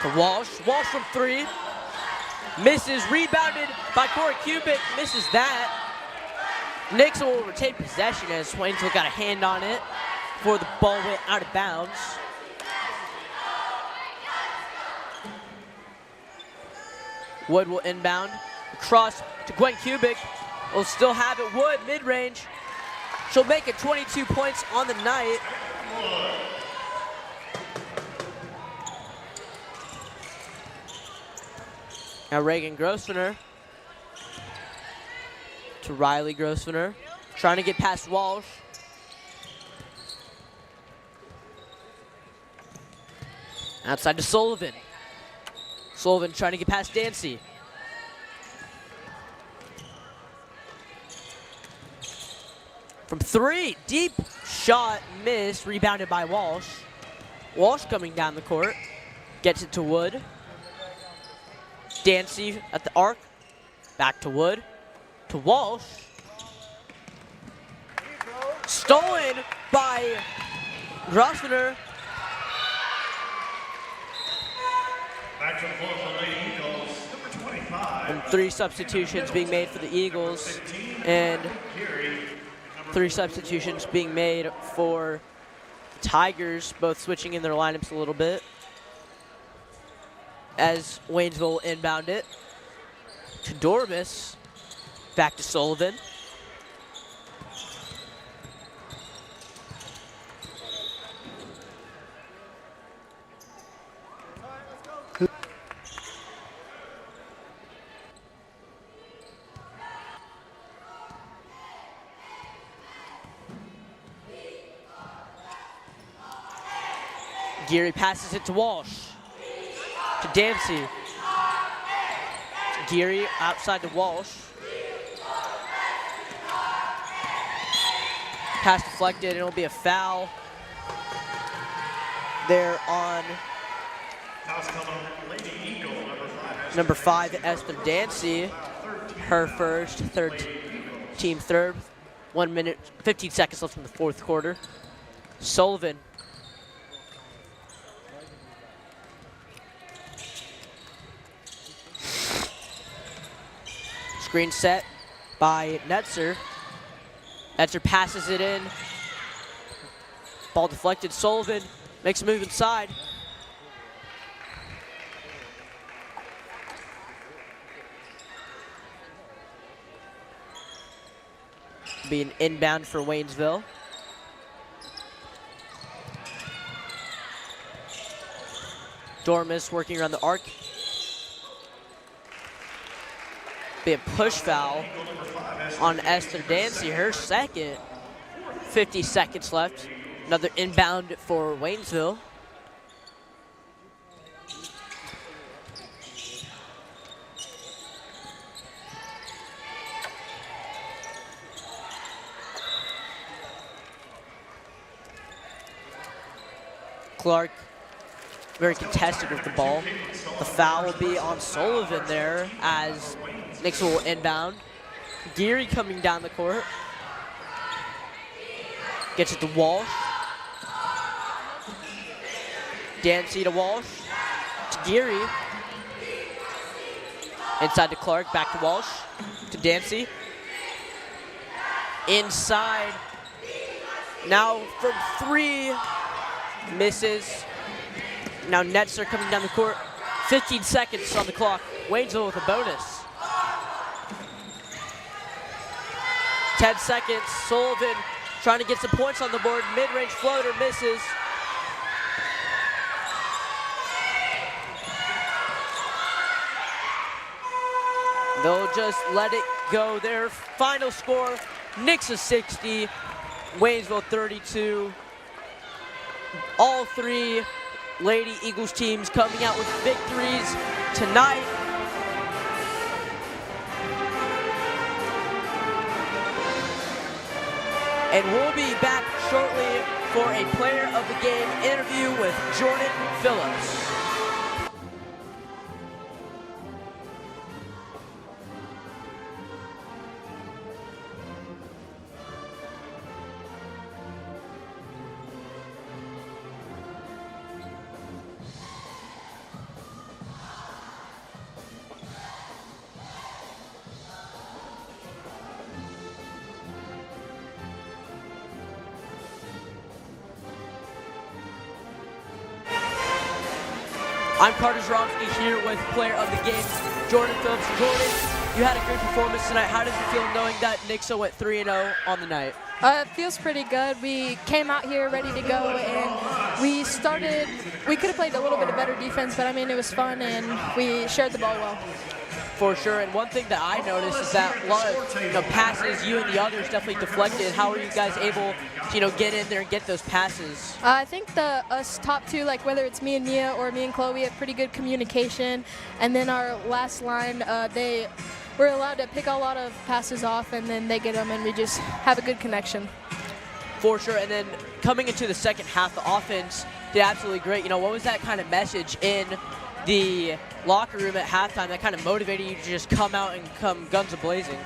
To Walsh. Walsh from three. Misses. Rebounded by Corey Kubik. Misses that. Nixa will retain possession as Waynesville got a hand on it before the ball went out of bounds. Wood will inbound. Across to Gwen Kubik. Will still have it. Wood, mid-range. She'll make it 22 points on the night. Now Reagan Grosvenor to Riley Grosvenor. Trying to get past Walsh. Outside to Sullivan. Sullivan trying to get past Dancy. From 3, deep shot, missed, rebounded by Walsh. Walsh coming down the court, gets it to Wood. Dancy at the arc, back to Wood, to Walsh. Stolen by Grosvenor. Back to the floor for the Lady Eagles, number 25. And 3 substitutions being made for the Eagles, and 3 substitutions being made for the Tigers, both switching in their lineups a little bit. As Waynesville inbound it to Dormis, back to Sullivan. Geary passes it to Walsh, to Dancy. Geary outside to Walsh. Pass deflected, and it'll be a foul there on number 5, Esther Dancy. Her first, team third. 1 minute, 15 seconds left in the 4th quarter. Sullivan. Screen set by Netzer. Netzer passes it in. Ball deflected. Sullivan makes a move inside. Be an inbound for Waynesville. Dormis working around the arc. Be a push foul on Esther Dancy, her second. 50 seconds left. Another inbound for Waynesville. Clark very contested with the ball. The foul will be on Sullivan there as Nixa will inbound. Geary coming down the court. Gets it to Walsh. Dancy to Walsh. To Geary. Inside to Clark, back to Walsh. To Dancy. Inside. Now from 3. Misses. Now Netzer coming down the court. 15 seconds on the clock. Waynesville with a bonus. 10 seconds. Sullivan trying to get some points on the board. Mid-range floater misses. They'll just let it go there. Final score, Nixa 60, Waynesville 32. All 3 Lady Eagles teams coming out with victories tonight. And we'll be back shortly for a player of the game interview with Jordan Phillips. I'm Carter Zromsky here with player of the game, Jordan Phillips. Jordan, you had a great performance tonight. How does it feel knowing that Nixa went 3-0 on the night? It feels pretty good. We came out here ready to go, and we could have played a little bit of better defense, but I mean, it was fun, and we shared the ball well. For sure, and one thing that I noticed is that a lot of passes you and the others definitely deflected. How are you guys able to get in there and get those passes? I think us top two, like whether it's me and Mia or me and Chloe, have pretty good communication. And then our last line, we're allowed to pick a lot of passes off, and then they get them, and we just have a good connection. For sure, and then coming into the second half, the offense did absolutely great. What was that kind of message in the locker room at halftime that kind of motivated you to just come out and come guns a-blazing?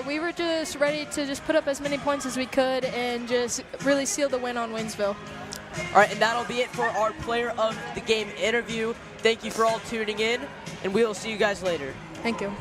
We were just ready to just put up as many points as we could and just really seal the win on Waynesville. All right, and that'll be it for our player of the game interview. Thank you for all tuning in, and we will see you guys later. Thank you.